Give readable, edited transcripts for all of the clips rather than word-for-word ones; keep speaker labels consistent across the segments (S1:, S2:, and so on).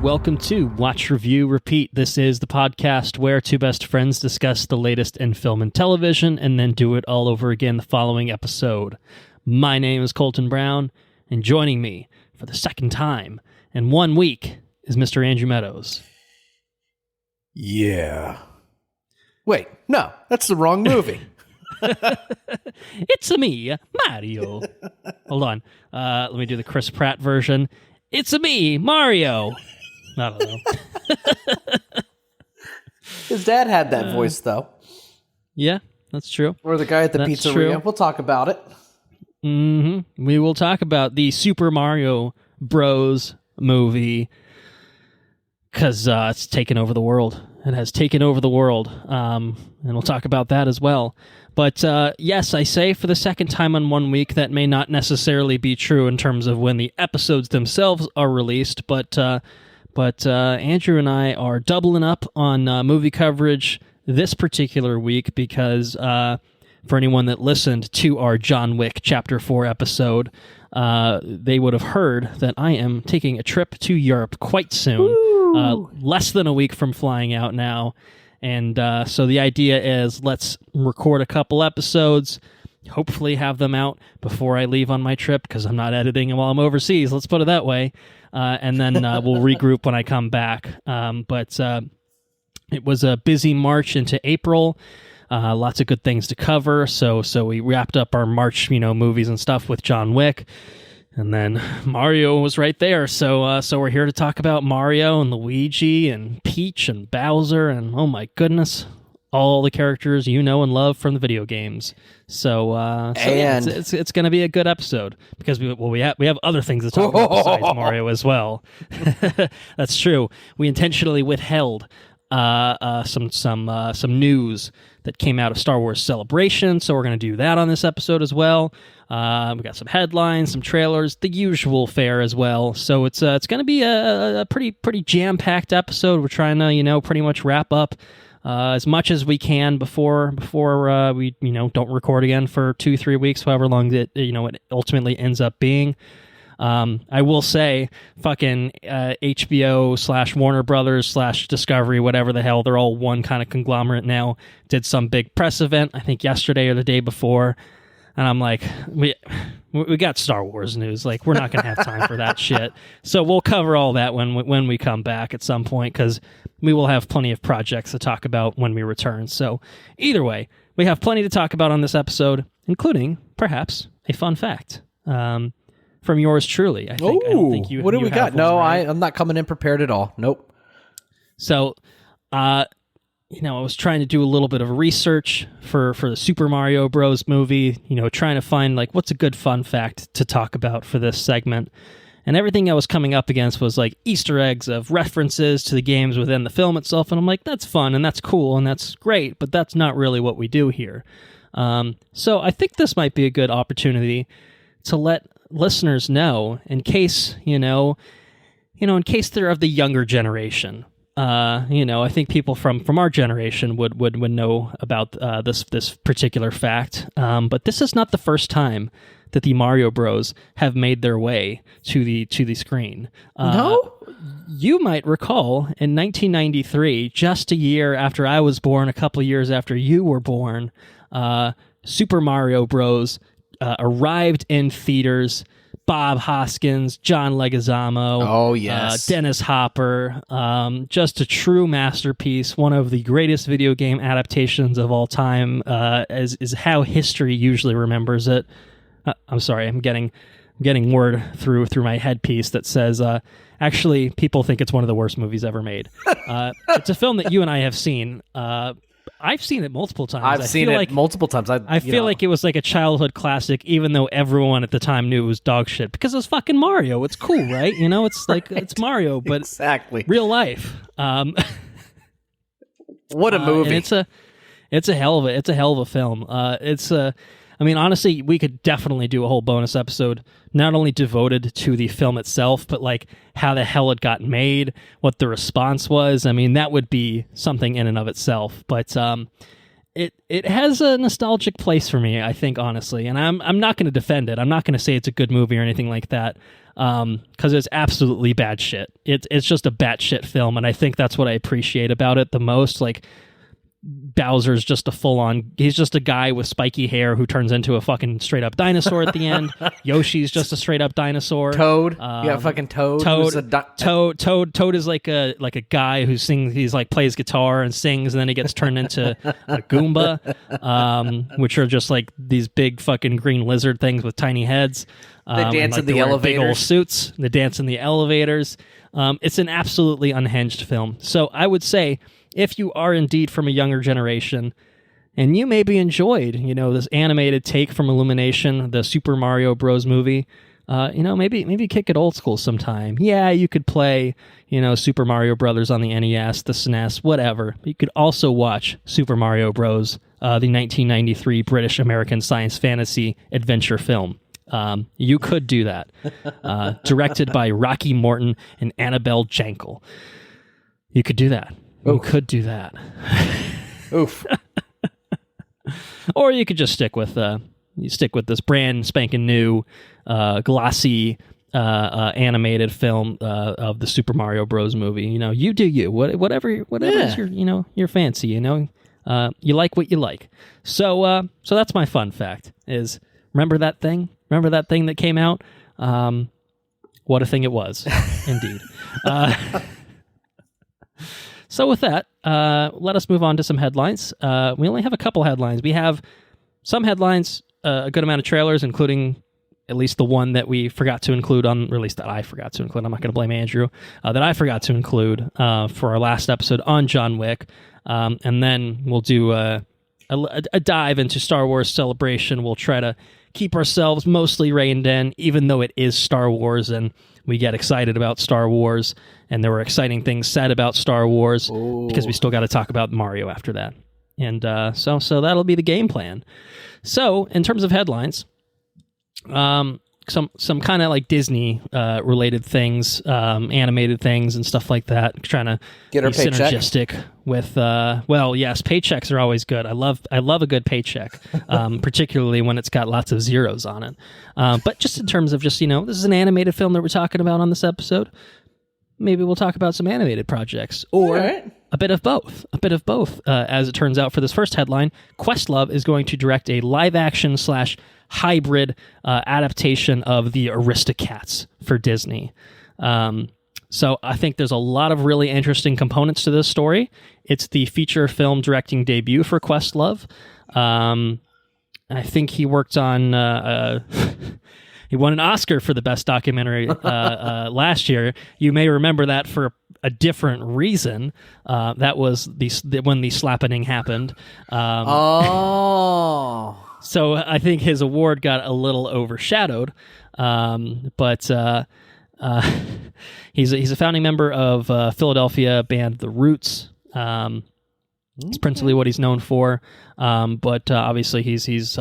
S1: Welcome to Watch, Review, Repeat. This is the podcast where two best friends discuss the latest in film and television and then do it all over again the following episode. My name is Colton Brown, and joining me for the second time in 1 week is Mr. Andrew Meadows.
S2: Yeah. Wait, no, that's the wrong movie.
S1: It's-a me, Mario. Hold on. Let me do the Chris Pratt version. It's-a me, Mario. I don't know.
S2: His dad had that voice, though.
S1: Yeah, that's true.
S2: Or the guy at the pizzeria.
S1: True.
S2: We'll talk about it.
S1: Mm-hmm. We will talk about the Super Mario Bros. Movie because it's taken over the world. It has taken over the world, and we'll talk about that as well. But yes, I say for the second time in 1 week, that may not necessarily be true in terms of when the episodes themselves are released, but Andrew and I are doubling up on movie coverage this particular week because for anyone that listened to our John Wick Chapter 4 episode, they would have heard that I am taking a trip to Europe quite soon, less than a week from flying out now. And so the idea is let's record a couple episodes, hopefully have them out before I leave on my trip because I'm not editing while I'm overseas. Let's put it that way. And then we'll regroup when I come back. But it was a busy March into April. Lots of good things to cover. So we wrapped up our March, movies and stuff with John Wick. And then Mario was right there. So we're here to talk about Mario and Luigi and Peach and Bowser and, oh my goodness, all the characters you know and love from the video games. So yeah, it's going to be a good episode because we have other things to talk about besides Mario as well. That's true. We intentionally withheld some news that came out of Star Wars Celebration, so we're going to do that on this episode as well. We got some headlines, some trailers, the usual fare as well. So it's going to be a pretty jam-packed episode. We're trying to pretty much wrap up as much as we can before we don't record again for 2-3 weeks, however long it ultimately ends up being. I will say, fucking HBO / Warner Brothers / Discovery, whatever the hell, they're all one kind of conglomerate now, did some big press event, I think yesterday or the day before, and I'm like, we got Star Wars news, like, we're not going to have time for that shit, so we'll cover all that when we come back at some point, because we will have plenty of projects to talk about when we return. So either way, we have plenty to talk about on this episode, including, perhaps, a fun fact. From yours truly, I think. I don't think you.
S2: What do we got? No,
S1: right?
S2: I'm not coming in prepared at all. Nope.
S1: So, I was trying to do a little bit of research for the Super Mario Bros. Movie. Trying to find like what's a good fun fact to talk about for this segment, and everything I was coming up against was like Easter eggs of references to the games within the film itself, and I'm like, that's fun and that's cool and that's great, but that's not really what we do here. So I think this might be a good opportunity to let listeners know, in case in case they're of the younger generation. I think people from our generation would know about this particular fact. But this is not the first time that the Mario Bros have made their way to the screen.
S2: No?
S1: You might recall in 1993, just a year after I was born, a couple of years after you were born, Super Mario Bros. Arrived in theaters. Bob Hoskins, John Leguizamo,
S2: oh yes,
S1: Dennis Hopper, just a true masterpiece. One of the greatest video game adaptations of all time, is how history usually remembers it. I'm sorry, I'm getting word through my headpiece that says actually people think it's one of the worst movies ever made. It's a film that you and I have seen. I've seen it multiple times.
S2: I've seen it multiple times.
S1: I feel like it was like a childhood classic, even though everyone at the time knew it was dog shit because it's fucking Mario. It's cool, right? It's like it's Mario, but
S2: exactly
S1: real life.
S2: What a movie!
S1: And it's a hell of a film. Honestly, we could definitely do a whole bonus episode, not only devoted to the film itself, but like how the hell it got made, what the response was. That would be something in and of itself. But it has a nostalgic place for me, I think, honestly, and I'm not going to defend it. I'm not going to say it's a good movie or anything like that, because it's absolutely bad shit. It's just a batshit film, and I think that's what I appreciate about it the most. Like, Bowser's just he's just a guy with spiky hair who turns into a fucking straight up dinosaur at the end. Yoshi's just a straight up dinosaur.
S2: Toad. Fucking Toad.
S1: Toad is like a guy who sings, he's like plays guitar and sings, and then he gets turned into a Goomba, which are just like these big fucking green lizard things with tiny heads.
S2: They dance in the elevators.
S1: Big old suits. They dance in the elevators. It's an absolutely unhinged film. So I would say, if you are indeed from a younger generation and you maybe enjoyed, this animated take from Illumination, the Super Mario Bros. Movie, maybe kick it old school sometime. Yeah, you could play, Super Mario Brothers on the NES, the SNES, whatever. You could also watch Super Mario Bros., the 1993 British-American science fantasy adventure film. You could do that. Directed by Rocky Morton and Annabelle Jankel. You could do that. You could do that.
S2: Oof.
S1: Or you could just stick with this brand spanking new, glossy, animated film of the Super Mario Bros. Movie. You do you. Whatever is your fancy. You like what you like. So that's my fun fact. Is remember that thing? Remember that thing that came out? What a thing it was, indeed. So with that, let us move on to some headlines. We only have a couple headlines. We have some headlines, a good amount of trailers, including at least the one that we forgot to include or at least that I forgot to include. I'm not going to blame Andrew. That I forgot to include for our last episode on John Wick. And then we'll do a dive into Star Wars Celebration. We'll try to keep ourselves mostly reined in, even though it is Star Wars and we get excited about Star Wars, and there were exciting things said about Star Wars, because we still got to talk about Mario after that. And so that'll be the game plan. So in terms of headlines, some kind of like Disney related things, animated things and stuff like that. Trying to
S2: get our paycheck
S1: synergistic with yes, paychecks are always good. I love a good paycheck, particularly when it's got lots of zeros on it. But just in terms of this is an animated film that we're talking about on this episode. Maybe we'll talk about some animated projects or a bit of both. As it turns out, for this first headline, Questlove is going to direct a live action / hybrid adaptation of the Aristocats for Disney. So I think there's a lot of really interesting components to this story. It's the feature film directing debut for Questlove. I think he worked on... He won an Oscar for the best documentary last year. You may remember that for a different reason. That was when the slappening happened. So I think his award got a little overshadowed. But he's a founding member of Philadelphia band The Roots. It's principally what he's known for. But obviously he's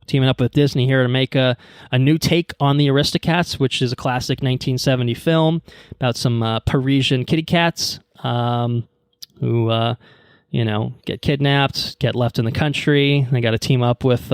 S1: teaming up with Disney here to make a new take on the Aristocats, which is a classic 1970 film about some Parisian kitty cats who get kidnapped, get left in the country. They got to team up with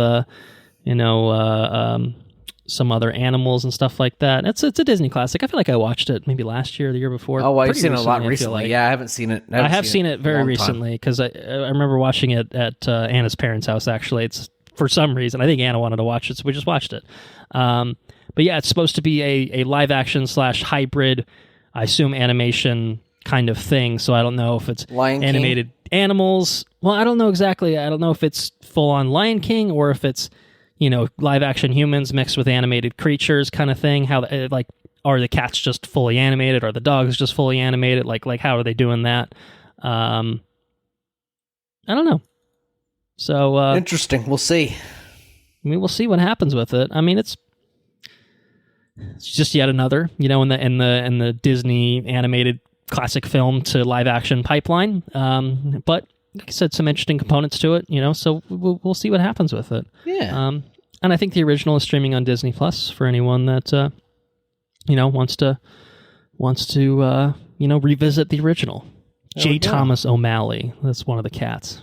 S1: some other animals and stuff like that. It's a Disney classic. I feel like I watched it maybe last year or the year before.
S2: Oh, well, I've seen it a lot recently. Yeah, I haven't seen it.
S1: I have seen it very recently because I remember watching it at Anna's parents' house, actually. It's for some reason. I think Anna wanted to watch it, so we just watched it. But yeah, it's supposed to be a live action / hybrid, I assume animation kind of thing. So I don't know if it's animated animals. Well, I don't know exactly. I don't know if it's full on Lion King or if it's live action humans mixed with animated creatures kind of thing. How are the cats just fully animated? Are the dogs just fully animated? Like how are they doing that? I don't know. So
S2: interesting. We'll see.
S1: We'll see what happens with it. I mean, it's just yet another, in the Disney animated classic film to live action pipeline. But like I said, some interesting components to it. So we'll see what happens with it.
S2: Yeah.
S1: And I think the original is streaming on Disney Plus for anyone that wants to revisit the original. J. Thomas O'Malley. That's one of the cats.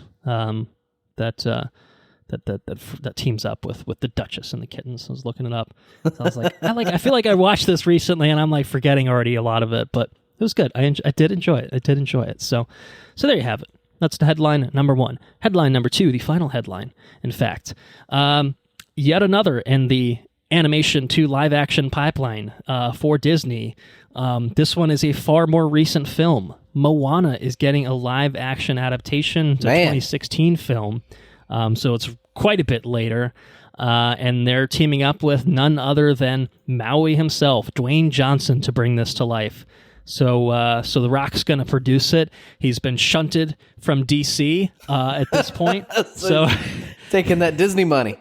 S1: that teams up with the Duchess and the kittens. I was looking it up. So I was like, I feel like I watched this recently, and I'm like forgetting already a lot of it, but it was good. I did enjoy it. So there you have it. That's the headline number 1. Headline number 2, the final headline, in fact. Yet another in the animation to live action pipeline for Disney. This one is a far more recent film. Moana is getting a live action adaptation to 2016 film. So it's quite a bit later. And they're teaming up with none other than Maui himself, Dwayne Johnson, to bring this to life. So The Rock's going to produce it. He's been shunted from DC at this point. so
S2: taking that Disney money.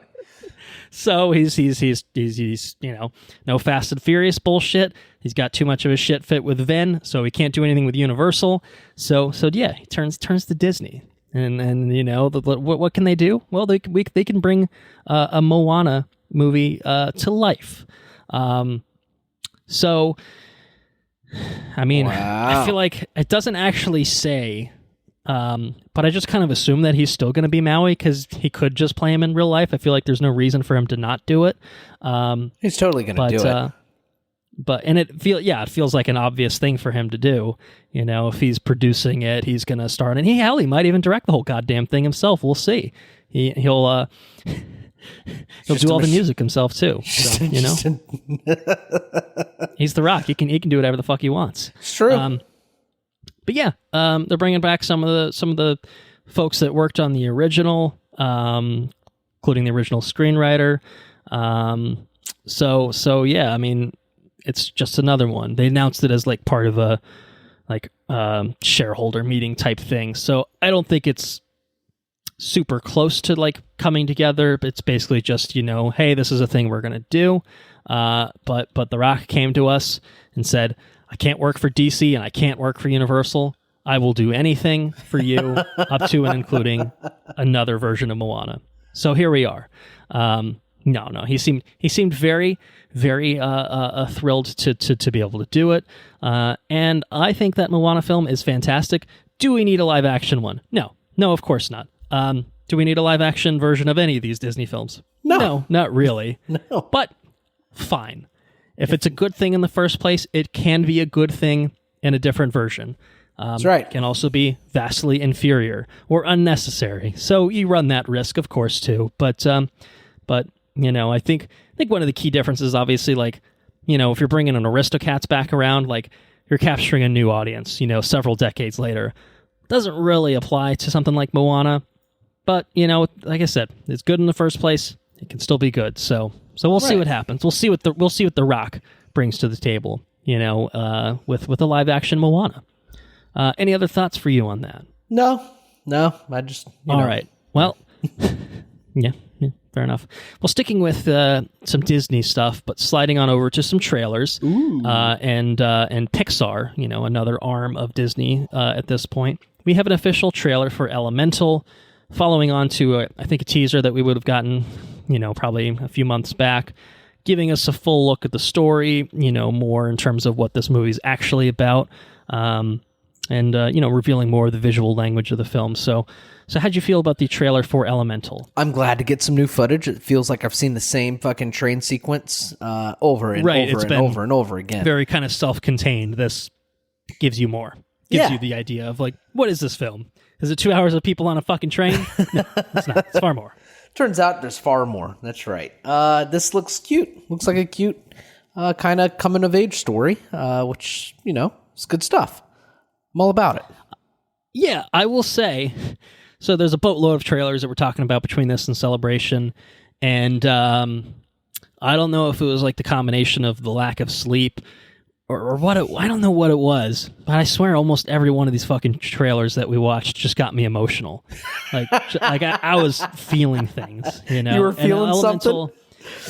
S1: So he's no Fast and Furious bullshit. He's got too much of a shit fit with Vin, so he can't do anything with Universal. So yeah, he turns to Disney. And what can they do? Well, they can bring a Moana movie to life. So I mean, wow. I feel like it doesn't actually say, but I just kind of assume that he's still going to be Maui because he could just play him in real life. I feel like there's no reason for him to not do it.
S2: He's totally going to do it.
S1: It feels like an obvious thing for him to do. If he's producing it, he's going to start, and he might even direct the whole goddamn thing himself. We'll see. He'll do all the music himself too. So, he's The Rock. He can do whatever the fuck he wants.
S2: It's true.
S1: But yeah, they're bringing back some of the folks that worked on the original, including the original screenwriter. So yeah, I mean, it's just another one. They announced it as like part of a shareholder meeting type thing. So I don't think it's super close to like coming together. But it's basically just, hey, this is a thing we're gonna do. But The Rock came to us and said, I can't work for DC and I can't work for Universal. I will do anything for you, up to and including another version of Moana. So here we are. No, he seemed very, very thrilled to be able to do it. And I think that Moana film is fantastic. Do we need a live action one? No, of course not. Do we need a live action version of any of these Disney films? No, not really.
S2: No,
S1: but fine. If it's a good thing in the first place, it can be a good thing in a different version.
S2: That's right.
S1: It can also be vastly inferior or unnecessary. So you run that risk, of course, too. But I think one of the key differences, obviously, like, if you're bringing an Aristocats back around, like, you're capturing a new audience, several decades later. Doesn't really apply to something like Moana. But, like I said, it's good in the first place. It can still be good. So we'll see what happens. We'll see what The Rock brings to the table, with a live action Moana. Any other thoughts for you on that?
S2: No. I just
S1: all right. Well, yeah, fair enough. Well, sticking with some Disney stuff, but sliding on over to some trailers.
S2: Ooh.
S1: And Pixar, another arm of Disney at this point. We have an official trailer for Elemental, following on to I think a teaser that we would have gotten, probably a few months back, giving us a full look at the story, more in terms of what this movie's actually about, and revealing more of the visual language of the film. So how'd you feel about the trailer for Elemental?
S2: I'm glad to get some new footage. It feels like I've seen the same fucking train sequence over and over again. Very
S1: kind of self-contained. This gives you more. Gives you the idea of like, what is this film? Is it 2 hours of people on a fucking train? No, it's not. It's far more.
S2: Turns out there's far more. That's right. This looks cute. Looks like a cute kind of coming-of-age story, which, is good stuff. I'm all about it.
S1: Yeah, I will say, so there's a boatload of trailers that we're talking about between this and Celebration, and I don't know if it was like the combination of the lack of sleep or what I don't know what it was, but I swear almost every one of these fucking trailers that we watched just got me emotional. Like I was feeling things, You
S2: were feeling something?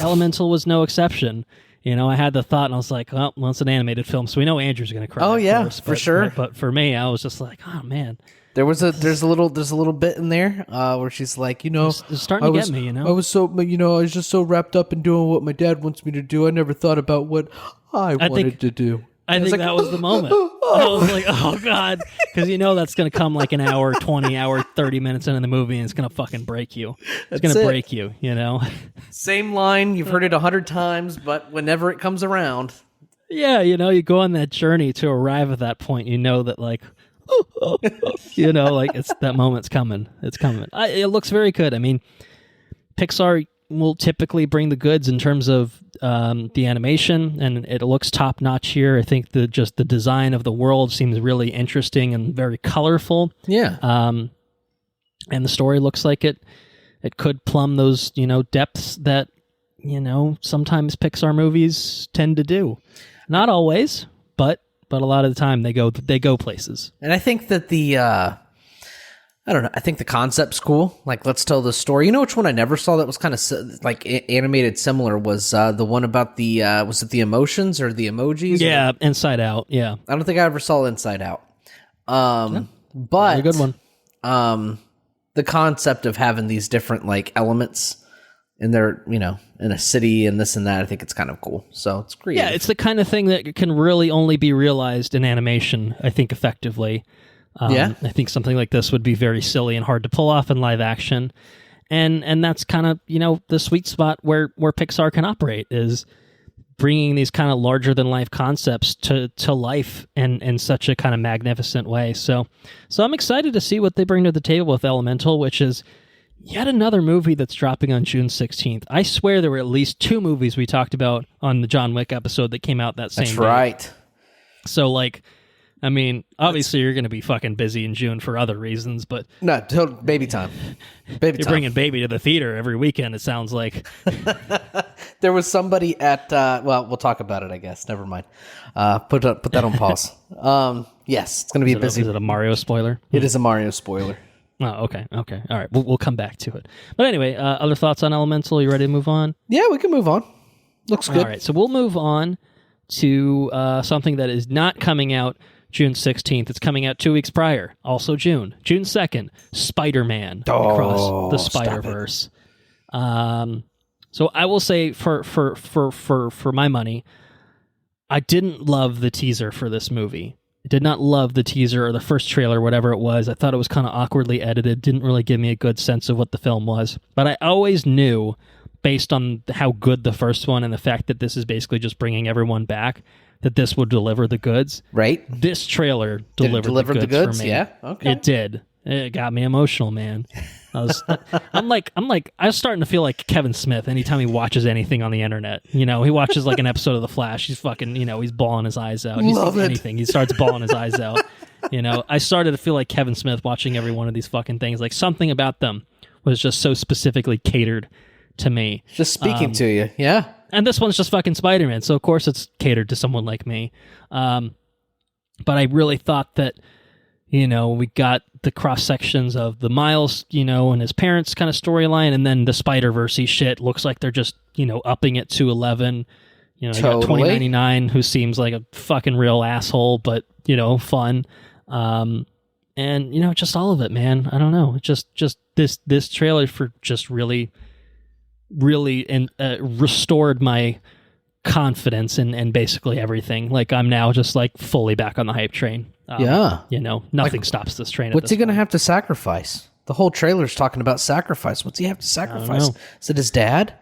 S1: Elemental was no exception. I had the thought, and I was like, well, it's an animated film, so we know Andrew's going to cry.
S2: Oh, yeah,
S1: course,
S2: for sure.
S1: But for me, I was just like, oh, man.
S2: There's a little bit in there where she's like,
S1: it's starting to get me,
S2: I was so, I was just so wrapped up in doing what my dad wants me to do. I never thought about what I wanted to do.
S1: I think that was the moment. I was like, oh, God. Because that's going to come like an hour, 20, hour, 30 minutes into the movie, and it's going to fucking break you. It's going to break you,
S2: Same line. You've heard it 100 times, but whenever it comes around.
S1: Yeah, you go on that journey to arrive at that point. That, like, like it's that moment's coming. It's coming. It looks very good. I mean, Pixar will typically bring the goods in terms of the animation, and it looks top notch here. I think the design of the world seems really interesting and very colorful.
S2: Yeah.
S1: And the story looks like it could plumb those depths that sometimes Pixar movies tend to do. Not always, but a lot of the time they go places.
S2: And I think that I don't know. I think the concept's cool. Like, let's tell the story. You know which one I never saw that was kind of like animated similar was the one about the was it the emotions or the emojis?
S1: Yeah, Inside Out. Yeah,
S2: I don't think I ever saw Inside Out. But
S1: a good one.
S2: The concept of having these different like elements in their in a city and this and that, I think it's kind of cool. So it's creative.
S1: Yeah, it's the kind of thing that can really only be realized in animation. I think effectively. I think something like this would be very silly and hard to pull off in live action. And that's kind of, the sweet spot where Pixar can operate is bringing these kind of larger than life concepts to life in such a kind of magnificent way. So I'm excited to see what they bring to the table with Elemental, which is yet another movie that's dropping on June 16th. I swear there were at least 2 movies we talked about on the John Wick episode that came out that same day.
S2: That's right.
S1: So like, I mean, obviously you're going to be fucking busy in June for other reasons, but...
S2: No, baby time.
S1: You're bringing baby to the theater every weekend, it sounds like.
S2: There was somebody at... well, we'll talk about it, I guess. Never mind. Put that on pause. Yes, it's going to be busy.
S1: Is it a Mario spoiler?
S2: It is a Mario spoiler.
S1: Oh, okay. All right, we'll come back to it. But anyway, other thoughts on Elemental? You ready to move on?
S2: Yeah, we can move on. Looks good.
S1: All right, so we'll move on to something that is not coming out June 16th. It's coming out 2 weeks prior. Also June 2nd, Spider-Man Across the Spider-Verse. So I will say for my money, I didn't love the teaser for this movie. I did not love the teaser or the first trailer, whatever it was. I thought it was kind of awkwardly edited. Didn't really give me a good sense of what the film was. But I always knew, based on how good the first one and the fact that this is basically just bringing everyone back, that this would deliver the goods.
S2: Right.
S1: This trailer delivered the goods for me.
S2: Yeah. Okay.
S1: It did. It got me emotional, man. I was starting to feel like Kevin Smith anytime he watches anything on the internet. He watches like an episode of The Flash. He's fucking, he's bawling his eyes out. He sees anything. He starts bawling his eyes out. I started to feel like Kevin Smith watching every one of these fucking things. Like something about them was just so specifically catered to me.
S2: Just speaking to you. Yeah.
S1: And this one's just fucking Spider-Man, so of course it's catered to someone like me. But I really thought that, we got the cross-sections of the Miles, and his parents' kind of storyline, and then the Spider-Verse-y shit. Looks like they're just, upping it to 11. You got 2099, who seems like a fucking real asshole, but, fun. And, just all of it, man. I don't know. Just this trailer for just really restored my confidence in basically everything. Like I'm now just like fully back on the hype train. Nothing stops this train.
S2: What's he going to have to sacrifice? The whole trailer's talking about sacrifice. What's he have to sacrifice? Is it his dad?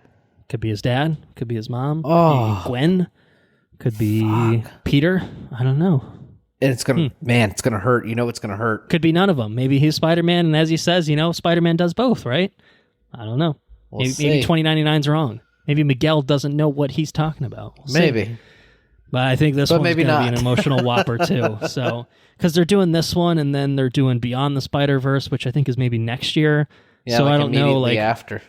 S1: Could be his dad. Could be his mom.
S2: Oh,
S1: could be Gwen. Could be Peter. I don't know.
S2: And it's going to, man, it's going to hurt. It's going to hurt.
S1: Could be none of them. Maybe he's Spider-Man, and as he says, Spider-Man does both, right? I don't know. Maybe 2099's wrong. Maybe Miguel doesn't know what he's talking about.
S2: Maybe.
S1: But I think this one's going to be an emotional whopper too. So, because they're doing this one, and then they're doing Beyond the Spider-Verse, which I think is maybe next year.
S2: Yeah,
S1: so
S2: like
S1: I don't know, like
S2: after.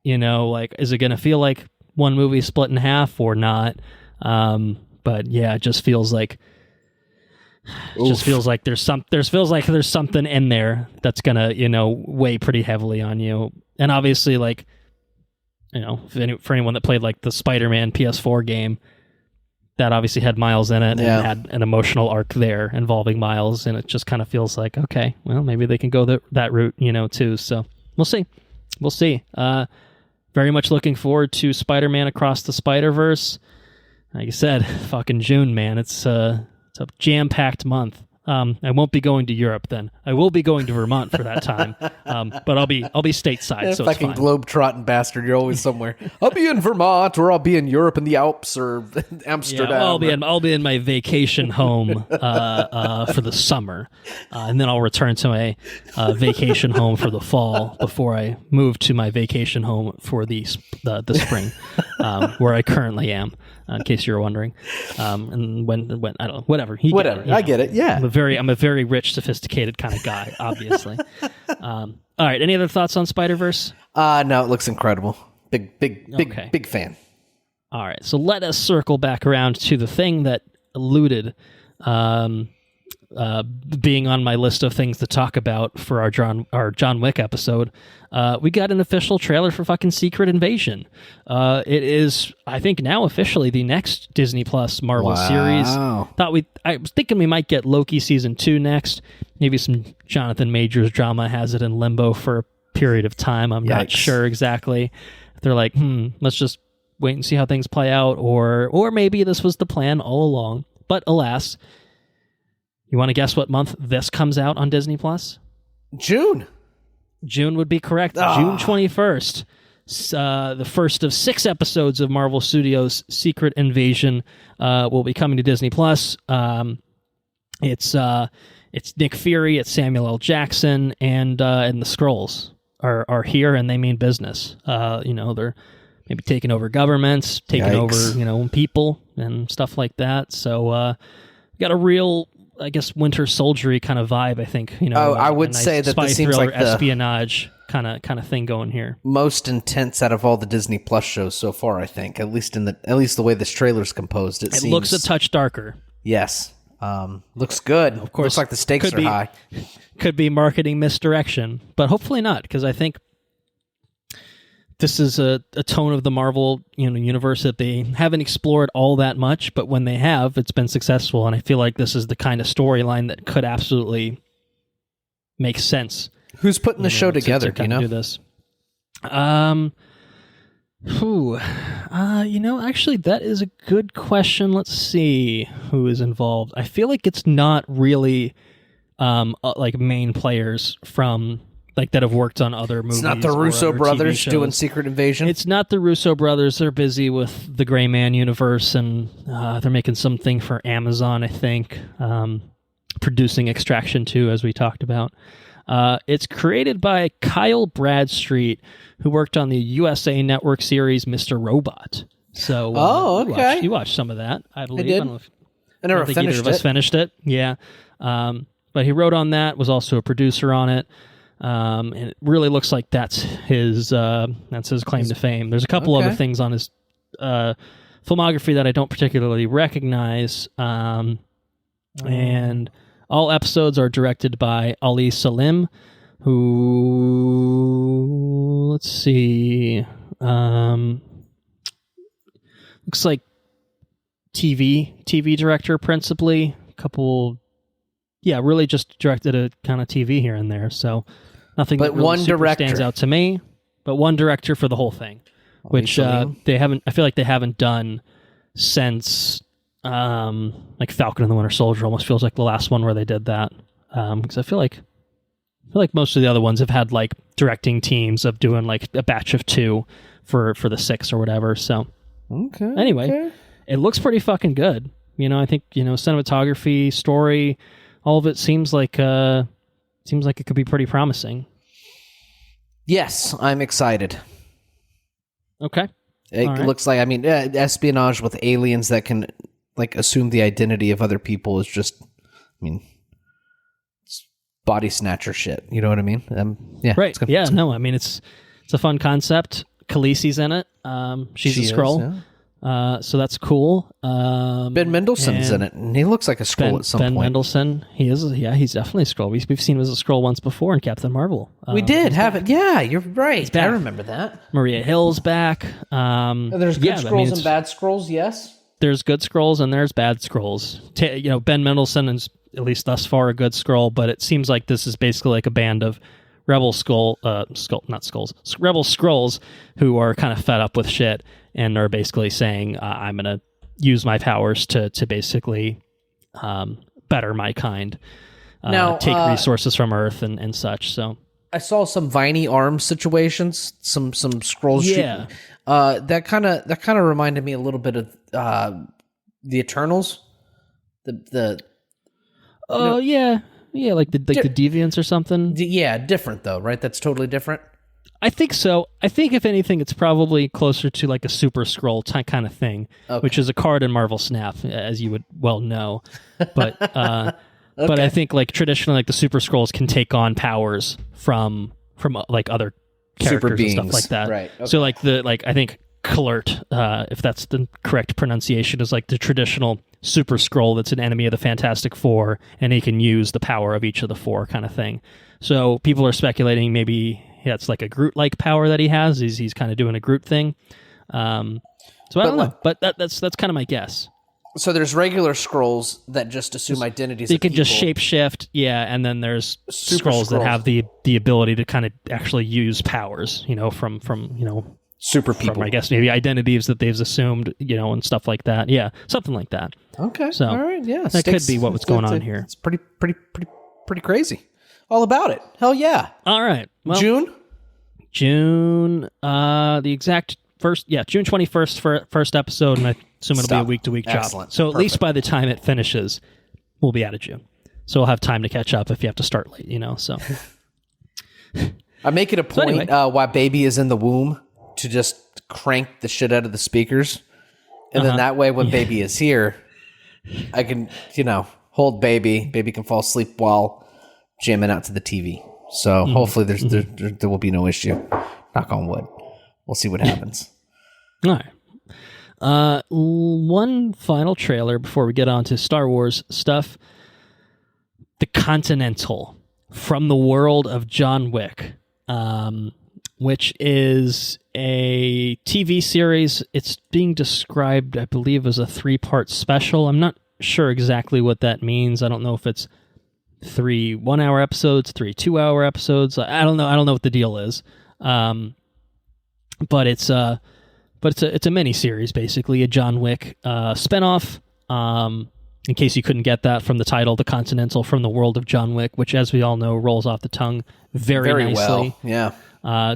S1: Is it going to feel like one movie split in half or not? But yeah, it just feels like there's something in there that's gonna weigh pretty heavily on you. And obviously, like for anyone that played like the Spider-Man PS4 game, that obviously had Miles in it and had an emotional arc there involving Miles, and it just kind of feels like, okay, well, maybe they can go that route too. So we'll see. Very much looking forward to Spider-Man Across the Spider-Verse. Like I said, fucking June, man. It's a jam-packed month. I won't be going to Europe then. I will be going to Vermont for that time, but I'll be stateside, so it's
S2: fucking
S1: fine.
S2: globe-trotting bastard. You're always somewhere. I'll be in Vermont, or I'll be in Europe in the Alps, or Amsterdam.
S1: Yeah, I'll be in my vacation home for the summer, and then I'll return to my vacation home for the fall before I move to my vacation home for the spring, where I currently am. In case you were wondering, and when I don't know, whatever.
S2: I get it. Yeah,
S1: I'm a very rich, sophisticated kind of guy, obviously. All right. Any other thoughts on Spider-Verse?
S2: No, it looks incredible. Big fan.
S1: All right. So let us circle back around to the thing that eluded being on my list of things to talk about for our John Wick episode. We got an official trailer for fucking Secret Invasion. It is, I think, now officially the next Disney Plus Marvel series. I was thinking we might get Loki season 2 next. Maybe some Jonathan Majors drama has it in limbo for a period of time. I'm not sure exactly. They're like, let's just wait and see how things play out, or maybe this was the plan all along. But alas, you want to guess what month this comes out on Disney Plus?
S2: June
S1: would be correct. June 21st. The first of 6 episodes of Marvel Studios' Secret Invasion will be coming to Disney Plus. It's Nick Fury, it's Samuel L. Jackson, and the Skrulls are here, and they mean business. They're maybe taking over governments, taking over people and stuff like that. So got a real, I guess, Winter Soldiery kind of vibe, I think.
S2: I would say that this seems like the
S1: espionage kind of thing going here.
S2: Most intense out of all the Disney Plus shows so far, I think. At least the way this trailer's composed, it seems,
S1: looks a touch darker.
S2: Yes, looks good. Of course, looks like the stakes are high.
S1: Could be marketing misdirection, but hopefully not, because I think this is a tone of the Marvel universe that they haven't explored all that much, but when they have, it's been successful, and I feel like this is the kind of storyline that could absolutely make sense.
S2: Who's putting the show together?
S1: To do this? Actually, that is a good question. Let's see who is involved. I feel like it's not really like main players from that have worked on other movies.
S2: It's not the Russo brothers doing Secret Invasion?
S1: It's not the Russo brothers. They're busy with the Gray Man universe, and they're making something for Amazon, I think. Producing Extraction 2, as we talked about. It's created by Kyle Bradstreet, who worked on the USA Network series Mr. Robot. So,
S2: okay.
S1: You watched some of that, I believe.
S2: I did. I never
S1: think
S2: finished
S1: either of us finished it. Yeah. But he wrote on that, was also a producer on it. And it really looks like that's his claim to fame. There's a couple other things on his filmography that I don't particularly recognize. And all episodes are directed by Ali Salim, who, let's see, looks like TV director principally. A couple, really just directed a kind of TV here and there. So nothing that really stands out to me. But one director for the whole thing, which they haven't. I feel like they haven't done since. Like Falcon and the Winter Soldier almost feels like the last one where they did that. Because I feel like most of the other ones have had like directing teams of doing like a batch of 2 for the 6 or whatever. So it looks pretty fucking good. I think cinematography, story, all of it seems like it could be pretty promising.
S2: Yes, I'm excited.
S1: Okay.
S2: It looks like, espionage with aliens that can assume the identity of other people is just, it's body snatcher shit. You know what I mean?
S1: Right. It's a fun concept. Khaleesi's in it. She's a Skrull. Yeah. So that's cool.
S2: Ben Mendelsohn's in it, and he looks like a Skrull at some point.
S1: Ben Mendelsohn, he is. Yeah, he's definitely a Skrull. We've seen him as a Skrull once before in Captain Marvel.
S2: We did have it. Yeah, you're right. I remember that.
S1: Maria Hill's back.
S2: There's good Skrulls and bad Skrulls. Yes.
S1: There's good Skrulls and there's bad Skrulls. Ben Mendelsohn is at least thus far a good Skrull, but it seems like this is basically like a band of rebel Rebel Skrulls who are kind of fed up with shit and are basically saying, I'm gonna use my powers to basically better my kind. Now, take resources from Earth and such. So
S2: I saw some Viney arm situations, some scrolls.
S1: Yeah.
S2: That kind of reminded me a little bit of the Eternals.
S1: Yeah, like the Deviants or something.
S2: Yeah, different though, right? That's totally different.
S1: I think so. I think if anything, it's probably closer to like a Super Scroll kind of thing, which is a card in Marvel Snap, as you would well know. But but I think like traditionally, like the Super Scrolls can take on powers from like other characters and stuff like that.
S2: Right. Okay.
S1: So like I think Klurt, if that's the correct pronunciation, is like the traditional Super Scroll that's an enemy of the Fantastic Four, and he can use the power of each of the four kind of thing. So people are speculating maybe it's like a Groot-like power that he has. He's kind of doing a Groot thing. So I don't know, but that's kind of my guess.
S2: So there's regular scrolls that just assume identities.
S1: They can just shapeshift, and then there's scrolls that have the ability to kind of actually use powers, from
S2: super people.
S1: From, I guess maybe identities that they've assumed, and stuff like that. Yeah, something like that.
S2: Okay.
S1: So
S2: all right, yeah,
S1: that could be what was going on here.
S2: It's pretty crazy. All about it. Hell yeah.
S1: All right. Well,
S2: June.
S1: The exact June 21st for first episode, and I assume it'll be a week-to-week job. So at least by the time it finishes, we'll be out of June. So we'll have time to catch up if you have to start late, so.
S2: I make it a point while baby is in the womb to just crank the shit out of the speakers. And then that way when baby is here, I can, hold baby. Baby can fall asleep while jamming out to the TV. So hopefully there will be no issue. Knock on wood. We'll see what happens.
S1: All right. One final trailer before we get on to Star Wars stuff. The Continental, from the world of John Wick, which is a TV series. It's being described, I believe, as a 3-part special. I'm not sure exactly what that means. I don't know if it's 3 1-hour episodes, 3 2-hour episodes. I don't know. I don't know what the deal is. But it's a mini series, basically a John Wick spinoff. In case you couldn't get that from the title, The Continental, from the world of John Wick, which, as we all know, rolls off the tongue very nicely.
S2: Well. Yeah.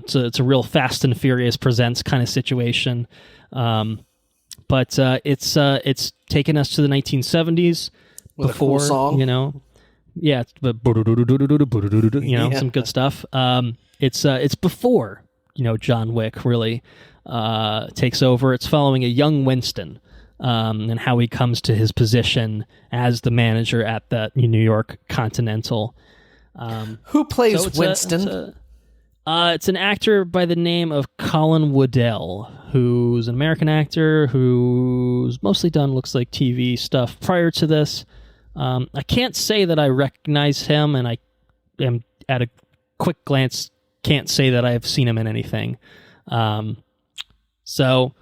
S1: It's a real Fast and Furious Presents kind of situation. But it's taken us to the 1970s
S2: with
S1: before,
S2: a cool song.
S1: Yeah, some good stuff. It's before, John Wick really takes over. It's following a young Winston and how he comes to his position as the manager at that New York Continental.
S2: Who plays Winston?
S1: It's an actor by the name of Colin Waddell, who's an American actor who's mostly done, looks like, TV stuff prior to this. I can't say that I recognize him, and I am, at a quick glance, can't say that I have seen him in anything. So,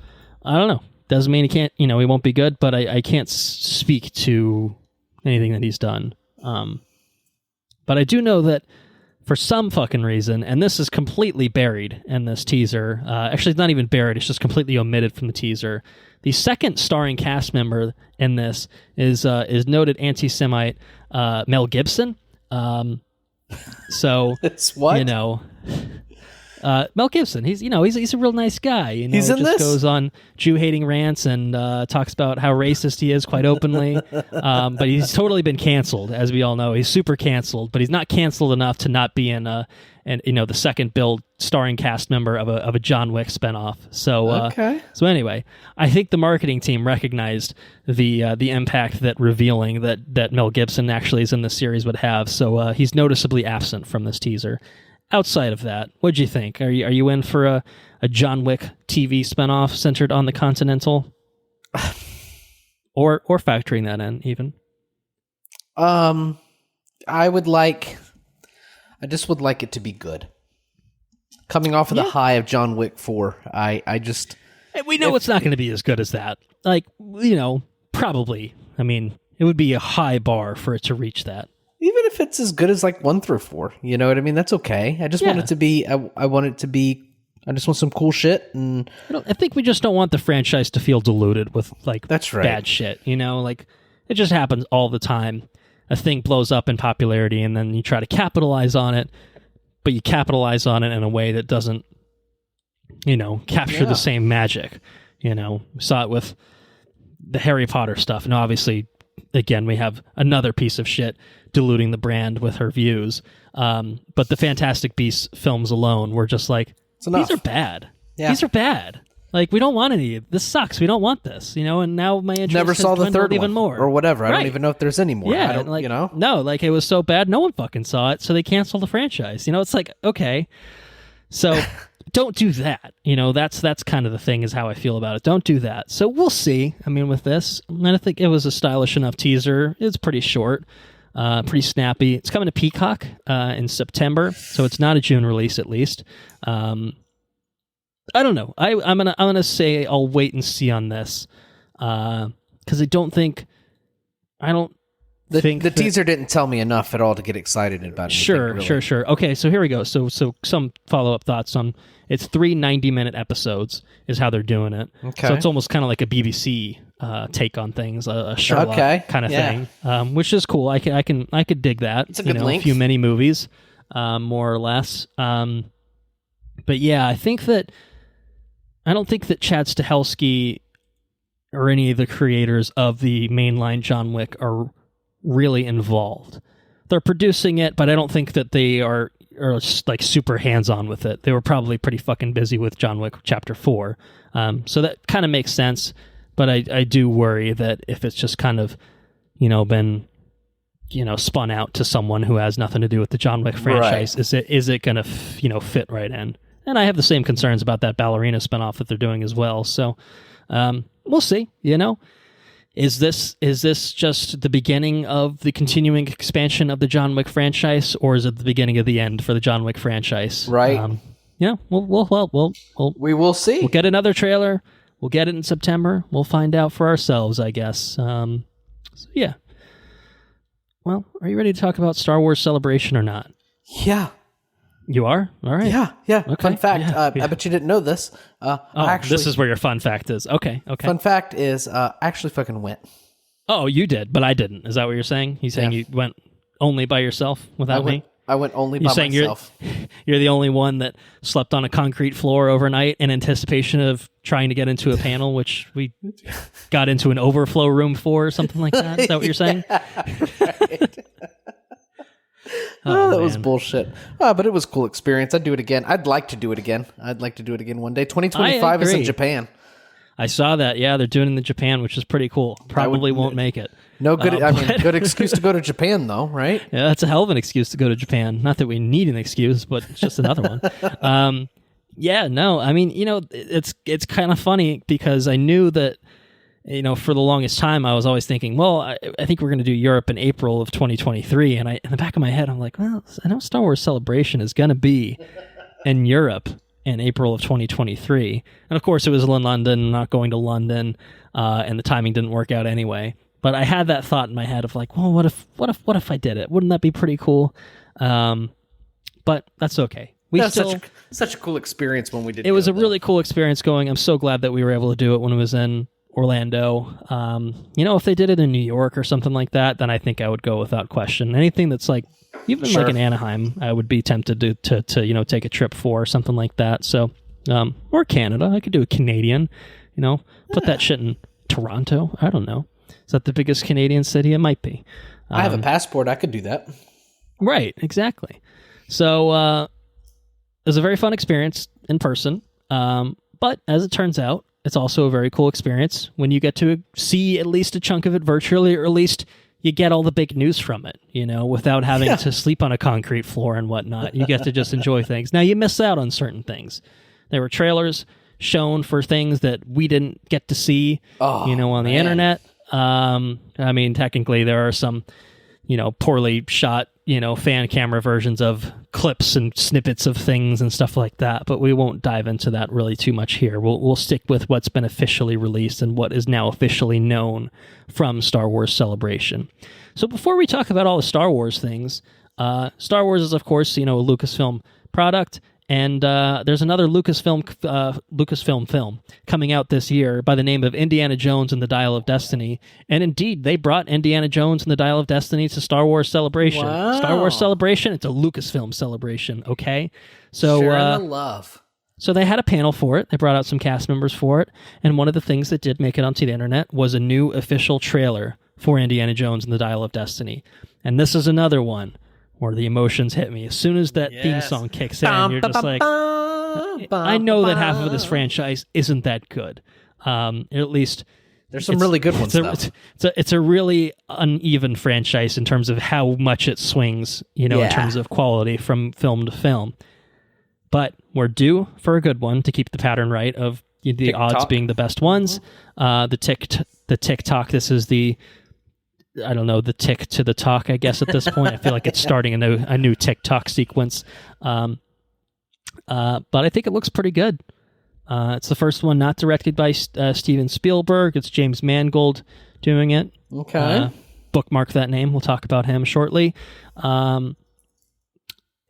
S1: I don't know. Doesn't mean he can't, he won't be good, but I can't speak to anything that he's done. But I do know that for some fucking reason, and this is completely buried in this teaser, actually it's not even buried, it's just completely omitted from the teaser. The second starring cast member in this is noted anti-Semite Mel Gibson. So
S2: it's what?
S1: Mel Gibson, he's a real nice guy.
S2: He's in this?
S1: Goes on Jew-hating rants and talks about how racist he is quite openly. But he's totally been canceled, as we all know. He's super canceled, but he's not canceled enough to not be in the second build starring cast member of a John Wick spinoff. So
S2: okay.
S1: So anyway, I think the marketing team recognized the impact that revealing that Mel Gibson actually is in the series would have. So he's noticeably absent from this teaser. Outside of that, what'd you think? Are you in for a John Wick TV spinoff centered on the Continental, or factoring that in even?
S2: I just would like it to be good. Coming off of the high of John Wick 4,
S1: we know it's not going to be as good as that. Probably. I mean, it would be a high bar for it to reach that.
S2: Even if it's as good as 1 through 4, you know what I mean? That's okay. I just want it to be. I want it to be I just want some cool shit. And
S1: I think we just don't want the franchise to feel diluted with like
S2: That's right.
S1: bad shit. You know, like it just happens all the time. A thing blows up in popularity, and then you try to capitalize on it, but you capitalize on it in a way that doesn't, you know, capture the same magic. You know, we saw it with the Harry Potter stuff, and obviously, again, we have another piece of shit diluting the brand with her views. But the Fantastic Beasts films alone were just like, these are bad. Yeah. These are bad. Like, we don't want any. This sucks. We don't want this. You know, and now my interest
S2: never saw the third
S1: even
S2: one
S1: more
S2: or whatever. I
S1: right.
S2: don't even know if there's any more.
S1: Yeah,
S2: I don't,
S1: like,
S2: you know,
S1: no, like it was so bad, no one fucking saw it, so they canceled the franchise. You know, it's like, okay, so. Don't do that. You know, that's kind of the thing is how I feel about it. Don't do that. So we'll see. I mean, with this, I think it was a stylish enough teaser. It's pretty short, pretty snappy. It's coming to Peacock in September, so it's not a June release at least. I don't know. I'm gonna say I'll wait and see on this because I don't think the
S2: teaser didn't tell me enough at all to get excited about it.
S1: Sure. Okay, so here we go. So some follow-up thoughts on it's 3 90-minute episodes is how they're doing it.
S2: Okay.
S1: So it's almost kind of like a BBC take on things, a Sherlock kind of thing, which is cool. I could dig that.
S2: It's a good length.
S1: A few mini movies, more or less. But yeah, I don't think that Chad Stahelski or any of the creators of the mainline John Wick are really involved. They're producing it, but I don't think that they are like super hands-on with it. They were probably pretty fucking busy with John Wick Chapter 4. So that kind of makes sense, but I do worry that if it's just kind of, you know, been, you know, spun out to someone who has nothing to do with the John Wick franchise,
S2: right.
S1: is it going to, fit right in? And I have the same concerns about that ballerina spinoff that they're doing as well. So we'll see, you know. Is this just the beginning of the continuing expansion of the John Wick franchise, or is it the beginning of the end for the John Wick franchise?
S2: Right.
S1: Yeah.
S2: We will see.
S1: We'll get another trailer. We'll get it in September. We'll find out for ourselves, I guess. So yeah. Well, are you ready to talk about Star Wars Celebration or not?
S2: Yeah.
S1: You are? All right.
S2: Yeah.
S1: Okay.
S2: Fun fact,
S1: yeah.
S2: I bet you didn't know this. Actually,
S1: this is where your fun fact is. Okay.
S2: Fun fact is, actually fucking went.
S1: Oh, you did, but I didn't. Is that what you're saying? You're saying you went only by yourself without me?
S2: I went only by myself.
S1: You're the only one that slept on a concrete floor overnight in anticipation of trying to get into a panel, which we got into an overflow room for or something like that. Is that what you're saying?
S2: Right. That was bullshit. But it was a cool experience. I'd do it again. I'd like to do it again. I'd like to do it again one day. 2025 is in Japan.
S1: I saw that. Yeah, they're doing it in Japan, which is pretty cool. Probably won't make it.
S2: No good. Good excuse to go to Japan, though, right?
S1: Yeah, that's a hell of an excuse to go to Japan. Not that we need an excuse, but it's just another one. Yeah, no. I mean, you know, it's kind of funny because I knew that. You know, for the longest time, I was always thinking, well, I think we're going to do Europe in April of 2023. And in the back of my head, I'm like, well, I know Star Wars Celebration is going to be in Europe in April of 2023. And of course, it was in London, not going to London, and the timing didn't work out anyway. But I had that thought in my head of like, well, what if I did it? Wouldn't that be pretty cool? But that's okay.
S2: Such a cool experience when we did.
S1: It was a really cool experience going. I'm so glad that we were able to do it when it was in Orlando. You know, if they did it in New York or something like that, then I think I would go without question. Anything that's like, even like in Anaheim, I would be tempted to you know, take a trip for or something like that. So, or Canada, I could do a Canadian, you know, put that shit in Toronto. I don't know. Is that the biggest Canadian city? It might be.
S2: I have a passport. I could do that.
S1: Right. Exactly. So, it was a very fun experience in person. But as it turns out, it's also a very cool experience when you get to see at least a chunk of it virtually, or at least you get all the big news from it, you know, without having to sleep on a concrete floor and whatnot. You get to just enjoy things. Now, you miss out on certain things. There were trailers shown for things that we didn't get to see, you know, on the internet. I mean, technically, there are some, you know, poorly shot, you know, fan camera versions of clips and snippets of things and stuff like that, but we won't dive into that really too much here. We'll stick with what's been officially released and what is now officially known from Star Wars Celebration. So before we talk about all the Star Wars things, Star Wars is, of course, you know, a Lucasfilm product, And there's another Lucasfilm film coming out this year by the name of Indiana Jones and the Dial of Destiny. And indeed, they brought Indiana Jones and the Dial of Destiny to Star Wars Celebration.
S2: Wow.
S1: Star Wars Celebration, it's a Lucasfilm celebration, okay? So,
S2: sharing the love.
S1: So they had a panel for it. They brought out some cast members for it. And one of the things that did make it onto the internet was a new official trailer for Indiana Jones and the Dial of Destiny. And this is another one where the emotions hit me. As soon as that theme song kicks in, you're just like, I know that half of this franchise isn't that good. At least...
S2: There's some really good ones, though.
S1: It's a really uneven franchise in terms of how much it swings, in terms of quality from film to film. But we're due for a good one to keep the pattern right of the
S2: TikTok.
S1: odds being the best ones. The TikTok, this is the tick to the talk, I guess, at this point. I feel like it's starting a new TikTok sequence. But I think it looks pretty good. It's the first one not directed by Steven Spielberg. It's James Mangold doing it.
S2: Okay.
S1: Bookmark that name. We'll talk about him shortly.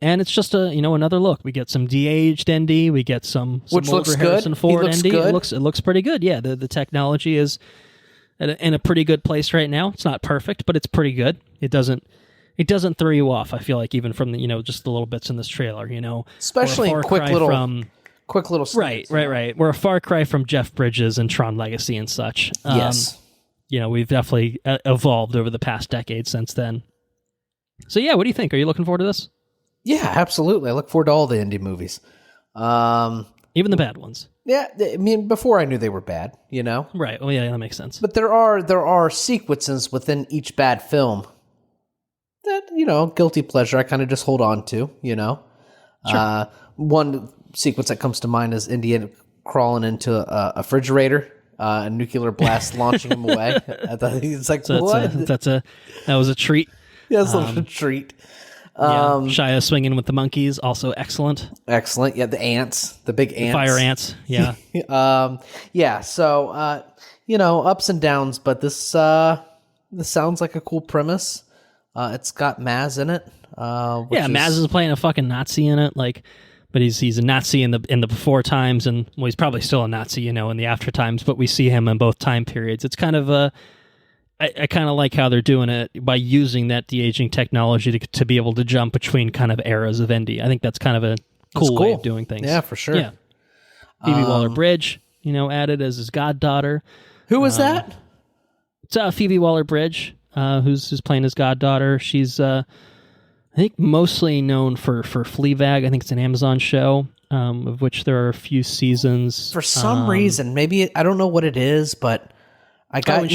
S1: And it's just another look. We get some de-aged Indy. We get some
S2: Which
S1: older
S2: looks
S1: Harrison
S2: good.
S1: Ford
S2: He looks
S1: Indy.
S2: good.
S1: It looks pretty good. Yeah, the technology is in a pretty good place right now. It's not perfect, but it's pretty good. It doesn't throw you off. I feel like even from the just the little bits in this trailer.
S2: Especially in quick little
S1: snippets. Right. We're a far cry from Jeff Bridges and Tron Legacy and such.
S2: Yes.
S1: We've definitely evolved over the past decade since then. So yeah, what do you think? Are you looking forward to this?
S2: Yeah, absolutely. I look forward to all the indie movies.
S1: Even the bad ones.
S2: Yeah, I mean, before I knew they were bad,
S1: Right. Well, yeah, that makes sense.
S2: But there are sequences within each bad film that, guilty pleasure I kind of just hold on to,
S1: Sure.
S2: One sequence that comes to mind is Indiana crawling into a refrigerator, a nuclear blast launching him away. It's like, what?
S1: That was a treat.
S2: Yeah, it's a little treat.
S1: Shia swinging with the monkeys, also excellent.
S2: Excellent. Yeah, the ants, the big ants.
S1: Fire ants, yeah.
S2: So, ups and downs, but this sounds like a cool premise. It's got Maz in it.
S1: Maz is playing a fucking Nazi in it, but he's a Nazi in the before times, and he's probably still a Nazi, in the after times, but we see him in both time periods. It's kind of I kind of like how they're doing it by using that de-aging technology to be able to jump between kind of eras of Indy. I think that's kind of a cool way of doing things.
S2: Yeah, for sure.
S1: Yeah. Phoebe Waller-Bridge, added as his goddaughter.
S2: Who was that?
S1: It's Phoebe Waller-Bridge, who's playing his goddaughter. She's, I think, mostly known for Fleabag. I think it's an Amazon show, of which there are a few seasons.
S2: For some reason, maybe I don't know what it is, but I got.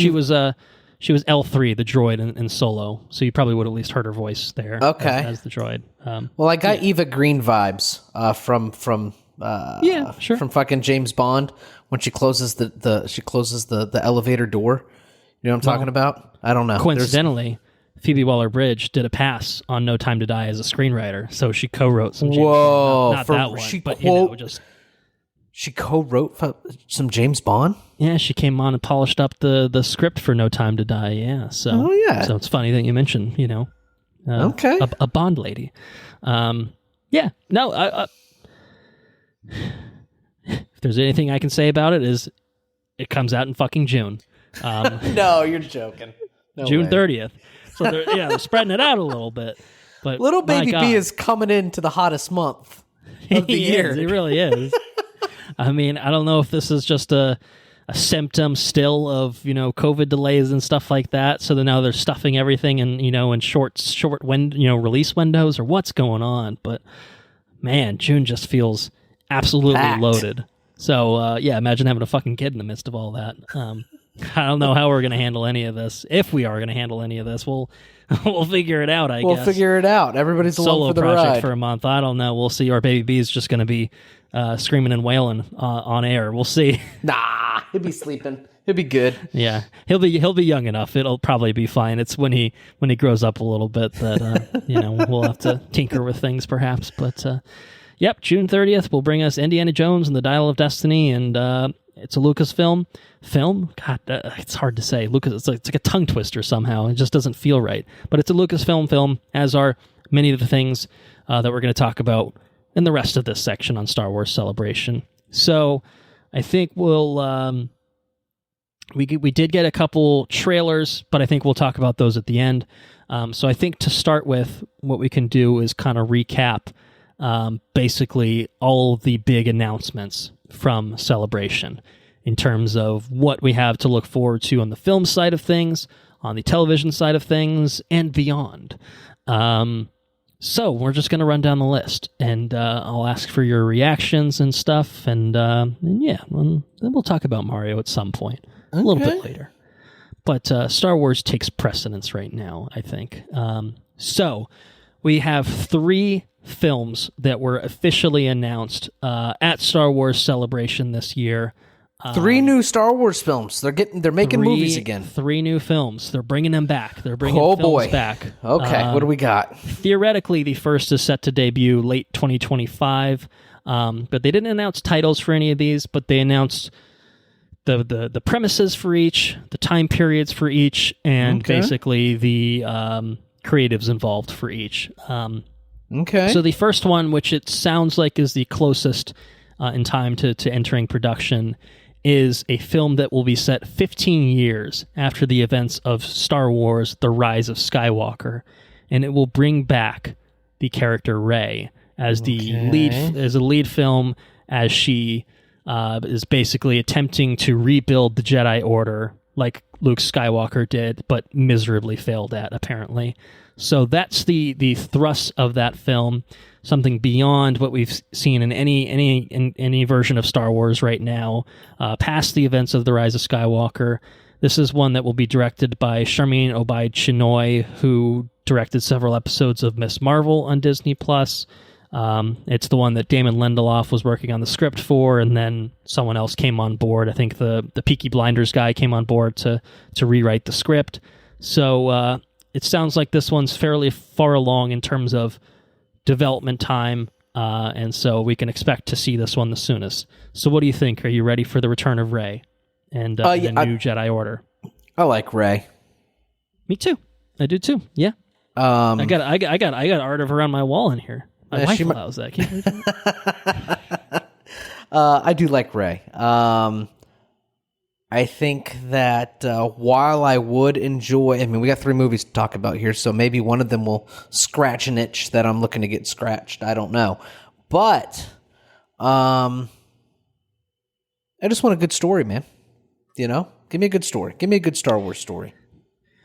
S1: She was L3, the droid in Solo, so you probably would have at least heard her voice there.
S2: Okay.
S1: as the droid.
S2: Well, I got Eva Green vibes from
S1: sure.
S2: from fucking James Bond when she closes the elevator door. You know what I'm talking about? I don't know.
S1: Coincidentally, Phoebe Waller-Bridge did a pass on No Time to Die as a screenwriter, so she co-wrote some James Bond. Not that one, but just...
S2: She co-wrote some James Bond?
S1: Yeah, she came on and polished up the script for No Time to Die, yeah. So, so it's funny that you mentioned,
S2: okay.
S1: a Bond lady. If there's anything I can say about it is it comes out in fucking June.
S2: No, you're joking. No
S1: June
S2: way.
S1: 30th. So they're spreading it out a little bit. But
S2: Little Baby B is coming into the hottest month of the year.
S1: He really is. I mean, I don't know if this is just a symptom still of, COVID delays and stuff like that. So now they're stuffing everything in short release windows or what's going on. But man, June just feels absolutely
S2: packed.
S1: Loaded. So imagine having a fucking kid in the midst of all that. I don't know how we're going to handle any of this. If we are going to handle any of this, we'll figure it out, I guess.
S2: We'll figure it out. Everybody's along for the
S1: project
S2: ride.
S1: For a month. I don't know. We'll see. Our baby B is just going to be screaming and wailing on air. We'll see.
S2: Nah, he'll be sleeping. He'll be good.
S1: Yeah, he'll be young enough. It'll probably be fine. It's when he grows up a little bit that we'll have to tinker with things perhaps. But yep, June 30th will bring us Indiana Jones and the Dial of Destiny, and it's a Lucasfilm film. God, it's hard to say. It's like a tongue twister somehow. It just doesn't feel right. But it's a Lucasfilm film, as are many of the things that we're going to talk about in the rest of this section on Star Wars Celebration. So I think we'll we did get a couple trailers, but I think we'll talk about those at the end. So I think to start with, what we can do is kind of recap basically all the big announcements from Celebration in terms of what we have to look forward to on the film side of things, on the television side of things, and beyond. So we're just going to run down the list, and I'll ask for your reactions and stuff, and yeah, then we'll talk about Mario at some point, a little bit later. But Star Wars takes precedence right now, I think. So we have 3 films that were officially announced at Star Wars Celebration this year.
S2: 3 new Star Wars films. They're making movies again.
S1: 3 new films. They're bringing them back. They're bringing films back.
S2: Okay, what do we got?
S1: Theoretically, the first is set to debut late 2025, but they didn't announce titles for any of these. But they announced the premises for each, the time periods for each, and basically the creatives involved for each.
S2: Okay.
S1: So the first one, which it sounds like is the closest in time to entering production, is a film that will be set 15 years after the events of Star Wars: The Rise of Skywalker, and it will bring back the character Rey as the lead film, as she is basically attempting to rebuild the Jedi Order like Luke Skywalker did, but miserably failed at, apparently. So that's the thrust of that film, something beyond what we've seen in any version of Star Wars right now, past the events of The Rise of Skywalker. This is one that will be directed by Sharmeen Obaid-Chinoy, who directed several episodes of Ms. Marvel on Disney+. It's the one that Damon Lindelof was working on the script for, and then someone else came on board. I think the Peaky Blinders guy came on board to rewrite the script. So it sounds like this one's fairly far along in terms of development time, and so we can expect to see this one the soonest. So what do you think? Are you ready for the return of Rey and the new Jedi Order? I
S2: like Rey.
S1: Me too. I do too. Yeah. I got art of her on my wall in here. My wife allows that. Can you believe that?
S2: I do like Rey. I think that while I would enjoy... I mean, we got 3 movies to talk about here, so maybe one of them will scratch an itch that I'm looking to get scratched. I don't know. But I just want a good story, man. You know? Give me a good story. Give me a good Star Wars story.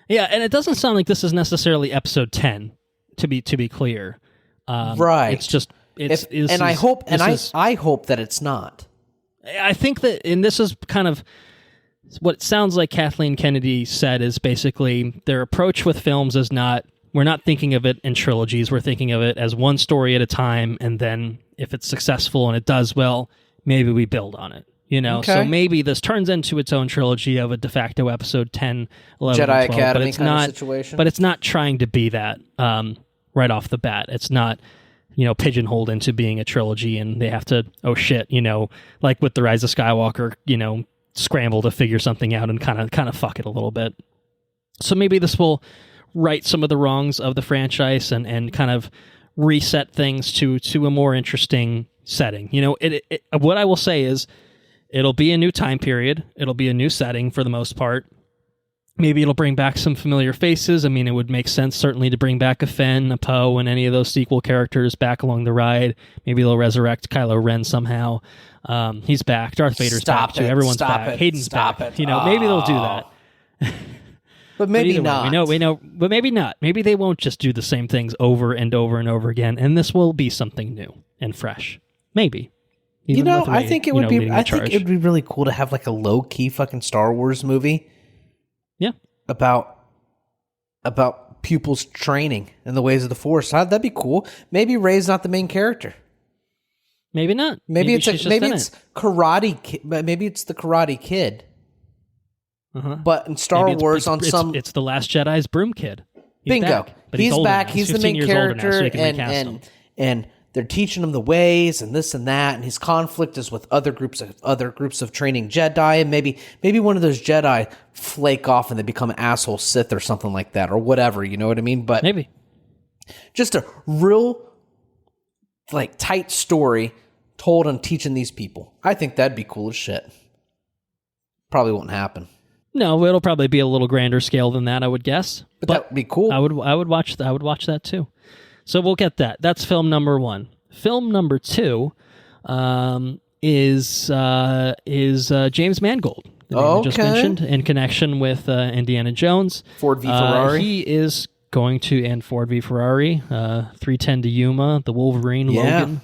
S1: Yeah, and it doesn't sound like this is necessarily episode 10, to be clear.
S2: Right.
S1: It's just...
S2: I hope that it's not.
S1: I think that... And this is kind of... What it sounds like Kathleen Kennedy said is basically their approach with films is not, we're not thinking of it in trilogies, we're thinking of it as one story at a time, and then if it's successful and it does well, maybe we build on it. You know, so maybe this turns into its own trilogy of a de facto episode 10, 11,
S2: Jedi
S1: 12,
S2: Academy
S1: but it's
S2: kind
S1: not,
S2: of situation.
S1: But it's not trying to be that right off the bat. It's not, pigeonholed into being a trilogy and they have to, like with The Rise of Skywalker, scramble to figure something out and kind of fuck it a little bit. So maybe this will right some of the wrongs of the franchise and kind of reset things to a more interesting setting. What I will say is it'll be a new time period. It'll be a new setting for the most part. Maybe it'll bring back some familiar faces. I mean, it would make sense certainly to bring back a Finn, a Poe, and any of those sequel characters back along the ride. Maybe they'll resurrect Kylo Ren somehow. He's back. Darth Vader's back too. Everyone's back. Hayden's back. Maybe they'll do that.
S2: But maybe not.
S1: We know, but maybe not. Maybe they won't just do the same things over and over and over again, and this will be something new and fresh. Maybe.
S2: I think it would be. I think it would be really cool to have like a low key fucking Star Wars movie.
S1: Yeah.
S2: About pupils training in the ways of the Force. That'd be cool. Maybe Rey's not the main character.
S1: Maybe not.
S2: Maybe it's Karate Kid. Maybe it's the Karate Kid. Uh-huh. But in Star Wars,
S1: it's the Last Jedi's broom kid.
S2: Bingo. He's back. He's the main character, and they're teaching him the ways and this and that, and his conflict is with other groups of training Jedi, and maybe one of those Jedi flake off and they become asshole Sith or something like that, or whatever. You know what I mean? But
S1: maybe
S2: just a real like tight story told on teaching these people. I think that'd be cool as shit. Probably won't happen.
S1: No, it'll probably be a little grander scale than that, I would guess.
S2: But that would be cool.
S1: I would watch that too. So we'll get that. That's film number 1. Film number 2 is James Mangold. The name I just mentioned in connection with Indiana Jones.
S2: Ford v Ferrari.
S1: He is going to, and Ford v Ferrari, 310 to Yuma, the Wolverine, Logan.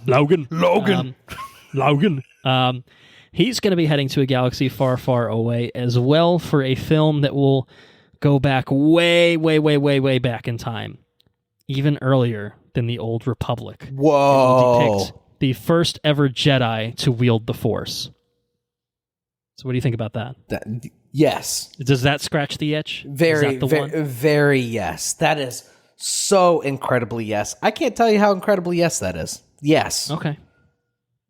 S1: He's going to be heading to a galaxy far, far away as well for a film that will go back way, way, way, way, way back in time, even earlier than the Old Republic.
S2: Whoa!
S1: It will depict the first ever Jedi to wield the Force. So, what do you think about that?
S2: Yes.
S1: Does that scratch the itch?
S2: Very yes. That is so incredibly yes. I can't tell you how incredibly yes that is. Yes.
S1: Okay.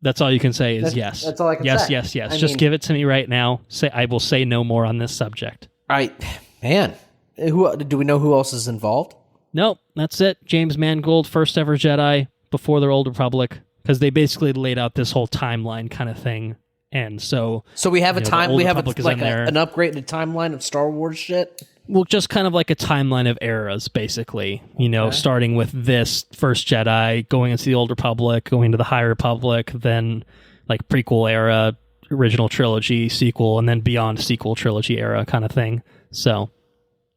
S1: That's all you can say is yes.
S2: That's all I can say.
S1: Yes. Just give it to me right now. I will say no more on this subject.
S2: Man, do we know who else is involved?
S1: Nope, that's it. James Mangold, first ever Jedi before the Old Republic, because they basically laid out this whole timeline kind of thing. And so
S2: we have an upgraded timeline of Star Wars shit.
S1: Well, just kind of like a timeline of eras, basically. Starting with this first Jedi, going into the Old Republic, going to the High Republic, then like prequel era, original trilogy, sequel, and then beyond sequel trilogy era kind of thing. So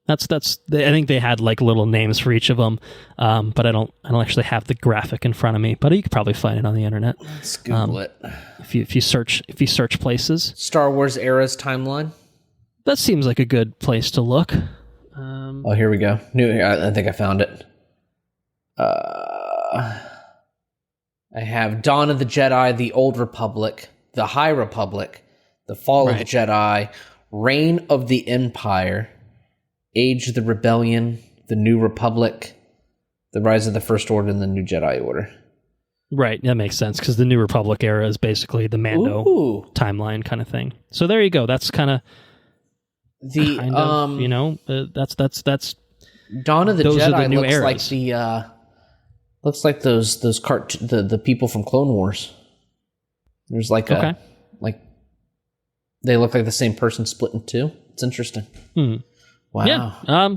S1: I think they had like little names for each of them, but I don't actually have the graphic in front of me. But you could probably find it on the internet.
S2: Let's Google it.
S1: If you search places,
S2: Star Wars eras timeline.
S1: That seems like a good place to look.
S2: Here we go. I think I found it. I have Dawn of the Jedi, the Old Republic, the High Republic, the Fall of the Jedi, Reign of the Empire, Age of the Rebellion, the New Republic, the Rise of the First Order, and the New Jedi Order.
S1: Right, that makes sense, because the New Republic era is basically the Mando timeline kind of thing. So there you go. That's kind of that's
S2: Dawn of the
S1: those
S2: Jedi
S1: are the new
S2: looks
S1: eras.
S2: like the people from Clone Wars. There's like they look like the same person split in two. It's interesting. Wow.
S1: Yeah.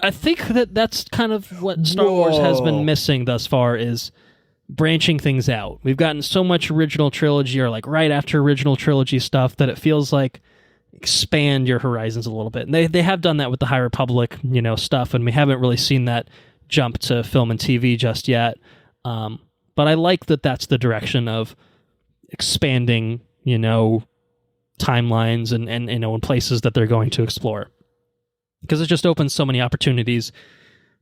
S1: I think that's kind of what Star Wars has been missing thus far, is branching things out. We've gotten so much original trilogy, or like right after original trilogy stuff, that it feels like expand your horizons a little bit. And they have done that with the High Republic, stuff, and we haven't really seen that jump to film and TV just yet. But I like that that's the direction of expanding, timelines and places that they're going to explore. Because it just opens so many opportunities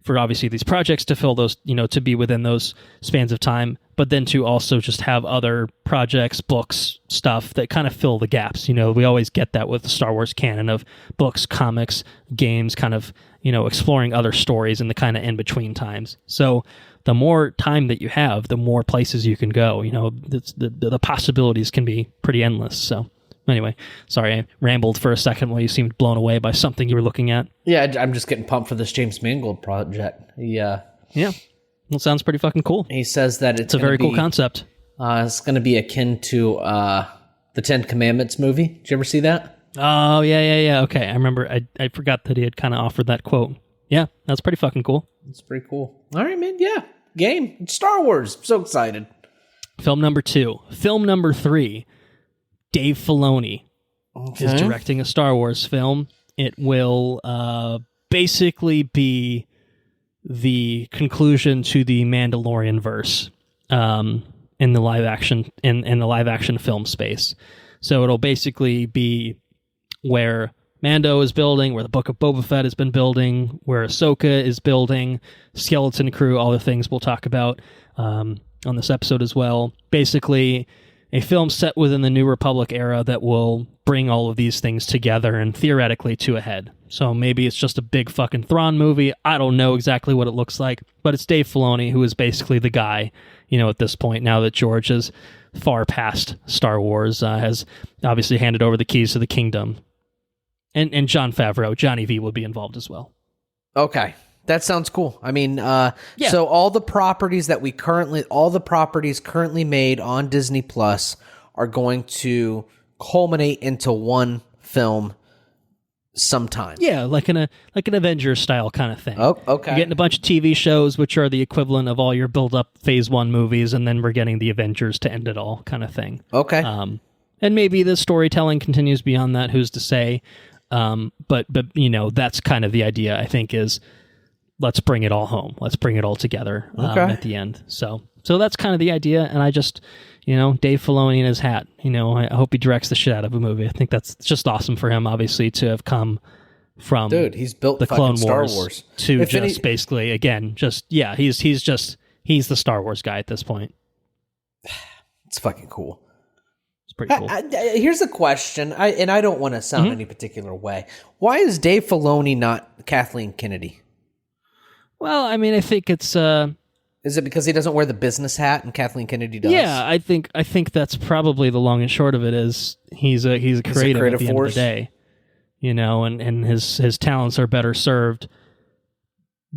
S1: for obviously these projects to fill those, to be within those spans of time, but then to also just have other projects, books, stuff that kind of fill the gaps. We always get that with the Star Wars canon of books, comics, games, kind of, exploring other stories in the kind of in-between times. So the more time that you have, the more places you can go. The possibilities can be pretty endless. So anyway, sorry, I rambled for a second while you seemed blown away by something you were looking at.
S2: Yeah, I'm just getting pumped for this James Mangold project.
S1: Yeah. Well, it sounds pretty fucking cool.
S2: He says that
S1: it's a very cool concept.
S2: It's going to be akin to the Ten Commandments movie. Did you ever see that?
S1: Oh, yeah. Okay, I remember. I forgot that he had kind of offered that quote. Yeah, that's pretty fucking cool.
S2: It's pretty cool. All right, man. Yeah. Game. It's Star Wars. I'm so excited.
S1: Film number 2. Film number 3. Dave Filoni is directing a Star Wars film. It will basically be the conclusion to the Mandalorian verse in the live action film space. So it'll basically be where Mando is building, where the Book of Boba Fett has been building, where Ahsoka is building, Skeleton Crew, all the things we'll talk about on this episode as well. Basically, a film set within the New Republic era that will bring all of these things together and theoretically to a head. So maybe it's just a big fucking Thrawn movie. I don't know exactly what it looks like, but it's Dave Filoni, who is basically the guy, at this point, now that George is far past Star Wars, has obviously handed over the keys to the kingdom. And Jon Favreau, Johnny V, will be involved as well.
S2: Okay. That sounds cool. I mean, so all the properties currently made on Disney Plus are going to culminate into one film sometime.
S1: Yeah, like an Avengers style kind of thing.
S2: Oh, okay.
S1: You're getting a bunch of TV shows, which are the equivalent of all your build-up Phase 1 movies, and then we're getting the Avengers to end it all kind of thing.
S2: Okay.
S1: And maybe the storytelling continues beyond that, who's to say? But that's kind of the idea, I think, is let's bring it all home. Let's bring it all together at the end. So that's kind of the idea, and I just, Dave Filoni in his hat, I hope he directs the shit out of a movie. I think that's just awesome for him, obviously, to have come from
S2: he's built
S1: the Clone
S2: Star
S1: Wars,
S2: Wars
S1: to basically, again, he's the Star Wars guy at this point.
S2: It's fucking cool.
S1: It's pretty cool.
S2: Here's a question, and I don't want to sound any particular way. Why is Dave Filoni not Kathleen Kennedy?
S1: Well, I mean, I think it's...
S2: Is it because he doesn't wear the business hat and Kathleen Kennedy does?
S1: Yeah, I think that's probably the long and short of it. Is he's a creative at the end of the day, and his talents are better served,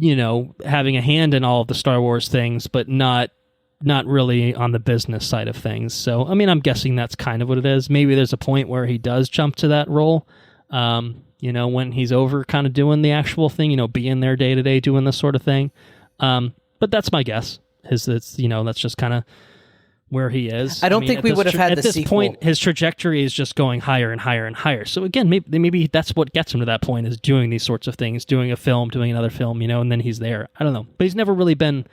S1: having a hand in all of the Star Wars things, but not really on the business side of things. So, I mean, I'm guessing that's kind of what it is. Maybe there's a point where he does jump to that role, when he's over kind of doing the actual thing, being there day to day doing this sort of thing. But that's my guess. That's just kind of where he is.
S2: I don't think we would have had
S1: at this point. His trajectory is just going higher and higher and higher. So again, maybe that's what gets him to that point, is doing these sorts of things, doing a film, doing another film, and then he's there. I don't know, but he's never really been.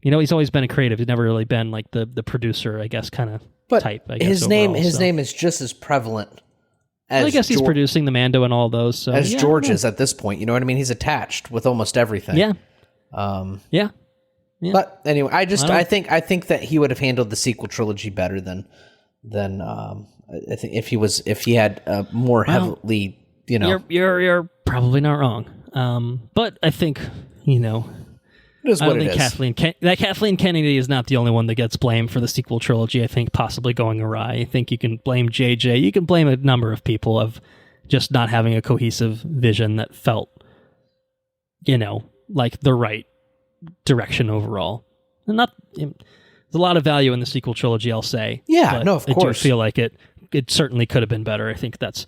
S1: He's always been a creative. He's never really been like the producer, I guess, kind of type. I guess
S2: his name is just as prevalent.
S1: I guess he's producing the Mando and all those. So,
S2: as George is at this point, you know what I mean? He's attached with almost everything.
S1: Yeah.
S2: Yeah. But anyway, I think that he would have handled the sequel trilogy better than I think if he had more heavily,
S1: You're probably not wrong. But I think,
S2: it is what it is.
S1: Kathleen Kennedy is not the only one that gets blamed for the sequel trilogy, I think, possibly going awry. I think you can blame JJ. You can blame a number of people of just not having a cohesive vision that felt, like the right direction overall. And there's a lot of value in the sequel trilogy, I'll say.
S2: Yeah, no, of course.
S1: I do feel like it certainly could have been better. I think that's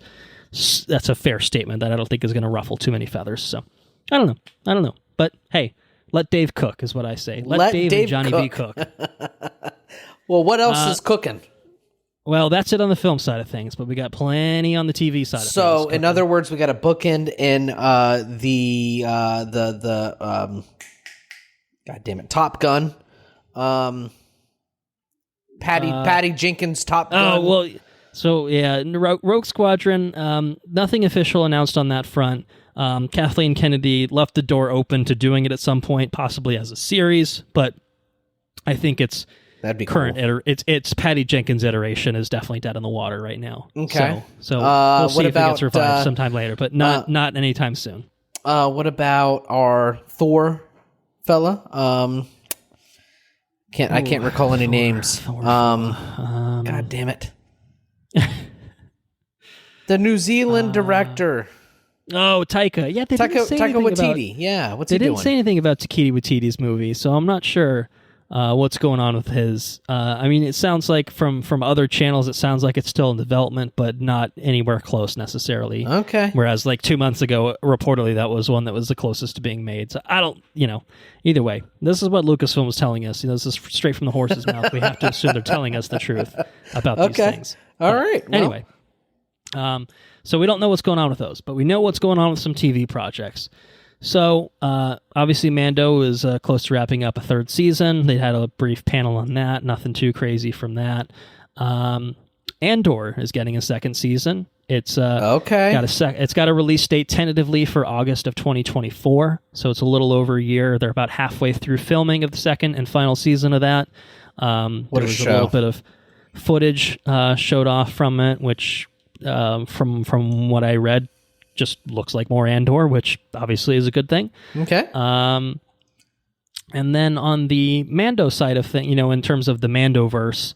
S1: a fair statement that I don't think is going to ruffle too many feathers. So I don't know. But hey, let Dave cook is what I say. Let Dave and Johnny B cook.
S2: Well, what else is cooking?
S1: Well, that's it on the film side of things, but we got plenty on the TV side of things.
S2: So, in other words, we got a bookend in God damn it, Top Gun. Patty Jenkins, Top Gun.
S1: Oh, well, so yeah, Rogue Squadron, nothing official announced on that front. Kathleen Kennedy left the door open to doing it at some point, possibly as a series, but I think it's
S2: that'd be
S1: current.
S2: Cool.
S1: It's Patty Jenkins' iteration is definitely dead in the water right now.
S2: Okay,
S1: so we'll see if it gets revived sometime later, but not anytime soon.
S2: What about our Thor fella? I can't recall any names. God damn it. The New Zealand director.
S1: Oh, Taika. Yeah, they didn't say anything
S2: Waititi. What's he doing?
S1: They didn't say anything about Taika Waititi's movie, so I'm not sure what's going on with his. I mean, it sounds like from other channels, it sounds like it's still in development, but not anywhere close necessarily.
S2: Okay.
S1: Whereas like 2 months ago, reportedly that was one that was the closest to being made. So I don't, either way, this is what Lucasfilm was telling us. This is straight from the horse's mouth. We have to assume they're telling us the truth about these things.
S2: All right.
S1: Anyway. So we don't know what's going on with those, but we know what's going on with some TV projects. So, obviously Mando is close to wrapping up a third season. They had a brief panel on that. Nothing too crazy from that. Andor is getting a second season. It's it's got a release date tentatively for August of 2024. So it's a little over a year. They're about halfway through filming of the second and final season of that. There was a little bit of footage showed off from it, which from what I read, just looks like more Andor, which obviously is a good thing.
S2: Okay.
S1: And then on the Mando side of things, in terms of the Mandoverse,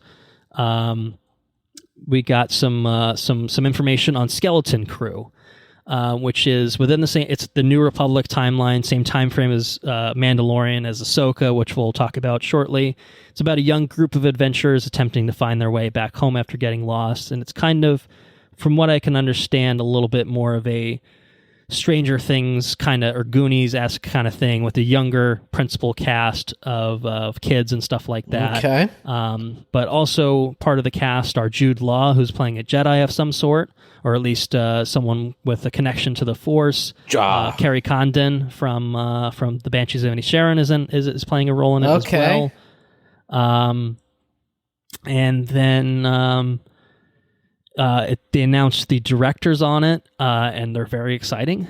S1: we got some information on Skeleton Crew. which is within the same. It's the New Republic timeline, same time frame as Mandalorian, as Ahsoka, which we'll talk about shortly. It's about a young group of adventurers attempting to find their way back home after getting lost, and it's kind of, from what I can understand, a little bit more of a Stranger Things kind of, or Goonies-esque kind of thing, with a younger principal cast of kids and stuff like that.
S2: Okay.
S1: But also part of the cast are Jude Law, who's playing a Jedi of some sort, or at least someone with a connection to the Force. Kerry Condon from the Banshees of Inisherin is playing a role in it as well. And then they announced the directors on it, and they're very exciting.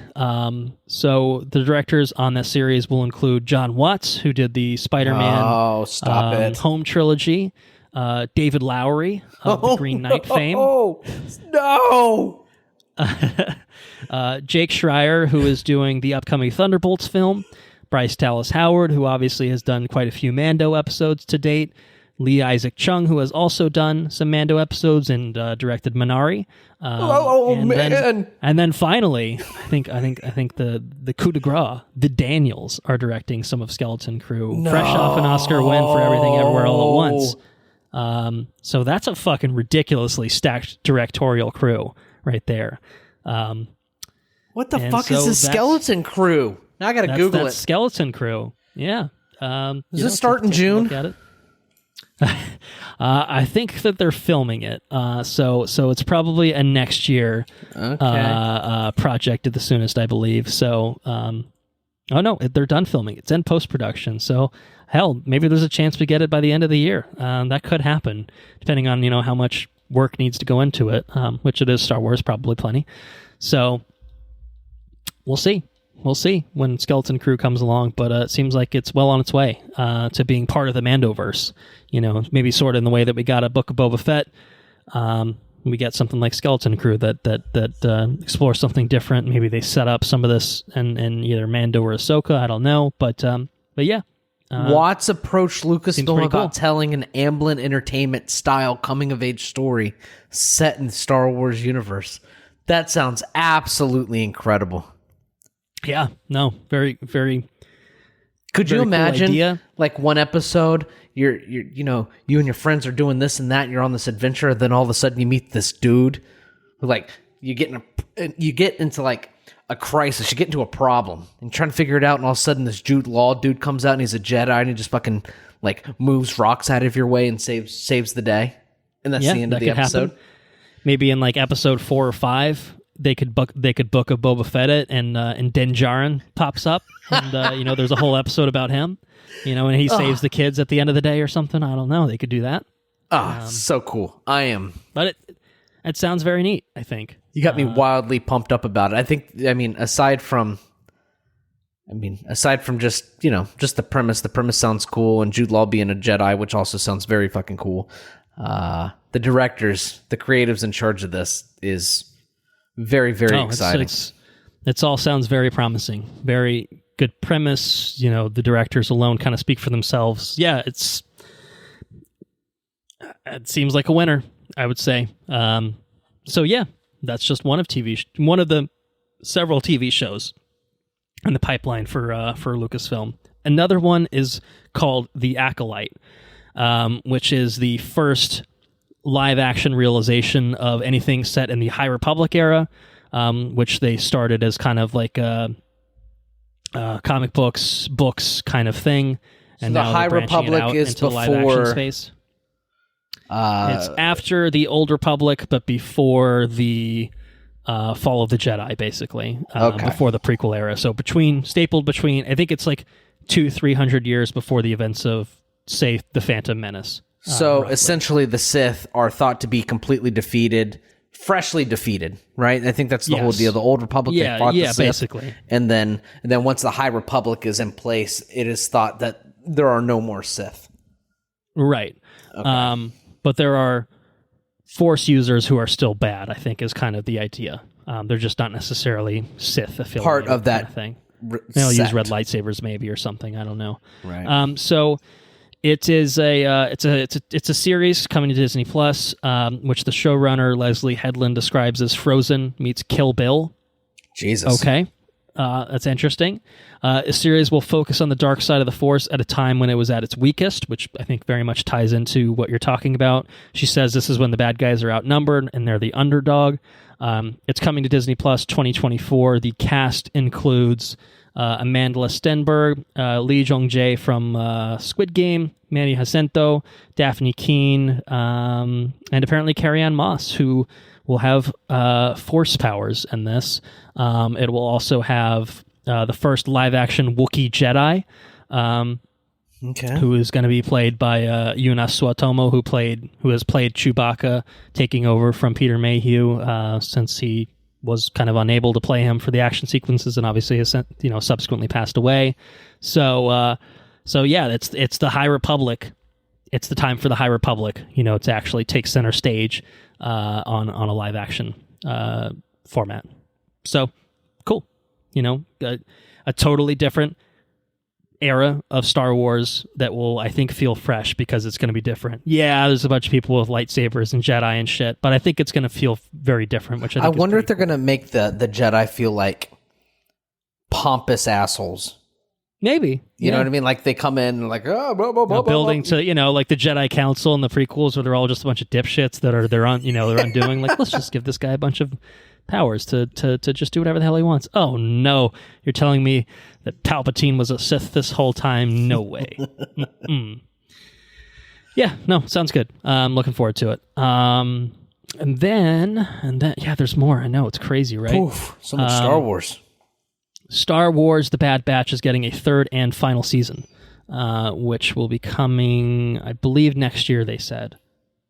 S1: So the directors on this series will include John Watts, who did the Spider-Man Home trilogy, David Lowery of the Green Knight fame.
S2: No!
S1: Jake Schreier, who is doing the upcoming Thunderbolts film, Bryce Dallas Howard, who obviously has done quite a few Mando episodes to date, Lee Isaac Chung, who has also done some Mando episodes and directed Minari. And then finally, I think the coup de grace, the Daniels are directing some of Skeleton Crew, fresh off an Oscar win for Everything Everywhere All at Once. So that's a fucking ridiculously stacked directorial crew right there.
S2: What the fuck is the Skeleton Crew? Now I gotta Google it.
S1: Skeleton Crew. Yeah.
S2: Does this start in June?
S1: Look at it. I think that they're filming it, so it's probably a next year project at the soonest, I believe. So, oh no, they're done filming. It's in post-production. So, hell, maybe there's a chance we get it by the end of the year. That could happen, depending on how much work needs to go into it. Which it is Star Wars, probably plenty. So, we'll see. We'll see when Skeleton Crew comes along, but it seems like it's well on its way to being part of the Mandoverse. Maybe sort of in the way that we got a Book of Boba Fett. We get something like Skeleton Crew that explores something different. Maybe they set up some of this in either Mando or Ahsoka. I don't know, but yeah.
S2: Watts approached Lucasfilm about
S1: cool.
S2: telling an Amblin Entertainment style coming of age story set in the Star Wars universe. That sounds absolutely incredible.
S1: Yeah, no, very, very.
S2: Could you imagine,
S1: cool idea.
S2: Like one episode, you and your friends are doing this and that, and you're on this adventure, and then all of a sudden you meet this dude, who like you get into like a crisis, you get into a problem, and you're trying to figure it out, and all of a sudden this Jude Law dude comes out and he's a Jedi, and he just fucking like moves rocks out of your way and saves the day, and that's the end of the episode.
S1: Happen. Maybe in like episode 4 or 5. They could book a Boba Fett it, and Din Djarin pops up, and there's a whole episode about him, and he saves the kids at the end of the day or something. I don't know. They could do that.
S2: So cool.
S1: But it sounds very neat. I think
S2: you got me wildly pumped up about it. Aside from just the premise sounds cool, and Jude Law being a Jedi, which also sounds very fucking cool. The directors, the creatives in charge of this is very, very exciting.
S1: It all sounds very promising. Very good premise. The directors alone kind of speak for themselves. Yeah, it seems like a winner, I would say. So yeah, that's just one of the several TV shows in the pipeline for Lucasfilm. Another one is called The Acolyte, which is the first live-action realization of anything set in the High Republic era, which they started as kind of like comic books kind of thing. And
S2: so the High Republic is
S1: into
S2: before
S1: live-action space. It's after the Old Republic, but before the Fall of the Jedi, basically. Before the prequel era. So stapled between, I think it's like 200-300 years before the events of, say, The Phantom Menace.
S2: So essentially the Sith are thought to be completely defeated, freshly defeated, right? I think that's the whole deal. The Old Republic, they fought the Sith,
S1: basically.
S2: And then once the High Republic is in place, it is thought that there are no more Sith.
S1: Right. Okay. But there are Force users who are still bad, I think, is kind of the idea. They're just not necessarily Sith affiliated. Part of that kind of thing. They'll use red lightsabers maybe or something. I don't know.
S2: Right.
S1: So it is it's a series coming to Disney Plus, which the showrunner Leslie Headland describes as Frozen meets Kill Bill.
S2: Jesus.
S1: Okay. That's interesting. A series will focus on the dark side of the Force at a time when it was at its weakest, which I think very much ties into what you're talking about. She says this is when the bad guys are outnumbered and they're the underdog. It's coming to Disney Plus 2024. The cast includes Amanda Stenberg, Lee Jong-jae from Squid Game, Manny Jacinto, Daphne Keane, and apparently Carrie-Anne Moss, who will have force powers in this. It will also have the first live-action Wookiee Jedi, who is going to be played by Yuna Suotomo, who has played Chewbacca, taking over from Peter Mayhew since he was kind of unable to play him for the action sequences, and obviously has subsequently passed away. So yeah, it's the High Republic. It's the time for the High Republic, to actually take center stage on a live action format. So cool, a totally different era of Star Wars that will, I think, feel fresh because it's going to be different. Yeah, there's a bunch of people with lightsabers and Jedi and shit, but I think it's going to feel very different. Which I wonder
S2: if they're going to make the Jedi feel like pompous assholes.
S1: Maybe.
S2: You know what I mean? Like they come in and like, oh, blah, blah, blah,
S1: building
S2: blah.
S1: To, like the Jedi Council and the prequels where they're all just a bunch of dipshits that they're undoing. Like, let's just give this guy a bunch of powers to just do whatever the hell he wants. Oh, no. You're telling me that Palpatine was a Sith this whole time? No way. Yeah, no, sounds good. I'm looking forward to it. And then, yeah, there's more. I know, it's crazy, right?
S2: Oof, so much Star Wars.
S1: Star Wars The Bad Batch is getting a third and final season, which will be coming, I believe, next year, they said.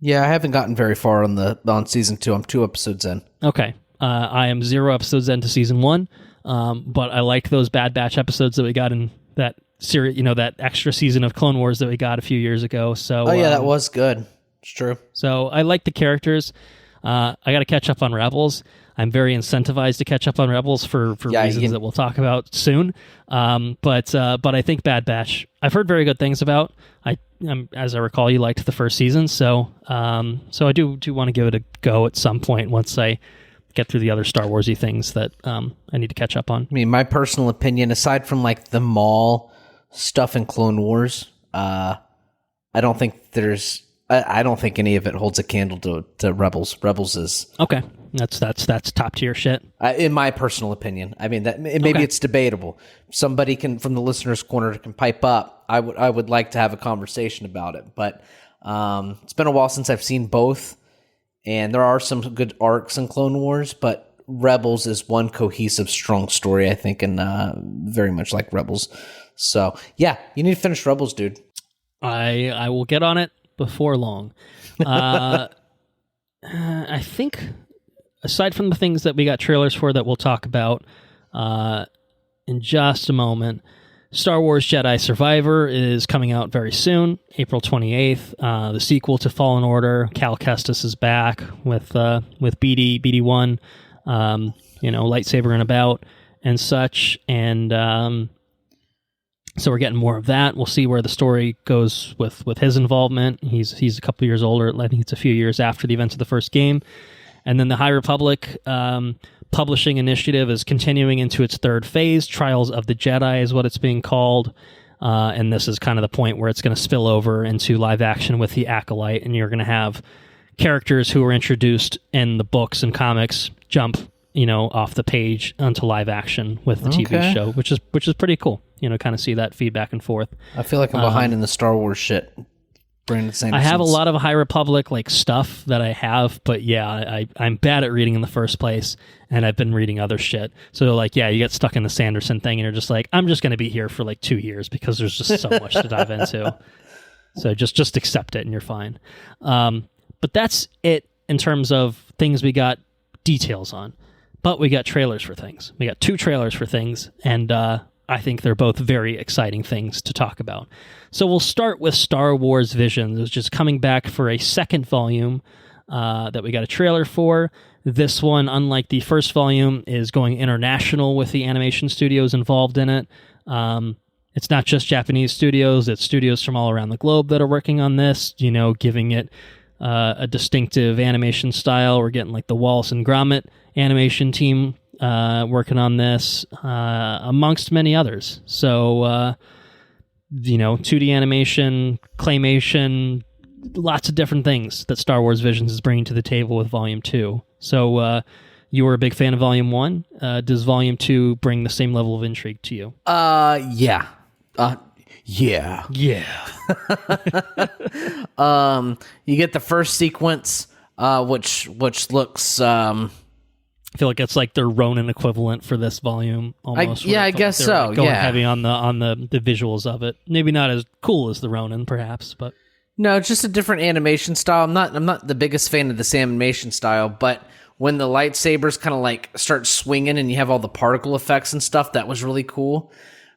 S2: Yeah, I haven't gotten very far on season 2. I'm 2 episodes in.
S1: Okay. I am 0 episodes into season 1, but I liked those Bad Batch episodes that we got in that series, that extra season of Clone Wars that we got a few years ago. So,
S2: that was good. It's true.
S1: So I like the characters. I got to catch up on Rebels. I'm very incentivized to catch up on Rebels for reasons that we'll talk about soon. But I think Bad Batch, I've heard very good things about. As I recall, you liked the first season, so I do want to give it a go at some point once I get through the other Star Warsy things that I need to catch up on.
S2: I mean, my personal opinion, aside from like the Maul stuff in Clone Wars, I don't think any of it holds a candle to Rebels. Rebels is
S1: okay. That's top tier shit.
S2: In my personal opinion. I mean, maybe it's debatable. Somebody from the listener's corner can pipe up. I would like to have a conversation about it, but it's been a while since I've seen both, and there are some good arcs in Clone Wars, but Rebels is one cohesive, strong story, I think, and very much like Rebels. So yeah, you need to finish Rebels, dude.
S1: I will get on it before long. I think, aside from the things that we got trailers for that we'll talk about in just a moment, Star Wars Jedi Survivor is coming out very soon, April 28th. The sequel to Fallen Order. Cal Kestis is back with BD1, lightsaber and about and such, and so we're getting more of that. We'll see where the story goes with his involvement. He's a couple years older. I think it's a few years after the events of the first game. And then the High Republic publishing initiative is continuing into its third phase. Trials of the Jedi is what it's being called. And this is kind of the point where it's going to spill over into live action with the Acolyte. And you're going to have characters who were introduced in the books and comics jump, off the page onto live action with the TV show, which is pretty cool. Kind of see that feed back and forth.
S2: I feel like I'm behind in the Star Wars shit. Brandon Sanderson.
S1: I have a lot of High Republic stuff that I have, but yeah, I'm bad at reading in the first place, and I've been reading other shit. So you get stuck in the Sanderson thing, and you're just like, I'm just going to be here for 2 years because there's just so much to dive into. So just accept it, and you're fine. But that's it in terms of things we got details on. But we got trailers for things. We got 2 trailers for things, and I think they're both very exciting things to talk about. So we'll start with Star Wars Visions, which is coming back for a second volume that we got a trailer for. This one, unlike the first volume, is going international with the animation studios involved in it. It's not just Japanese studios, it's studios from all around the globe that are working on this, giving it a distinctive animation style. We're getting the Wallace and Gromit animation team working on this, amongst many others. So, 2D animation, claymation, lots of different things that Star Wars Visions is bringing to the table with Volume 2. So, you were a big fan of Volume 1. Does Volume 2 bring the same level of intrigue to you?
S2: Yeah. Yeah. You get the first sequence, which looks.
S1: I feel like it's like their Ronin equivalent for this volume. Almost.
S2: I guess so.
S1: Like going heavy on the visuals of it. Maybe not as cool as the Ronin, perhaps, but
S2: no, it's just a different animation style. I'm not the biggest fan of this animation style, but when the lightsabers kind of like start swinging and you have all the particle effects and stuff, that was really cool.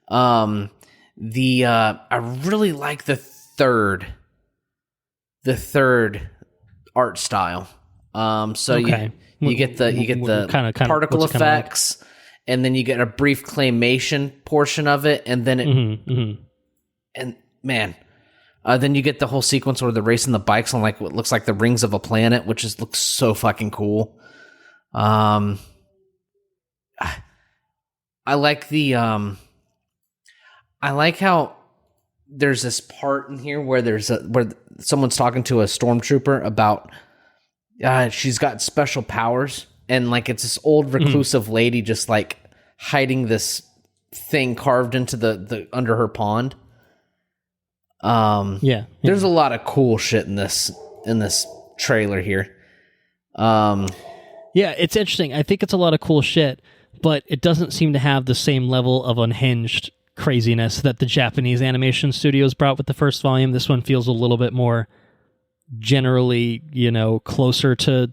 S2: I really like the third art style. Okay. You get the kind of particle effects, like? And then you get a brief claymation portion of it, and then and man, then you get the whole sequence where they're racing the bikes on like what looks like the rings of a planet, which looks so fucking cool. I like I like how there's this part in here where where someone's talking to a stormtrooper about she's got special powers, and like it's this old reclusive lady just like hiding this thing carved into the under her pond. There's a lot of cool shit in this trailer here.
S1: Yeah, it's interesting. I think it's a lot of cool shit, but it doesn't seem to have the same level of unhinged craziness that the Japanese animation studios brought with the first volume. This one feels a little bit more generally, closer to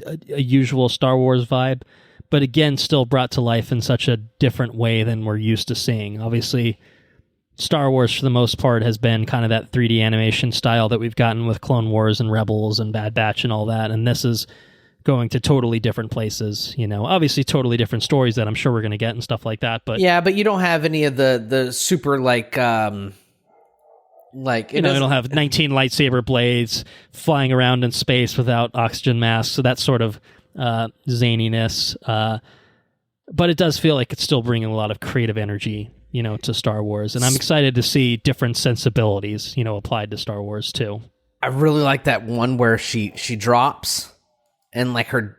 S1: a usual Star Wars vibe, but again, still brought to life in such a different way than we're used to seeing. Obviously, Star Wars, for the most part, has been kind of that 3D animation style that we've gotten with Clone Wars and Rebels and Bad Batch and all that, and this is going to totally different places, obviously totally different stories that I'm sure we're going to get and stuff like that. But
S2: yeah, but you don't have any of the super you don't
S1: have 19 lightsaber blades flying around in space without oxygen masks. So that sort of zaniness. But it does feel like it's still bringing a lot of creative energy, to Star Wars. And I'm excited to see different sensibilities, applied to Star Wars too.
S2: I really like that one where she drops and like her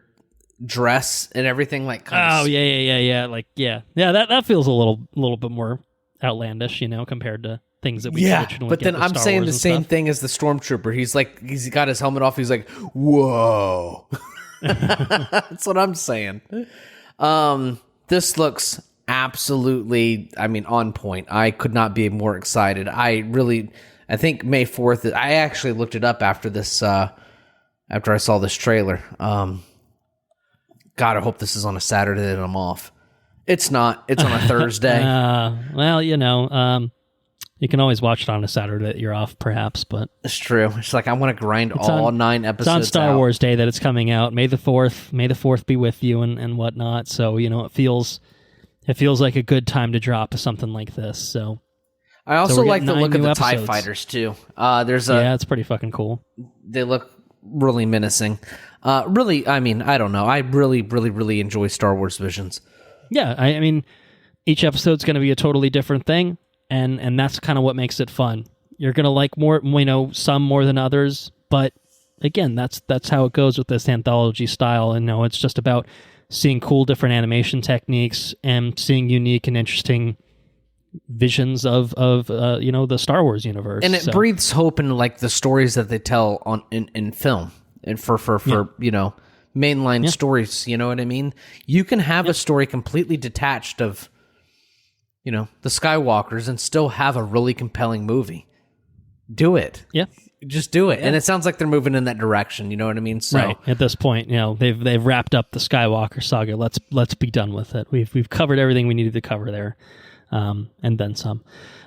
S2: dress and everything like
S1: yeah, that feels a little bit more outlandish, compared to things that we traditionally
S2: but
S1: get
S2: then
S1: with
S2: I'm
S1: Star
S2: saying
S1: Wars
S2: the same
S1: stuff.
S2: thing as the stormtrooper. He's got his helmet off. He's like, whoa. That's what I'm saying. This looks absolutely, on point. I could not be more excited. I think May 4th, I actually looked it up after this, after I saw this trailer. God, I hope this is on a Saturday that I'm off. It's not. It's on a Thursday.
S1: You can always watch it on a Saturday that you're off, perhaps, but
S2: it's true. It's like I want to grind all 9 episodes.
S1: It's on Star Wars Day that it's coming out. May the 4th. May the 4th be with you and whatnot. So it feels like a good time to drop something like this. So
S2: I also like the look of the TIE fighters too.
S1: It's pretty fucking cool.
S2: They look really menacing. I don't know. I really, really, really enjoy Star Wars Visions.
S1: Yeah, each episode's going to be a totally different thing. And that's kind of what makes it fun. You're going to like more, some more than others, but again, that's how it goes with this anthology style. And it's just about seeing cool different animation techniques and seeing unique and interesting visions of the Star Wars universe.
S2: And it breathes hope in like the stories that they tell in film and for mainline stories, you know what I mean? You can have a story completely detached of the Skywalkers and still have a really compelling movie. Do it.
S1: Yeah.
S2: Just do it. Yeah. And it sounds like they're moving in that direction, you know what I mean? So,
S1: right. At this point, they've wrapped up the Skywalker saga. Let's be done with it. We've covered everything we needed to cover there. And then some.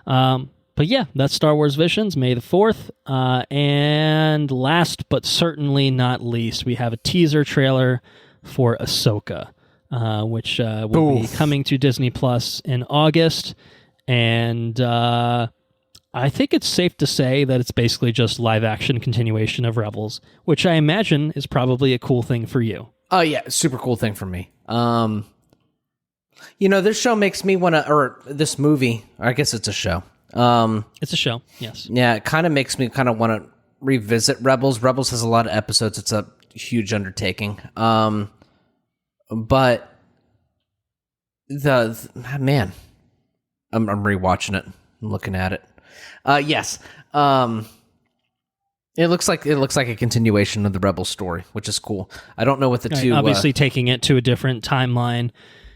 S1: But yeah, that's Star Wars Visions, May the 4th. And last but certainly not least, we have a teaser trailer for Ahsoka. Which will be coming to Disney Plus in August. And I think it's safe to say that it's basically just live-action continuation of Rebels, which I imagine is probably a cool thing for you.
S2: Oh, yeah, super cool thing for me. This show makes me want to, or this movie, or I guess it's a show.
S1: It's a show, yes.
S2: Yeah, it kind of makes me kind of want to revisit Rebels. Rebels has a lot of episodes. It's a huge undertaking. But man, I'm rewatching it. I'm looking at it. Yes. It looks like a continuation of the Rebels story, which is cool. I don't know what the two...
S1: Obviously taking it to a different timeline.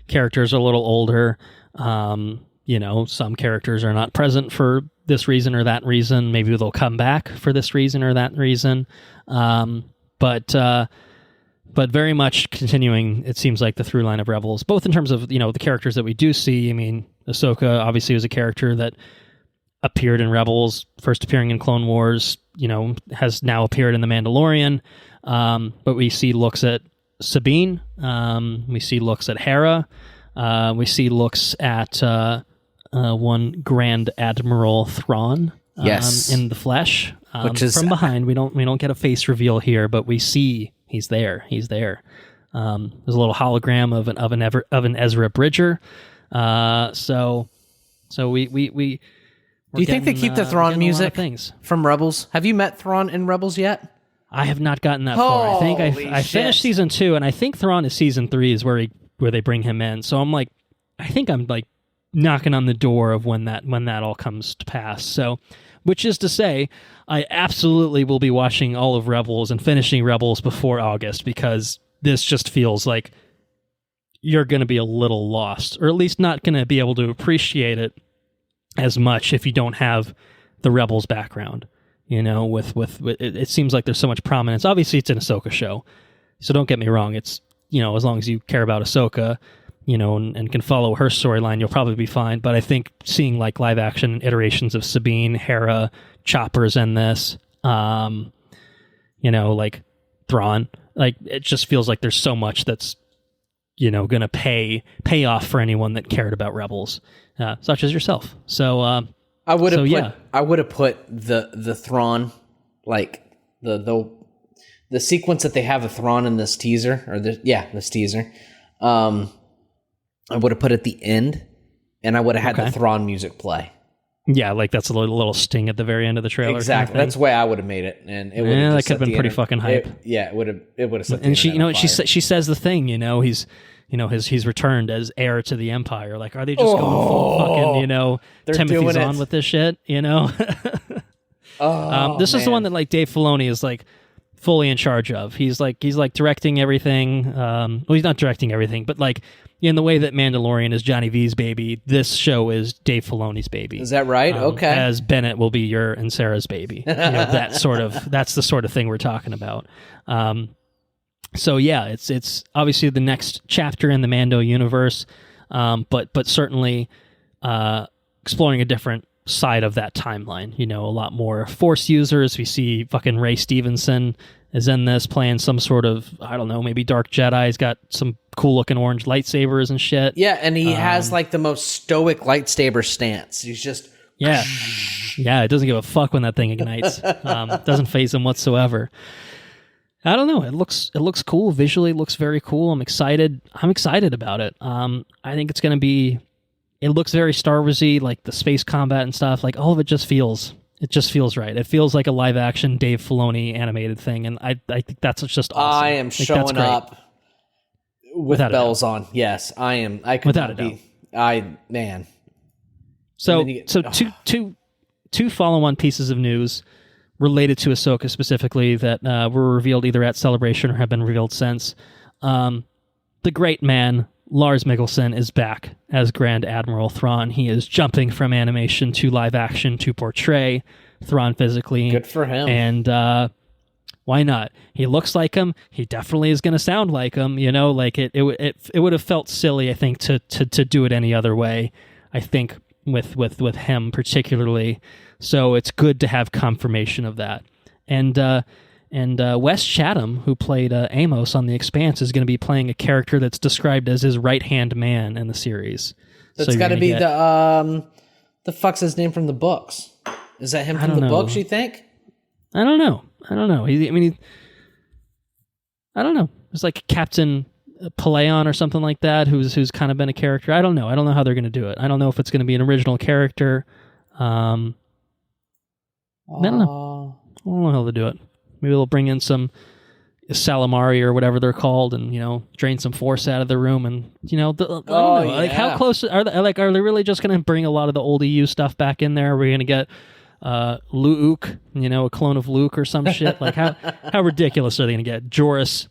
S1: Characters are a little older. Some characters are not present for this reason or that reason. Maybe they'll come back for this reason or that reason. But very much continuing, it seems like, the through line of Rebels, both in terms of, the characters that we do see. I mean, Ahsoka obviously was a character that appeared in Rebels, first appearing in Clone Wars, has now appeared in The Mandalorian. But we see looks at Sabine. We see looks at Hera. We see looks at one Grand Admiral Thrawn.
S2: Yes.
S1: In the flesh.
S2: Which is
S1: from behind. We don't get a face reveal here, but we see he's there. He's there. There's a little hologram of an Ezra Bridger. So we
S2: do you think they keep the Thrawn music
S1: things
S2: from Rebels? Have you met Thrawn in Rebels yet?
S1: I have not gotten that far. I think I finished season 2, and I think Thrawn is season 3 is where they bring him in. So I'm like, I think I'm like knocking on the door of when that all comes to pass. So, which is to say, I absolutely will be watching all of Rebels and finishing Rebels before August, because this just feels like you're going to be a little lost, or at least not going to be able to appreciate it as much if you don't have the Rebels background. With it seems like there's so much prominence. Obviously, it's an Ahsoka show, so don't get me wrong. It's as long as you care about Ahsoka, and can follow her storyline, you'll probably be fine. But I think seeing like live action iterations of Sabine, Hera, Chopper's in this, like Thrawn, like it just feels like there's so much that's going to pay off for anyone that cared about Rebels, such as yourself. So
S2: I would have put the Thrawn, like the sequence that they have of Thrawn in this teaser, or this teaser. I would have put at the end, and I would have had the Thrawn music play.
S1: Yeah, like that's a little sting at the very end of the trailer.
S2: Exactly,
S1: kind of
S2: that's the way I would have made it, and it would
S1: that could have been pretty fucking hype.
S2: It would have.
S1: And she says the thing, he's returned as heir to the Empire. Like, are they just going full fucking, Timothy's on with this shit, This is the one that like Dave Filoni is like fully in charge of. He's directing everything. Well, he's not directing everything, but like in the way that Mandalorian is Johnny V's baby, this show is Dave Filoni's baby.
S2: Is that right? Okay.
S1: As Bennett will be your and Sarah's baby. That's the sort of thing we're talking about. So yeah, it's obviously the next chapter in the Mando universe, but certainly exploring a different side of that timeline. A lot more Force users. We see fucking Ray Stevenson is in this playing some sort of, I don't know, maybe Dark Jedi. He's got some cool looking orange lightsabers and shit.
S2: Yeah, and he has like the most stoic lightsaber stance. He's just
S1: yeah, it doesn't give a fuck when that thing ignites. Doesn't faze him whatsoever. I don't know. It looks cool visually. It looks very cool. I'm excited about it. I think it's going to be. It looks very Star Wars-y, like the space combat and stuff. Like all of it just feels right. It feels like a live action Dave Filoni animated thing, and I think that's just awesome.
S2: I am showing up with bells on. Yes, I am. I could
S1: without a doubt.
S2: Man.
S1: So two follow-on pieces of news related to Ahsoka specifically that were revealed either at Celebration or have been revealed since. The great man, Lars Mikkelsen, is back as Grand Admiral Thrawn. He is jumping from animation to live action to portray Thrawn physically.
S2: Good for him.
S1: And why not? He looks like him. He definitely is going to sound like him. Like it would have felt silly, I think, to do it any other way. I think with him particularly. So it's good to have confirmation of that. And Wes Chatham, who played Amos on The Expanse, is going to be playing a character that's described as his right-hand man in the series.
S2: That's got to be the fuck's his name from the books? Is that him from the books, you think?
S1: I don't know. I don't know. I don't know. It's like Captain Paleon or something like that, who's kind of been a character. I don't know how they're going to do it. I don't know if it's going to be an original character. I don't know how to do it. Maybe they'll bring in some Salamari or whatever they're called, and drain some force out of the room, and I don't know.
S2: Yeah.
S1: Like, how close are they? Like, are they really just going to bring a lot of the old EU stuff back in there? Are we going to get Luke, a clone of Luke or some shit? Like, how ridiculous are they going to get? Joris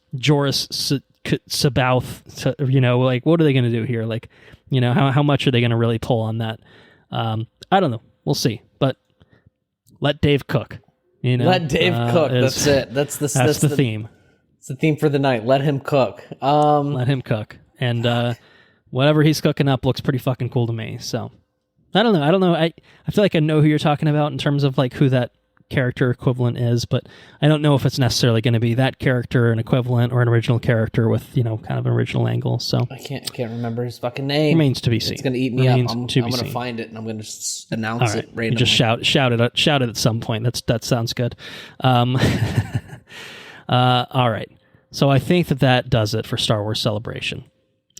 S1: Sabaoth, like, what are they going to do here? Like, how much are they going to really pull on that? I don't know. We'll see. But let Dave cook.
S2: Let Dave cook. That's it. That's the
S1: theme.
S2: It's the theme for the night. Let him cook.
S1: Let him cook. And whatever he's cooking up looks pretty fucking cool to me. So I don't know. I feel like I know who you're talking about in terms of like who that character equivalent is, but I don't know if it's necessarily going to be that character, an equivalent, or an original character with kind of an original angle. So
S2: I can't remember his fucking name.
S1: Remains to be seen.
S2: It's going to eat me up. I'm going to find it and I'm going to announce it randomly.
S1: You just shout it at some point. That sounds good. All right. So I think that does it for Star Wars Celebration.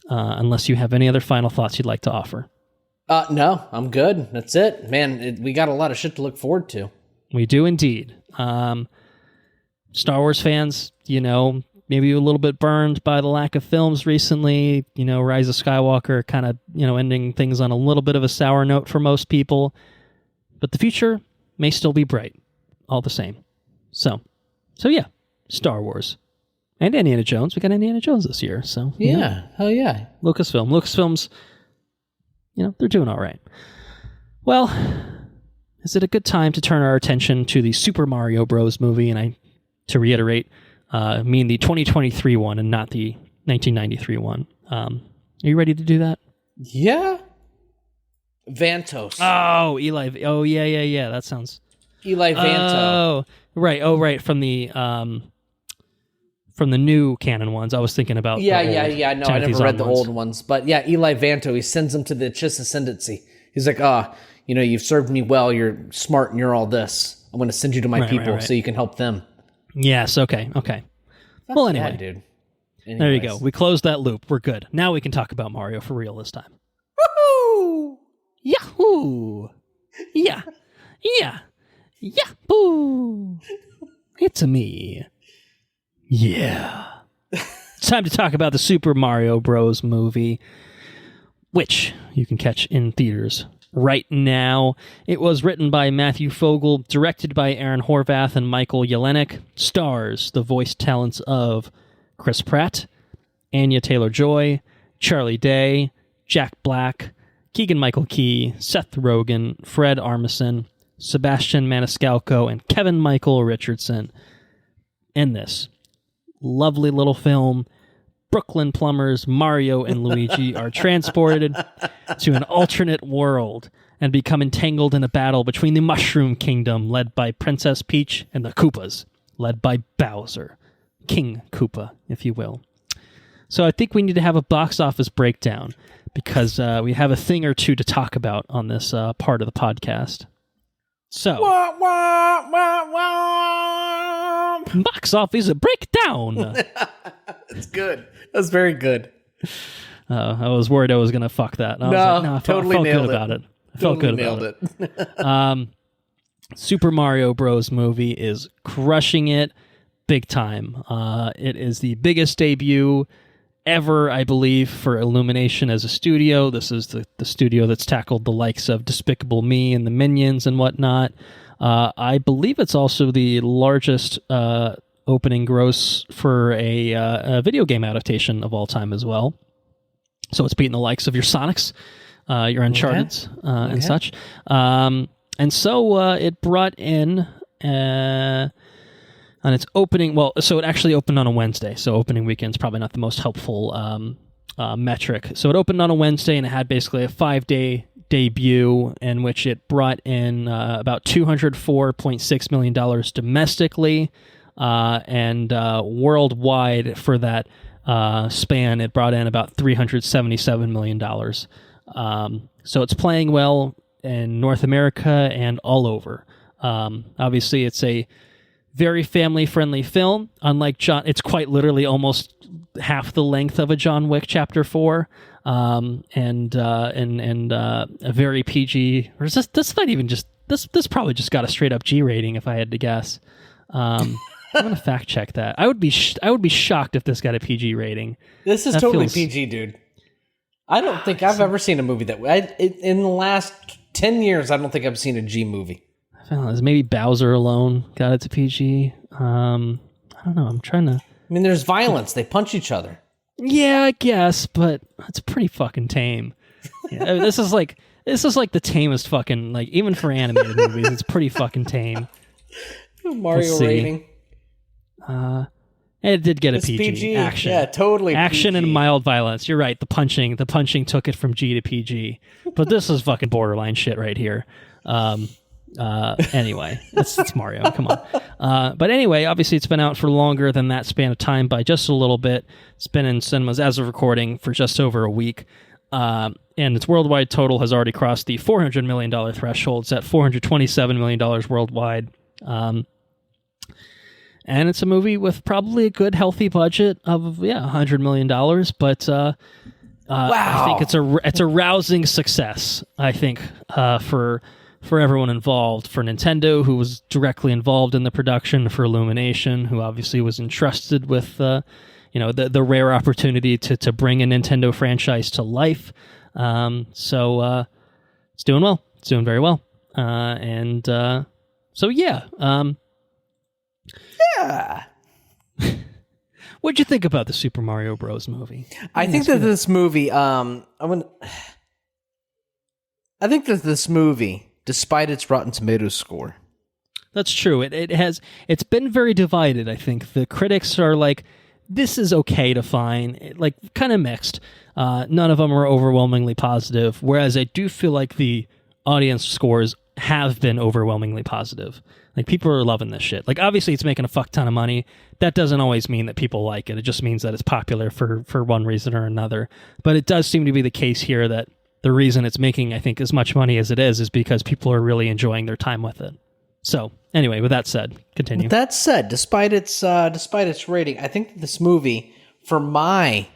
S1: Unless you have any other final thoughts you'd like to offer.
S2: No, I'm good. That's it. Man, we got a lot of shit to look forward to.
S1: We do indeed. Star Wars fans, maybe a little bit burned by the lack of films recently. Rise of Skywalker kind of, ending things on a little bit of a sour note for most people. But the future may still be bright, all the same. So yeah, Star Wars. And Indiana Jones. We got Indiana Jones this year. So
S2: yeah, hell yeah.
S1: Lucasfilm's, they're doing all right. Well, is it a good time to turn our attention to the Super Mario Bros. Movie? And to reiterate, mean the 2023 one and not the 1993 one. Are you ready to do that?
S2: Yeah. Vantos.
S1: Oh, Eli. Oh, yeah. That sounds...
S2: Eli Vanto.
S1: Oh, right. From the new canon ones. I was thinking about...
S2: Yeah. No, I never read the
S1: ones.
S2: old ones. But yeah, Eli Vanto, he sends him to the Chiss Ascendancy. He's like, you've served me well, you're smart, and you're all this. I'm going to send you to my people so you can help them.
S1: Yes, okay. Well, anyway.
S2: Yeah, dude. Anyways.
S1: There you go. We closed that loop. We're good. Now we can talk about Mario for real this time.
S2: Woohoo!
S1: Yahoo! Yeah. Yahoo! It's a me. Yeah. It's time to talk about the Super Mario Bros. Movie, which you can catch in theaters right now. It was written by Matthew Fogel, directed by Aaron Horvath and Michael Jelenic, stars the voice talents of Chris Pratt, Anya Taylor-Joy, Charlie Day, Jack Black, Keegan-Michael Key, Seth Rogen, Fred Armisen, Sebastian Maniscalco, and Kevin Michael Richardson. In this lovely little film, Brooklyn plumbers Mario and Luigi are transported to an alternate world and become entangled in a battle between the Mushroom Kingdom, led by Princess Peach, and the Koopas, led by Bowser. King Koopa, if you will. So I think we need to have a box office breakdown because we have a thing or two to talk about on this part of the podcast. So, box office breakdown.
S2: That's good. That's very good.
S1: I was worried I was going to fuck that. I felt good about it. I felt good about it. Super Mario Bros. Movie is crushing it big time. It is the biggest debut ever, I believe, for Illumination as a studio. This is the studio that's tackled the likes of Despicable Me and the Minions and whatnot. I believe it's also the largest opening gross for a video game adaptation of all time as well. So it's beating the likes of your Sonics, your Uncharted's, and such. And so it brought in... on its opening, so it actually opened on a Wednesday, so opening weekend's probably not the most helpful metric. So it opened on a Wednesday, and it had basically a 5-day debut in which it brought in about $204.6 million domestically, and worldwide for that span, it brought in about $377 million. So it's playing well in North America and all over. Obviously, it's a very family-friendly film. Unlike John, it's quite literally almost half the length of a John Wick Chapter 4, and a very PG. Or is this not even just this? Probably just got a straight up G rating if I had to guess. I'm gonna fact check that. I would be shocked if this got a PG rating.
S2: This is totally PG, dude. I don't think I've ever seen a movie that in the last 10 years. I don't think I've seen a G movie.
S1: I don't know, maybe Bowser alone got it to PG. I don't know. I'm trying to.
S2: I mean, there's violence. They punch each other.
S1: Yeah, I guess, but it's pretty fucking tame. Yeah, this is like the tamest fucking, like, even for animated movies, it's pretty fucking tame.
S2: Mario rating.
S1: It did get a
S2: It's
S1: PG. Action.
S2: Yeah, totally.
S1: Action
S2: PG.
S1: and mild violence. You're right. The punching took it from G to PG. But this is fucking borderline shit right here. Anyway, it's Mario. Come on. But anyway, obviously it's been out for longer than that span of time by just a little bit. It's been in cinemas as of recording for just over a week. And its worldwide total has already crossed the $400 million threshold. It's at $427 million worldwide. And it's a movie with probably a good, healthy budget of $100 million. But
S2: wow.
S1: I think it's a rousing success. I think for everyone involved, for Nintendo, who was directly involved in the production, for Illumination, who obviously was entrusted with the rare opportunity to bring a Nintendo franchise to life. So it's doing well. It's doing very well.
S2: Yeah.
S1: What'd you think about the Super Mario Bros. Movie?
S2: I think that this movie, despite its Rotten Tomatoes score,
S1: that's true. It's been very divided. I think the critics are like, this is okay to fine, like kind of mixed. None of them are overwhelmingly positive. Whereas I do feel like the audience scores have been overwhelmingly positive. Like, people are loving this shit. Like, obviously it's making a fuck ton of money. That doesn't always mean that people like it. It just means that it's popular for one reason or another. But it does seem to be the case here that the reason it's making, I think, as much money as it is because people are really enjoying their time with it. So, anyway, with that said, continue.
S2: With that said, despite its rating, I think that this movie, for my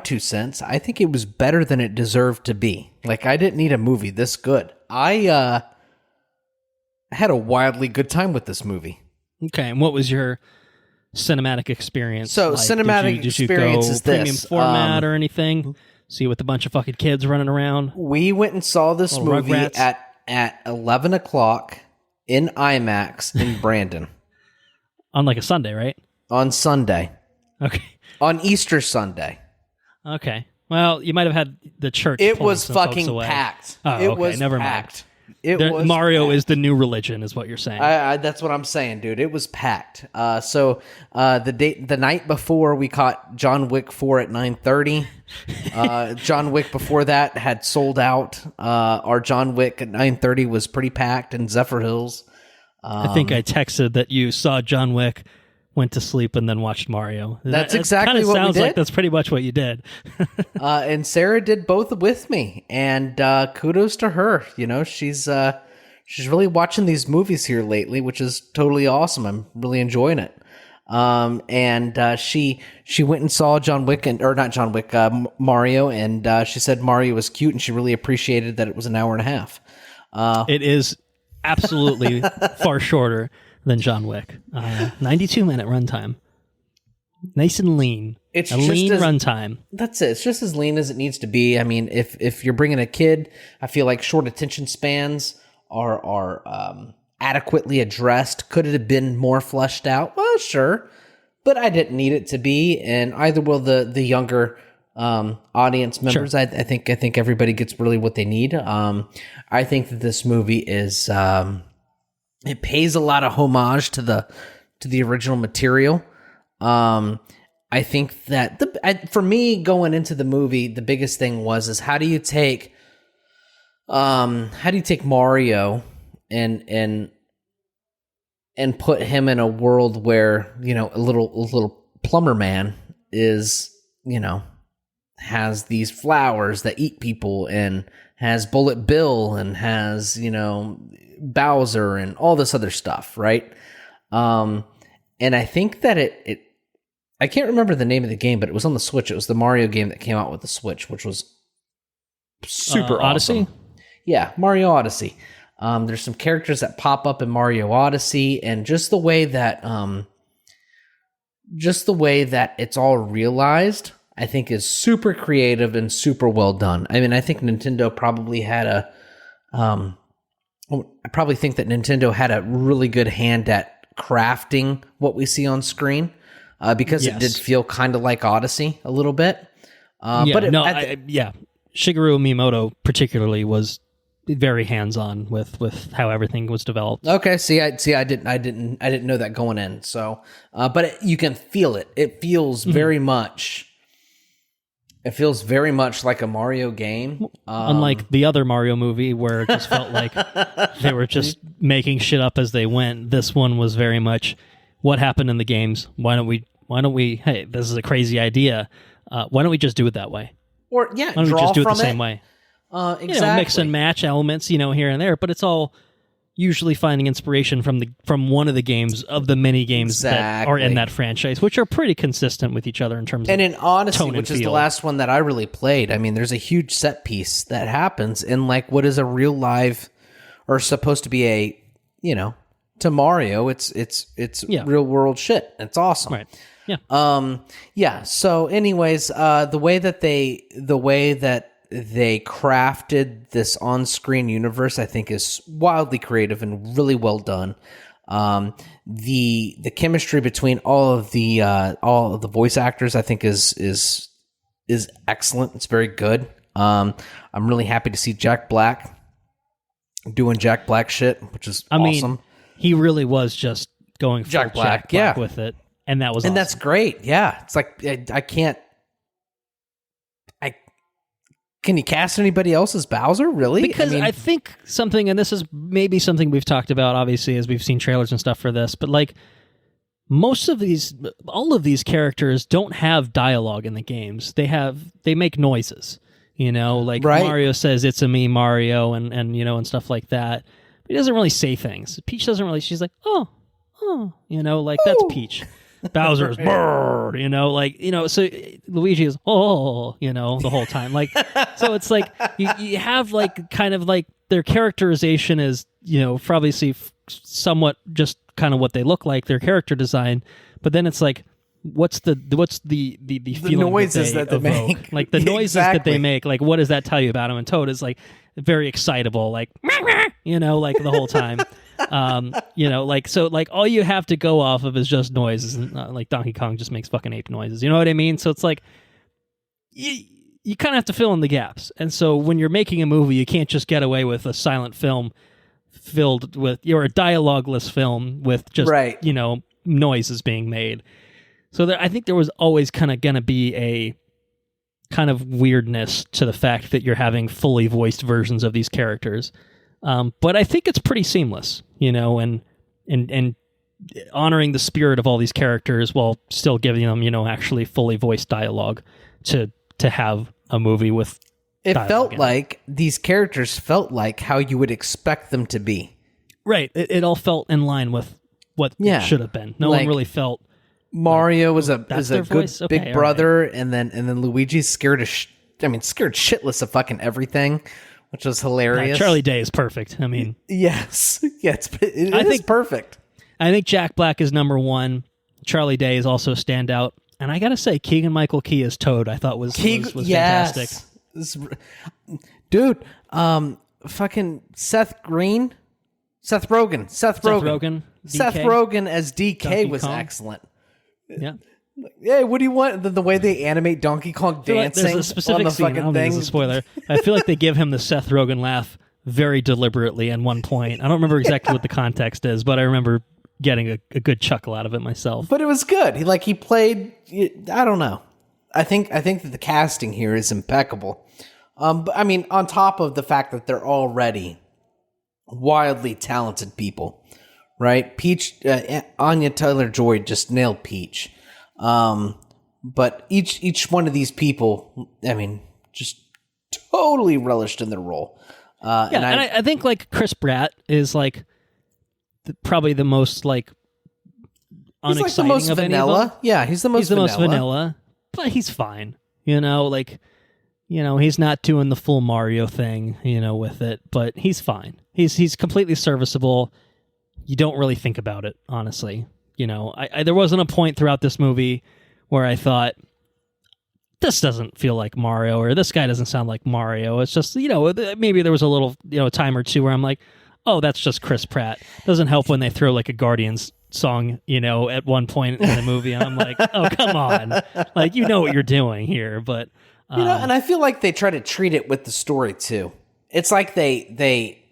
S2: 2 cents, I think it was better than it deserved to be. Like, I didn't need a movie this good. I had a wildly good time with this movie.
S1: Okay, and what was your cinematic experience?
S2: So,
S1: like?
S2: cinematic
S1: did you
S2: experience
S1: go
S2: is
S1: premium
S2: this.
S1: format or anything? See with a bunch of fucking kids running around?
S2: We went and saw this movie
S1: Rugrats?
S2: at 11 o'clock in IMAX in Brandon.
S1: On like a Sunday, right?
S2: On Sunday.
S1: Okay.
S2: On Easter Sunday.
S1: Okay. Well, you might have had the church.
S2: It
S1: pulling
S2: was
S1: some folks
S2: fucking
S1: away.
S2: packed.
S1: Oh,
S2: it
S1: okay.
S2: was
S1: Never
S2: packed.
S1: mind. Mario is the new religion, is what you're saying.
S2: That's what I'm saying, dude. It was packed. So the night before, we caught John Wick 4 at 9:30. John Wick before that had sold out. Our John Wick at 9:30 was pretty packed in Zephyr Hills.
S1: I think I texted that you saw John Wick, went to sleep, and then watched Mario.
S2: That's exactly what we did.
S1: Sounds like that's pretty much what you did.
S2: And Sarah did both with me, and kudos to her. You know, she's really watching these movies here lately, which is totally awesome. I'm really enjoying it. She went and saw Mario, and she said Mario was cute, and she really appreciated that it was an hour and a half.
S1: It is absolutely far shorter than John Wick. 92-minute runtime. Nice and lean.
S2: It's
S1: a
S2: just
S1: lean runtime.
S2: That's it. It's just as lean as it needs to be. I mean, if you're bringing a kid, I feel like short attention spans are adequately addressed. Could it have been more fleshed out? Well, sure, but I didn't need it to be, and either will the younger audience members. Sure. I think everybody gets really what they need. I think that this movie is it pays a lot of homage to the original material. I think that for me going into the movie, the biggest thing is how do you take Mario and put him in a world where, you know, a little plumber man is, you know, has these flowers that eat people, and has Bullet Bill, and has, Bowser and all this other stuff, right? And I think that it I can't remember the name of the game, but it was on the Switch. It was the Mario game that came out with the Switch, which was super
S1: Odyssey?
S2: awesome. Yeah, Mario Odyssey. There's some characters that pop up in Mario Odyssey, and just the way that it's all realized, I think, is super creative and super well done. I mean, I think Nintendo probably had I probably think that Nintendo had a really good hand at crafting what we see on screen, because it did feel kind of like Odyssey a little bit.
S1: Shigeru Miyamoto particularly was very hands-on with how everything was developed.
S2: Okay, I didn't know that going in. So, but you can feel it. It feels very much. It feels very much like a Mario game.
S1: Unlike the other Mario movie, where it just felt like they were just making shit up as they went. This one was very much what happened in the games. Why don't we? Hey, this is a crazy idea. Why don't we just do it that way?
S2: Or
S1: why don't we just do it the same way?
S2: Exactly.
S1: Mix and match elements, here and there, but it's all usually finding inspiration from one of the games of the many games that are in that franchise, which are pretty consistent with each other in terms of
S2: in Odyssey,
S1: tone
S2: which
S1: and
S2: is
S1: feel.
S2: the last one that I really played. I mean, there's a huge set piece that happens in like what is a real live, or supposed to be a, to Mario, it's real world shit. It's awesome.
S1: Right. Yeah.
S2: Yeah. So anyways, the way that they crafted this on-screen universe, I think, is wildly creative and really well done. The chemistry between all of the voice actors, I think, is excellent. It's very good. I'm really happy to see Jack Black doing Jack Black shit, which is awesome.
S1: Mean, he really was just going full
S2: Jack Black
S1: with it, and that was awesome.
S2: That's great. Yeah, it's like I can't. Can you cast anybody else as Bowser, really?
S1: Because I think something, and this is maybe something we've talked about, obviously, as we've seen trailers and stuff for this, but like all of these characters don't have dialogue in the games. They make noises, like right. Mario says, "It's a me, Mario," and and stuff like that. But he doesn't really say things. Peach doesn't really. She's like, oh, like that's Peach. Bowser's brrr, so Luigi is the whole time, like, so it's like you have like kind of like their characterization is probably somewhat just kind of what they look like, their character design, but then it's like what's the feeling
S2: noises that they
S1: make, like the noises that they make, like what does that tell you about them? And Toad is like very excitable, like like the whole time. Like, so like all you have to go off of is just noises, and like Donkey Kong just makes fucking ape noises. You know what I mean? So it's like you kind of have to fill in the gaps. And so when you're making a movie, you can't just get away with a silent film filled with, or a dialogueless film with just noises being made. So I think there was always kind of gonna be a kind of weirdness to the fact that you're having fully voiced versions of these characters. But I think it's pretty seamless, and honoring the spirit of all these characters while still giving them, actually fully voiced dialogue to have a movie with.
S2: It felt like these characters felt like how you would expect them to be.
S1: Right. It all felt in line with what it should have been. No one really felt
S2: Mario was a good big brother,
S1: right.
S2: and then Luigi's scared shitless of fucking everything. Which was hilarious.
S1: Charlie Day is perfect. I mean,
S2: yes, yeah, it is perfect.
S1: I think Jack Black is number one. Charlie Day is also a standout, and I gotta say, Keegan-Michael Key as Toad, I thought was fantastic.
S2: Dude, fucking Seth Rogen, Seth Rogen as DK
S1: Donkey
S2: was
S1: Kong.
S2: Excellent.
S1: Yeah.
S2: Yeah, what do you want? The way they animate Donkey Kong dancing
S1: there's a specific
S2: on the
S1: scene, I
S2: fucking
S1: don't think
S2: thing.
S1: it's a spoiler. I feel like they give him the Seth Rogen laugh very deliberately at one point. I don't remember exactly what the context is, but I remember getting a good chuckle out of it myself.
S2: But it was good. He played. I don't know. I think that the casting here is impeccable. But I mean, on top of the fact that they're already wildly talented people, right? Peach, Anya Taylor-Joy just nailed Peach. But each one of these people, I mean, just totally relished in their role.
S1: And I think like Chris Pratt is like probably the most like unexciting
S2: like the most
S1: of
S2: vanilla.
S1: Any of them.
S2: Yeah, he's the most
S1: vanilla, but he's fine. He's not doing the full Mario thing, with it, but he's fine. He's completely serviceable. You don't really think about it, honestly. There wasn't a point throughout this movie where I thought, this doesn't feel like Mario, or this guy doesn't sound like Mario. It's just, maybe there was a little, time or two where I'm like, oh, that's just Chris Pratt. Doesn't help when they throw like a Guardians song, at one point in the movie, and I'm like, oh, come on. Like, what you're doing here, but...
S2: and I feel like they try to treat it with the story, too. It's like they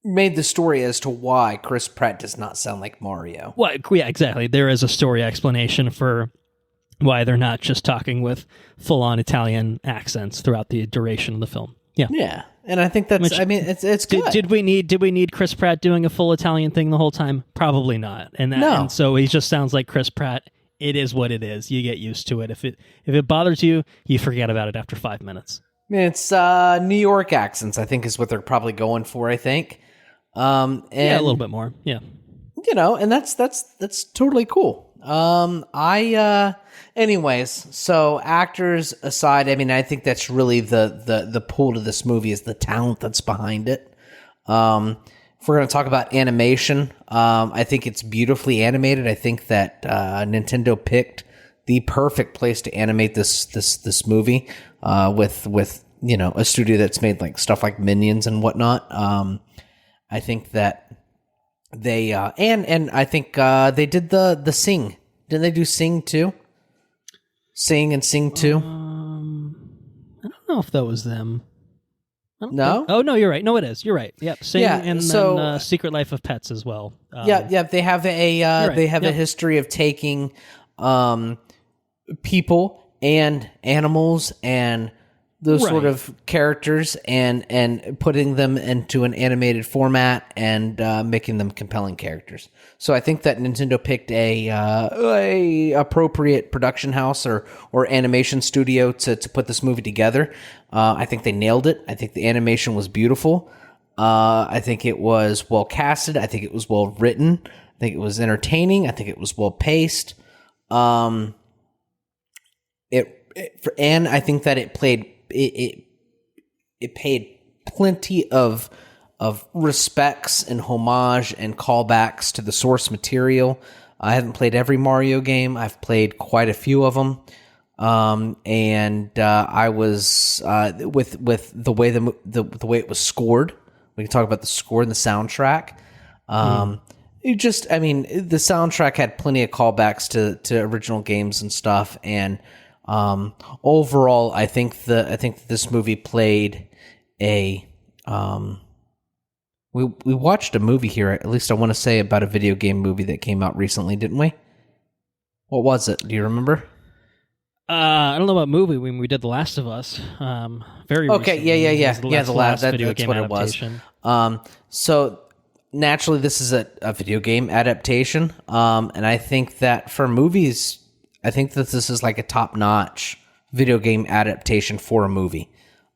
S2: made the story as to why Chris Pratt does not sound like Mario.
S1: Well, yeah, exactly. There is a story explanation for why they're not just talking with full-on Italian accents throughout the duration of the film. Yeah.
S2: Yeah. And I think that's, it's good.
S1: Did we need Chris Pratt doing a full Italian thing the whole time? Probably not. And so he just sounds like Chris Pratt. It is what it is. You get used to it. If it bothers you, you forget about it after 5 minutes.
S2: It's New York accents, I think, is what they're probably going for, I think. And,
S1: yeah, a little bit more. Yeah.
S2: And that's totally cool. Anyways, so actors aside, I think that's really the pull to this movie is the talent that's behind it. If we're going to talk about animation, I think it's beautifully animated. I think that Nintendo picked the perfect place to animate this movie with a studio that's made like stuff like Minions and whatnot. I think that they and I think they did the Sing. Didn't they do Sing too? Sing and Sing 2?
S1: I don't know if that was them.
S2: No?
S1: Oh, no, you're right. No, it is. You're right. Yep. Sing and then Secret Life of Pets as well.
S2: Yeah. They have a history of taking people and animals and those sort of characters and putting them into an animated format and making them compelling characters. So I think that Nintendo picked a appropriate production house or animation studio to put this movie together. I think they nailed it. I think the animation was beautiful. I think it was well casted. I think it was well written. I think it was entertaining. I think it was well paced. And I think that it paid plenty of respects and homage and callbacks to the source material. I haven't played every Mario game. I've played quite a few of them. I was with the way the way it was scored. We can talk about the score and the soundtrack. The soundtrack had plenty of callbacks to original games and stuff. And overall, I think this movie played a. We watched a movie here. At least I want to say about a video game movie that came out recently, didn't we? What was it? Do you remember?
S1: I don't know about movie when we did The Last of Us. Very
S2: okay.
S1: Recently.
S2: Yeah.
S1: The last video game
S2: what
S1: adaptation.
S2: It was. So naturally, this is a video game adaptation. And I think that for movies, I think that this is like a top-notch video game adaptation for a movie.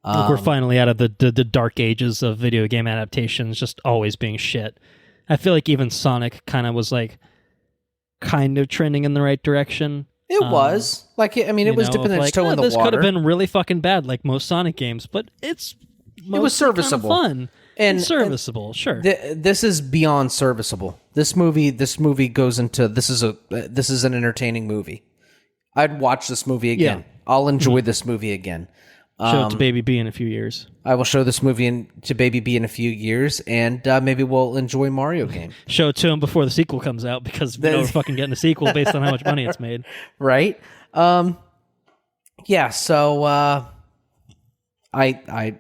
S1: We're finally out of the dark ages of video game adaptations just always being shit. I feel like even Sonic kind of was like kind of trending in the right direction.
S2: It was. It was dipping its toe in the water.
S1: This could have been really fucking bad like most Sonic games, but it was serviceable. Fun. And serviceable, sure.
S2: This is beyond serviceable. This movie goes into this is an entertaining movie. I'd watch this movie again. Yeah. I'll enjoy this movie again.
S1: Show it to Baby B in a few years.
S2: I will show this movie to Baby B in a few years, and maybe we'll enjoy Mario game. Show
S1: it to him before the sequel comes out, because we know we're fucking getting a sequel based on how much money it's made.
S2: Right? Yeah. So I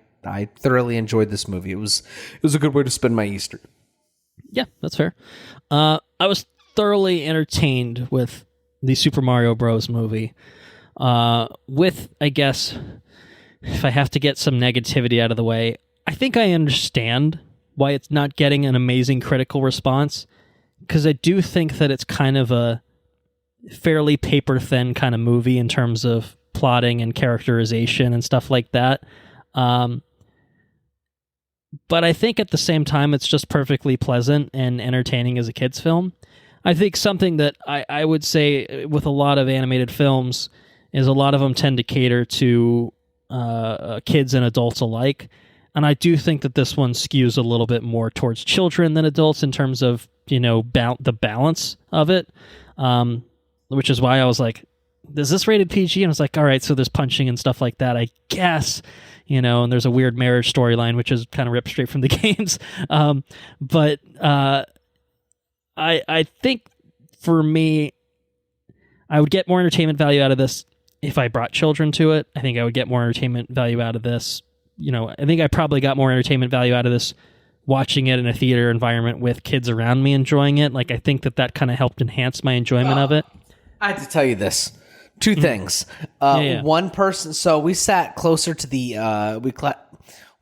S2: thoroughly enjoyed this movie. It was a good way to spend my Easter.
S1: Yeah, that's fair. I was thoroughly entertained with the Super Mario Bros. Movie. With, I guess, if I have to get some negativity out of the way, I think I understand why it's not getting an amazing critical response, because I do think that it's kind of a fairly paper thin kind of movie in terms of plotting and characterization and stuff like that. But I think at the same time, it's just perfectly pleasant and entertaining as a kid's film. I think something that I would say with a lot of animated films is a lot of them tend to cater to kids and adults alike. And I do think that this one skews a little bit more towards children than adults in terms of, the balance of it. Which is why I was like, is this rated PG? And I was like, all right, so there's punching and stuff like that, I guess. And there's a weird marriage storyline, which is kind of ripped straight from the games. But I think for me, I would get more entertainment value out of this if I brought children to it. I think I would get more entertainment value out of this. I think I probably got more entertainment value out of this watching it in a theater environment with kids around me enjoying it. Like, I think that kind of helped enhance my enjoyment of it.
S2: I have to tell you this. Two things. One person. So we sat closer to the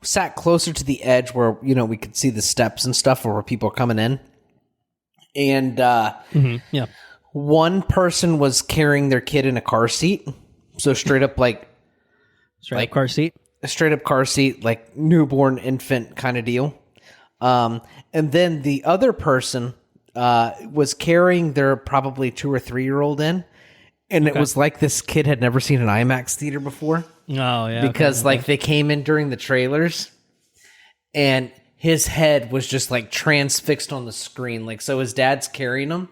S2: sat closer to the edge where we could see the steps and stuff where people are coming in, and one person was carrying their kid in a car seat. So straight up
S1: car seat,
S2: a straight up car seat, like newborn infant kind of deal. And then the other person was carrying their probably 2 or 3 year old in. And it was like this kid had never seen an IMAX theater before.
S1: Oh, yeah.
S2: Because they came in during the trailers and his head was just transfixed on the screen. So his dad's carrying him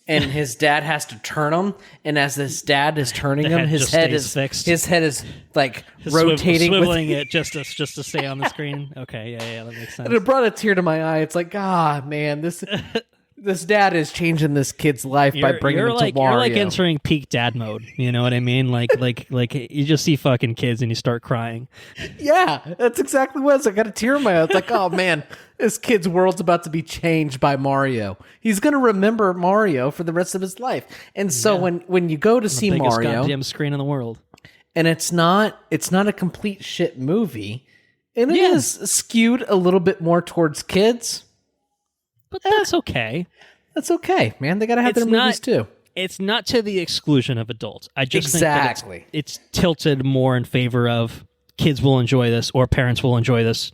S2: and his dad has to turn him. And as his dad is turning him, his head is fixed. His head is rotating.
S1: Swiveling it just to stay on the screen. Okay, yeah, that makes sense.
S2: And it brought a tear to my eye. It's man, this dad is changing this kid's life by bringing him to Mario.
S1: You're entering peak dad mode. You know what I mean? Like you just see fucking kids and you start crying.
S2: Yeah, that's exactly what it is. I got a tear in my eye. It's like, oh man, this kid's world's about to be changed by Mario. He's going to remember Mario for the rest of his life. And so when you go to see
S1: the biggest
S2: Mario,
S1: goddamn screen in the world,
S2: and it's not a complete shit movie, and it is skewed a little bit more towards kids.
S1: But that's okay.
S2: That's okay, man. They got to have their movies too.
S1: It's not to the exclusion of adults. I just think that it's tilted more in favor of kids will enjoy this or parents will enjoy this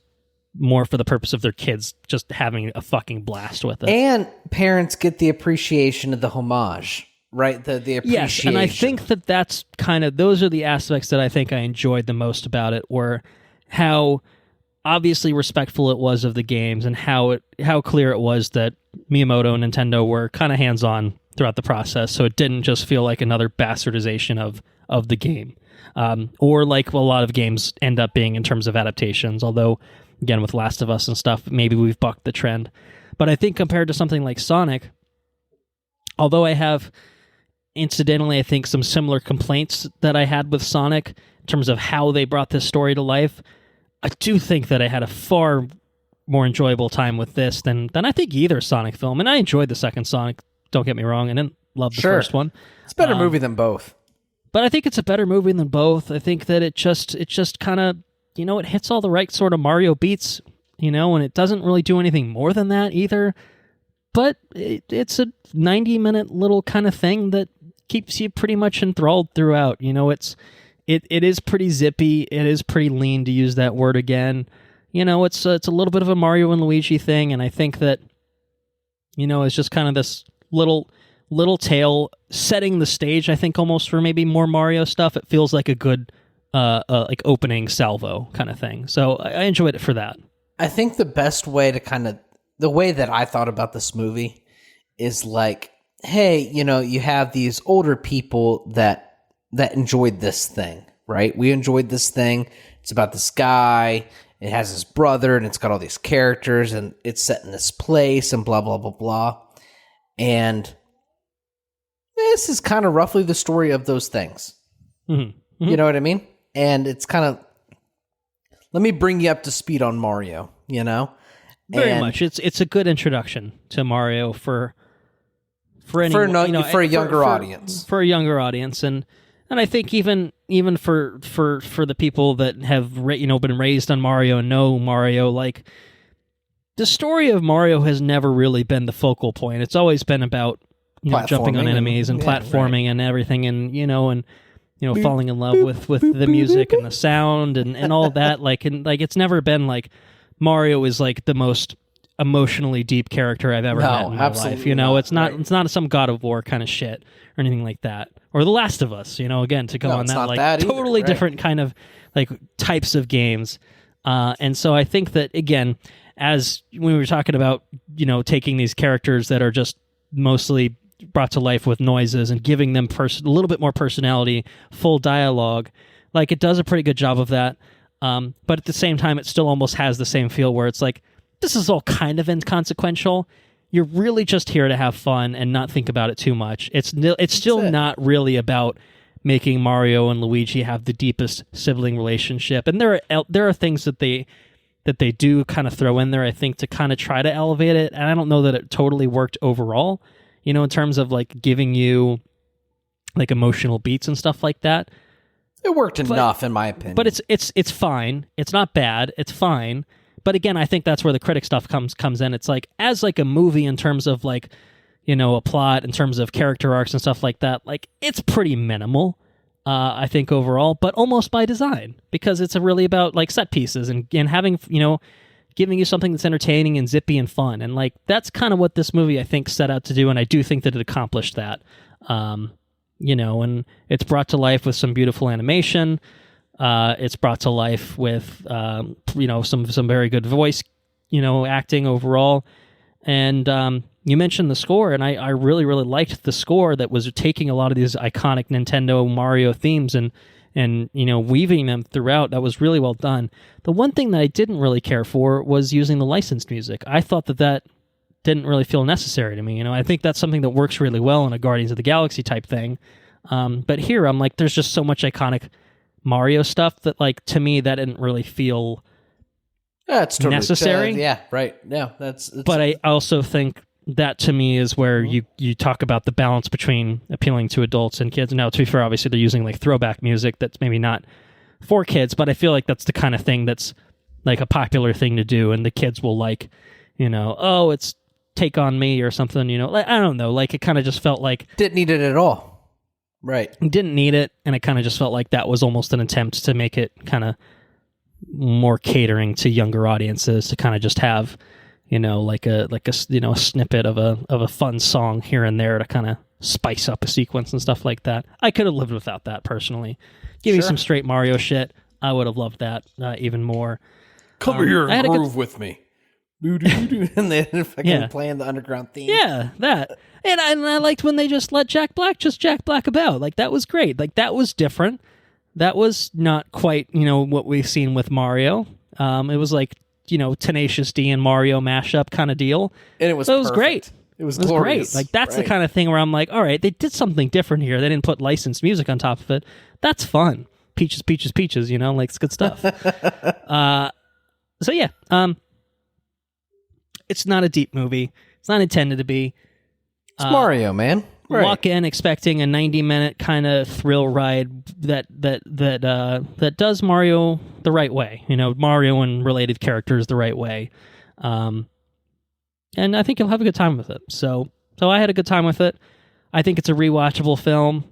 S1: more for the purpose of their kids just having a fucking blast with it.
S2: And parents get the appreciation of the homage, right? The appreciation.
S1: Yes, and I think that's kind of, those are the aspects that I think I enjoyed the most about it, were how obviously respectful it was of the games and how clear it was that Miyamoto and Nintendo were kind of hands-on throughout the process, so it didn't just feel like another bastardization of the game, or like a lot of games end up being in terms of adaptations, although, again, with Last of Us and stuff, maybe we've bucked the trend. But I think compared to something like Sonic, although I have, incidentally, I think some similar complaints that I had with Sonic in terms of how they brought this story to life, I do think that I had a far more enjoyable time with this than I think either Sonic film. And I enjoyed the second Sonic, don't get me wrong, I didn't love the first one.
S2: It's a better movie than both.
S1: But I think it's a better movie than both. I think that it just kind of, it hits all the right sort of Mario beats, and it doesn't really do anything more than that either. But it's a 90-minute little kind of thing that keeps you pretty much enthralled throughout. It is pretty zippy. It is pretty lean, to use that word again. It's a little bit of a Mario and Luigi thing, and I think that, it's just kind of this little tale setting the stage, I think, almost for maybe more Mario stuff. It feels like a good like opening salvo kind of thing. So I enjoyed it for that.
S2: I think the best way to the way that I thought about this movie is hey, you have these older people that enjoyed this thing, right? We enjoyed this thing. It's about this guy. It has his brother, and it's got all these characters, and it's set in this place, and blah, blah, blah, blah. And this is kind of roughly the story of those things. Mm-hmm. Mm-hmm. You know what I mean? And it's kind of, let me bring you up to speed on Mario,
S1: Very much. It's a good introduction to Mario for a younger audience. For a younger audience, and I think even for the people that have been raised on Mario and know Mario, the story of Mario has never really been the focal point. It's always been about jumping on enemies and platforming and everything, and falling in love with the music and the sound and all that. Like it's never been like Mario is like the most emotionally deep character I've ever met in my life. It's not some God of War kind of shit or anything like that, or The Last of Us. Again, to go on that like totally different kind of like types of games. And so I think that, again, as we were talking about, taking these characters that are just mostly brought to life with noises and giving them a little bit more personality, full dialogue, like it does a pretty good job of that. But at the same time, it still almost has the same feel where it's like, this is all kind of inconsequential. You're really just here to have fun and not think about it too much. It's still not really about making Mario and Luigi have the deepest sibling relationship. And there are things that they do kind of throw in there, I think, to kind of try to elevate it. And I don't know that it totally worked overall, in terms of like giving you like emotional beats and stuff like that.
S2: It worked enough, in my opinion.
S1: But it's fine. It's not bad. It's fine. But again, I think that's where the critic stuff comes in. It's like, as like a movie in terms of like, a plot, in terms of character arcs and stuff like that, like it's pretty minimal, I think, overall, but almost by design, because it's really about like set pieces and having, giving you something that's entertaining and zippy and fun. And like, that's kind of what this movie, I think, set out to do. And I do think that it accomplished that, and it's brought to life with some beautiful animation. It's brought to life with, some very good voice, acting overall. And you mentioned the score, and I really, really liked the score that was taking a lot of these iconic Nintendo Mario themes and weaving them throughout. That was really well done. The one thing that I didn't really care for was using the licensed music. I thought that didn't really feel necessary to me. I think that's something that works really well in a Guardians of the Galaxy type thing. But here, I'm like, there's just so much iconic Mario stuff that, like, to me, that didn't really feel
S2: it's totally
S1: necessary.
S2: Yeah, right. Yeah, that's.
S1: But I also think that, to me, is where you talk about the balance between appealing to adults and kids. Now, to be fair, obviously they're using like throwback music that's maybe not for kids, but I feel like that's the kind of thing that's like a popular thing to do, and the kids will like, it's Take On Me or something. Like, I don't know. Like, it kind of just felt like
S2: didn't need it at all. Right.
S1: Didn't need it, and it kind of just felt like that was almost an attempt to make it kind of more catering to younger audiences, to kind of just have, like a snippet of a fun song here and there to kind of spice up a sequence and stuff like that. I could have lived without that personally. Give me some straight Mario shit. I would have loved that even more.
S2: Come here and groove with me. And then fucking playing the underground theme.
S1: Yeah, that. And I liked when they just let Jack Black about. Like, that was great. Like, that was different. That was not quite, what we've seen with Mario. It was like, Tenacious D and Mario mashup kind of deal.
S2: And it was
S1: great.
S2: It was glorious.
S1: Great. Like, that's the kind of thing where I'm like, all right, they did something different here. They didn't put licensed music on top of it. That's fun. Peaches, peaches, peaches, like, it's good stuff. So yeah, it's not a deep movie. It's not intended to be.
S2: It's Mario, man. Right.
S1: Walk in expecting a 90-minute kind of thrill ride that does Mario the right way. Mario and related characters the right way. And I think you'll have a good time with it. So I had a good time with it. I think it's a rewatchable film.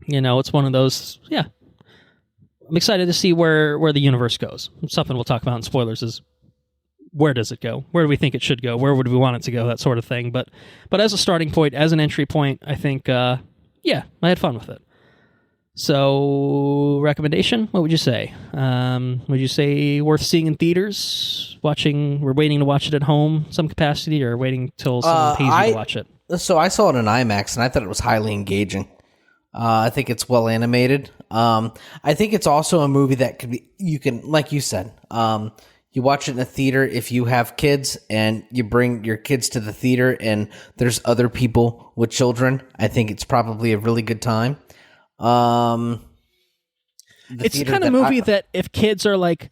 S1: It's one of those. Yeah, I'm excited to see where the universe goes. Something we'll talk about in spoilers is, where does it go? Where do we think it should go? Where would we want it to go? That sort of thing. But as a starting point, as an entry point, I think, I had fun with it. So, recommendation? What would you say? Would you say worth seeing in theaters? We're waiting to watch it at home, some capacity, or waiting till someone pays you to watch it?
S2: So I saw it in IMAX, and I thought it was highly engaging. I think it's well animated. I think it's also a movie that you can, like you said, you watch it in a theater if you have kids and you bring your kids to the theater and there's other people with children. I think it's probably a really good time.
S1: It's the kind of movie that if kids are like,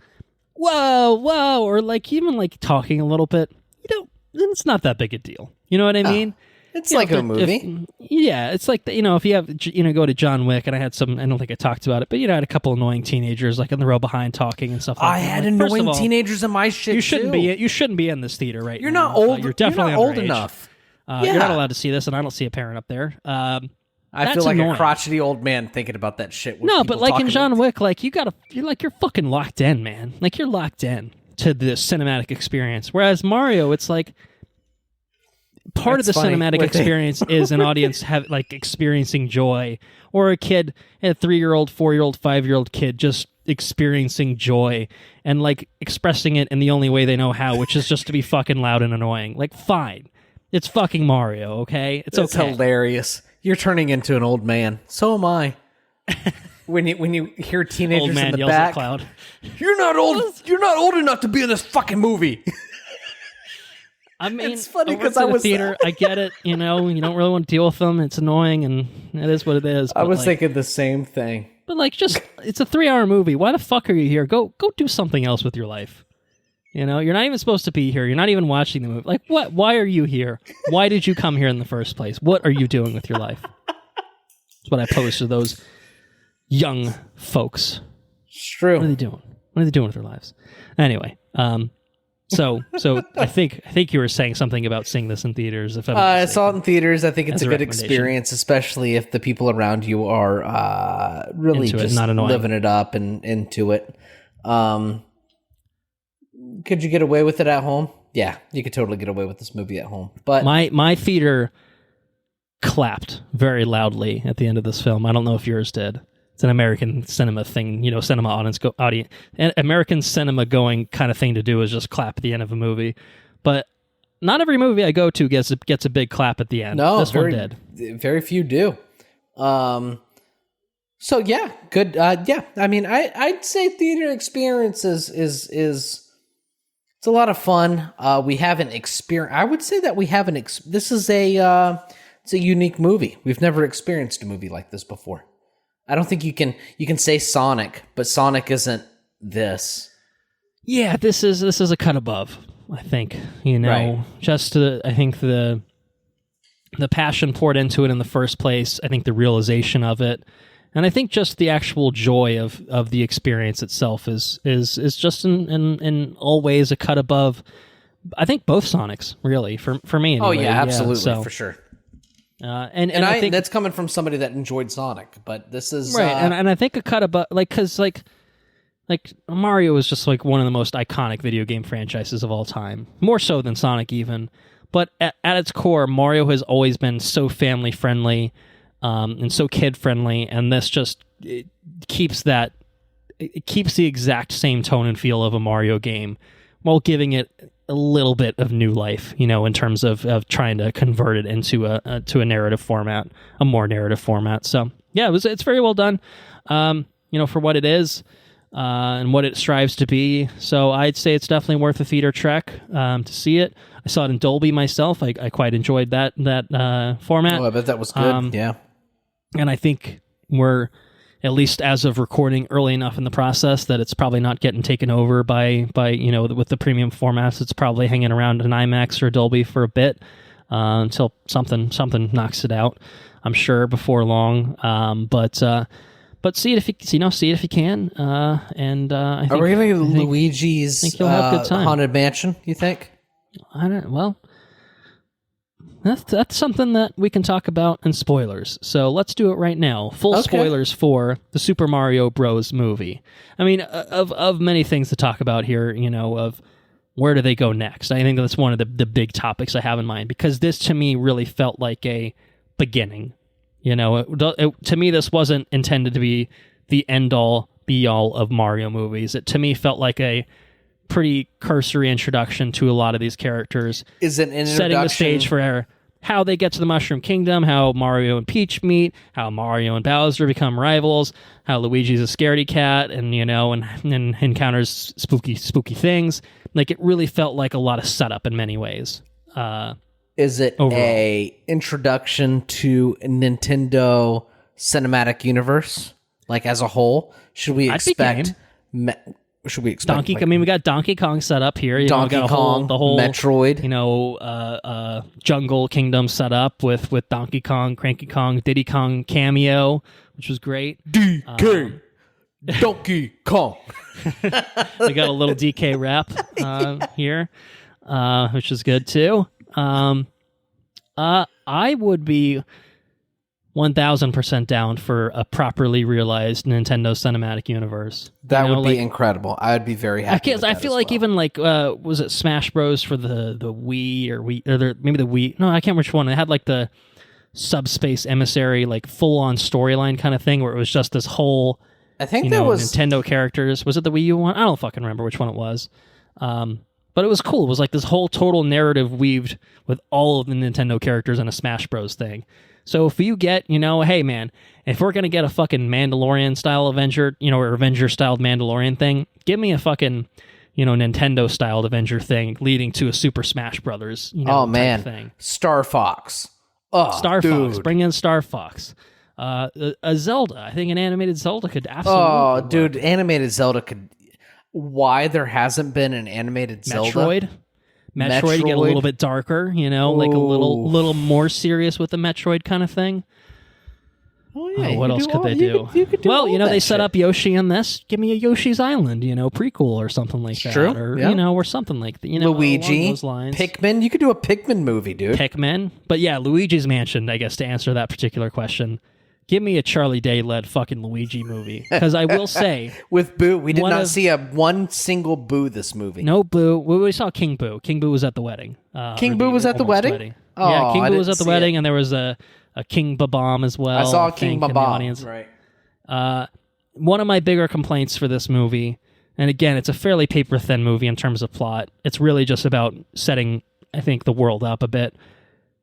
S1: whoa, or like even like talking a little bit, then it's not that big a deal. You know what I mean?
S2: It's like a movie.
S1: It's like, if you have, go to John Wick, and I don't think I talked about it, but, I had a couple annoying teenagers like in the row behind talking and stuff like that.
S2: I had annoying teenagers in my shit,
S1: you shouldn't be in this theater right now.
S2: You're not old.
S1: You're definitely
S2: old enough.
S1: You're not allowed to see this, and I don't see a parent up there.
S2: I feel like a crotchety old man thinking about that shit.
S1: No, but like in John Wick, like you're fucking locked in, man. Like you're locked in to the cinematic experience. Whereas Mario, it's like part of the cinematic experience is an audience experiencing joy, or a 3-year-old, 4-year-old, 5-year-old kid just experiencing joy and like expressing it in the only way they know how, which is just to be fucking loud and annoying. Like, fine, it's fucking Mario, okay? It's okay.
S2: Hilarious. You're turning into an old man. So am I. When you hear teenagers
S1: old man
S2: in the
S1: yells
S2: back,
S1: at Cloud.
S2: You're not old enough to be in this fucking movie.
S1: I mean,
S2: it's funny because
S1: I was theater. I get it. You know, you don't really want to deal with them. It's annoying, and it is what it is.
S2: I was thinking the same thing.
S1: But like, just it's a 3-hour movie. Why the fuck are you here? Go do something else with your life. You know, you're not even supposed to be here. You're not even watching the movie. Like, what? Why are you here? Why did you come here in the first place? What are you doing with your life? That's what I pose to those young folks.
S2: It's true.
S1: What are they doing? What are they doing with their lives? Anyway, so I think you were saying something about seeing this in theaters. If
S2: I saw it in theaters, I think it's a good experience, especially if the people around you are really
S1: into
S2: just
S1: not
S2: living it up and into it. Could you get away with it at home? Yeah, you could totally get away with this movie at home. But
S1: my theater clapped very loudly at the end of this film. I don't know if yours did. It's an American cinema thing, you know, cinema audience, American cinema going kind of thing to do is just clap at the end of a movie. But not every movie I go to gets a big clap at the end.
S2: No,
S1: this one did.
S2: Very few do. So yeah, good. Yeah, I mean, I'd say theater experience is it's a lot of fun. We haven't experienced. I would say that we haven't. This is it's a unique movie. We've never experienced a movie like this before. I don't think you can say Sonic, but Sonic isn't this.
S1: Yeah, this is a cut above. I think, you know, right. I think the passion poured into it in the first place. I think the realization of it, and I think just the actual joy of the experience itself is just in all ways a cut above. I think both Sonics, really, for me. Anyway.
S2: Oh yeah, absolutely, for sure.
S1: And I think
S2: that's coming from somebody that enjoyed Sonic, but this is
S1: right. And I think a cut above, because like Mario is just like one of the most iconic video game franchises of all time, more so than Sonic even. But at its core, Mario has always been so family friendly, and so kid friendly, and this just keeps the exact same tone and feel of a Mario game, while giving it a little bit of new life, you know, in terms of trying to convert it into a narrative format, a more narrative format. So yeah, it's very well done, you know, for what it is, and what it strives to be. So I'd say it's definitely worth a theater trek to see it. I saw it in Dolby myself. I quite enjoyed that format.
S2: Oh, I bet that was good. Yeah.
S1: And I think we're, at least as of recording, early enough in the process that it's probably not getting taken over by you know, with the premium formats. It's probably hanging around an IMAX or Dolby for a bit until something knocks it out, I'm sure, before long. But see it if you can. And I think,
S2: are we going to Luigi's
S1: think you'll have a good time.
S2: Haunted Mansion, you think?
S1: I don't. Well, that's something that we can talk about in spoilers. So let's do it right now. Full spoilers for the Super Mario Bros. Movie. I mean, of many things to talk about here, you know, of where do they go next? I think that's one of the big topics I have in mind, because this to me really felt like a beginning. You know, to me, this wasn't intended to be the end-all, be-all of Mario movies. It to me felt like a pretty cursory introduction to a lot of these characters.
S2: Is it an introduction?
S1: Setting the stage for how they get to the Mushroom Kingdom, how Mario and Peach meet, how Mario and Bowser become rivals, how Luigi's a scaredy cat and, you know, and encounters spooky things. Like, it really felt like a lot of setup in many ways.
S2: Is it overall a introduction to Nintendo Cinematic Universe, like as a whole? Should we expect
S1: Donkey? I mean, we got Donkey Kong set up here. You
S2: Donkey
S1: know, we got
S2: Kong,
S1: the whole
S2: Metroid.
S1: You know, Jungle Kingdom set up with Donkey Kong, Cranky Kong, Diddy Kong cameo, which was great.
S2: DK, Donkey Kong.
S1: We got a little DK rap here, which is good too. I would be 1000% down for a properly realized Nintendo Cinematic Universe.
S2: That would be incredible. I would be very happy.
S1: I feel like even like was it Smash Bros for the Wii or maybe the Wii? No, I can't remember which one. It had like the Subspace Emissary, like full on storyline kind of thing where it was just this whole.
S2: I think there was
S1: Nintendo characters. Was it the Wii U one? I don't fucking remember which one it was. But it was cool. It was like this whole total narrative weaved with all of the Nintendo characters in a Smash Bros thing. So if you get, hey man, if we're going to get a fucking Mandalorian-style Avenger, or Avenger-styled Mandalorian thing, give me a fucking, Nintendo-styled Avenger thing leading to a Super Smash Brothers, type thing.
S2: Star Fox. Oh,
S1: Star
S2: dude.
S1: Fox. Bring in Star Fox. A Zelda. I think an animated Zelda could absolutely work.
S2: Dude, animated Zelda could... Why there hasn't been an animated Zelda?
S1: Metroid get a little bit darker, like a little more serious with the Metroid kind of thing.
S2: Oh yeah.
S1: What else could they do?
S2: You could do
S1: they set up Yoshi in this. Give me a Yoshi's Island, prequel or something like that.
S2: True.
S1: Or
S2: yeah.
S1: Or something like that.
S2: Luigi,
S1: along those lines.
S2: Pikmin. You could do a Pikmin movie, dude.
S1: Pikmin, but yeah, Luigi's Mansion. I guess to answer that particular question. Give me a Charlie Day-led fucking Luigi movie. Because I will say...
S2: With Boo. We did not see one single Boo this movie.
S1: No Boo. We saw King Boo. King Boo was at the wedding.
S2: King Boo was at the wedding?
S1: Oh, yeah, King Boo was at the wedding, and there was a King Babam as well.
S2: I saw King Babam.
S1: Right. One of my bigger complaints for this movie, and again, it's a fairly paper-thin movie in terms of plot. It's really just about setting, I think, the world up a bit.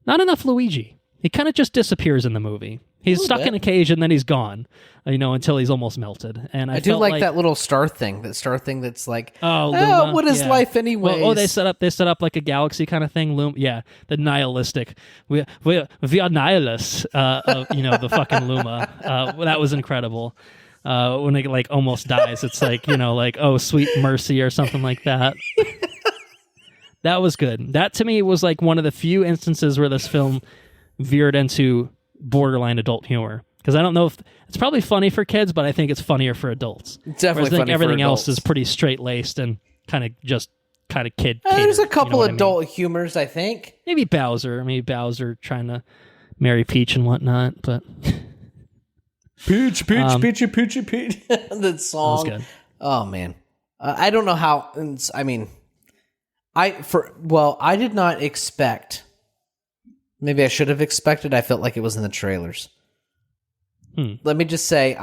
S1: Not enough Luigi. He kind of just disappears in the movie. He's stuck in a cage and then he's gone, until he's almost melted. And I
S2: do like that little star thing. That star thing that's like,
S1: Luma,
S2: what is life anyways?
S1: Well, they set up like a galaxy kind of thing. The nihilistic. We are nihilists. The fucking Luma. That was incredible. When it like almost dies, it's like oh sweet mercy or something like that. That was good. That to me was like one of the few instances where this film veered into borderline adult humor, because I don't know if it's probably funny for kids, but I think it's funnier for adults.
S2: Definitely,
S1: I think everything else is pretty straight laced and kind of kid.
S2: There's a couple adult humors, I think.
S1: Maybe Bowser trying to marry Peach and whatnot, but
S2: Peach. That song.
S1: That was good.
S2: Oh man, I don't know how. I mean, I did not expect. Maybe I should have expected. I felt like it was in the trailers. Let me just say,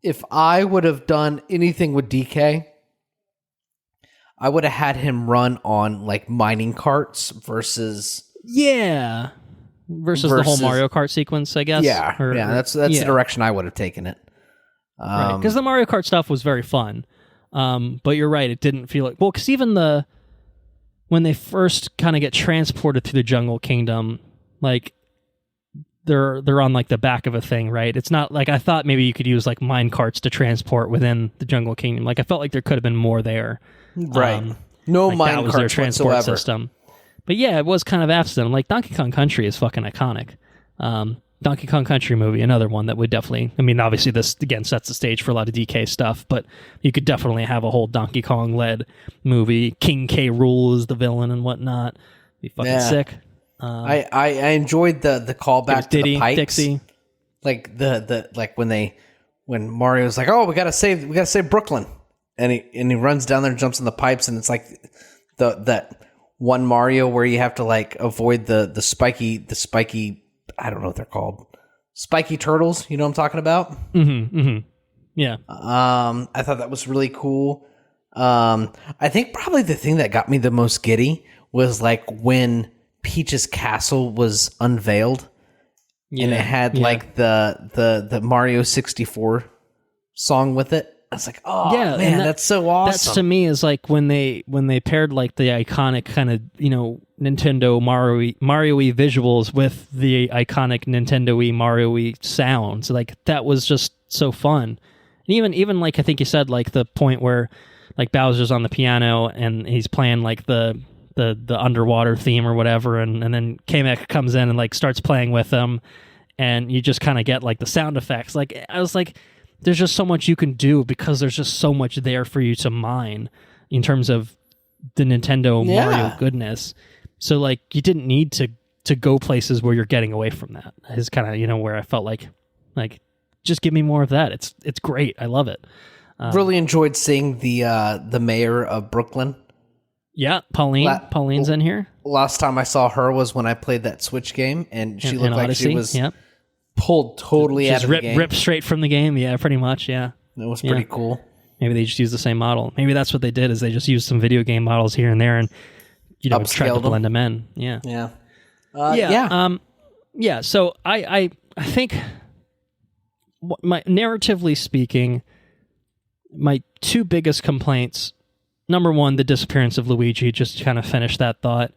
S2: if I would have done anything with DK, I would have had him run on like mining carts versus
S1: the whole Mario Kart sequence, I guess.
S2: Yeah, that's the direction I would have taken it.
S1: Right, because the Mario Kart stuff was very fun. But you're right, it didn't feel like... Well, because even when they first kind of get transported through the Jungle Kingdom, like they're on like the back of a thing, right? It's not like I thought maybe you could use like mine carts to transport within the Jungle Kingdom. Like I felt like there could have been more there.
S2: Right. No
S1: like
S2: mine
S1: that was
S2: carts
S1: their transport
S2: whatsoever.
S1: system. But yeah, it was kind of absent. Like Donkey Kong Country is fucking iconic. Donkey Kong Country movie, another one that would definitely... I mean, obviously this, again, sets the stage for a lot of DK stuff, but you could definitely have a whole Donkey Kong-led movie. King K. Rool is the villain and whatnot. Be fucking sick.
S2: I enjoyed the callback to the pipes.
S1: Dixie.
S2: Like like when Mario's like, oh, we gotta save Brooklyn, and he runs down there and jumps in the pipes, and it's like that one Mario where you have to like avoid the spiky. I don't know what they're called. Spiky turtles. You know what I'm talking about?
S1: Mm-hmm. Mm-hmm. Yeah.
S2: I thought that was really cool. I think probably the thing that got me the most giddy was like when Peach's castle was unveiled, and it had like the Mario 64 song with it. I was like, oh man, that's so awesome.
S1: That's to me is like when they paired like the iconic kind of Nintendo Mario-y visuals with the iconic Nintendo-y Mario-y sounds. Like that was just so fun. And even like I think you said like the point where like Bowser's on the piano and he's playing like the underwater theme or whatever, and then Kamek comes in and like starts playing with them, and you just kind of get like the sound effects. Like I was like, there's just so much you can do because there's just so much there for you to mine in terms of the Nintendo Mario goodness. So like you didn't need to to go places where you're getting away from that. Is kind of where I felt like just give me more of that. It's great. I love it.
S2: Really enjoyed seeing the mayor of Brooklyn.
S1: Yeah, Pauline's in here.
S2: Last time I saw her was when I played that Switch game, and she looked like
S1: Odyssey.
S2: she was pulled totally out of the game.
S1: Ripped straight from the game. Yeah, pretty much. Yeah,
S2: it was pretty cool.
S1: Maybe they just used the same model. Maybe that's what they did, is they just used some video game models here and there, and tried to blend them in. Yeah, yeah. So I think, narratively speaking, my two biggest complaints. Number one, the disappearance of Luigi, just to kind of finish that thought.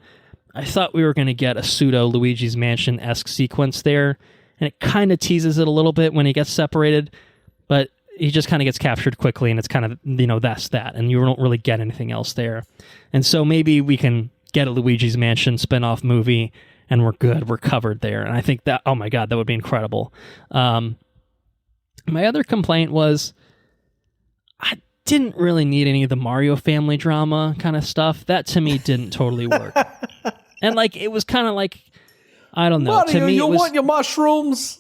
S1: I thought we were going to get a pseudo Luigi's Mansion-esque sequence there, and it kind of teases it a little bit when he gets separated, but he just kind of gets captured quickly, and it's kind of, that's that, and you don't really get anything else there. And so maybe we can get a Luigi's Mansion spin-off movie, and we're good, we're covered there. And I think that, oh my god, that would be incredible. My other complaint was, I didn't really need any of the Mario family drama kind of stuff. That to me didn't totally work. And it was kind of like, I don't know.
S2: Mario,
S1: to me,
S2: you want your mushrooms?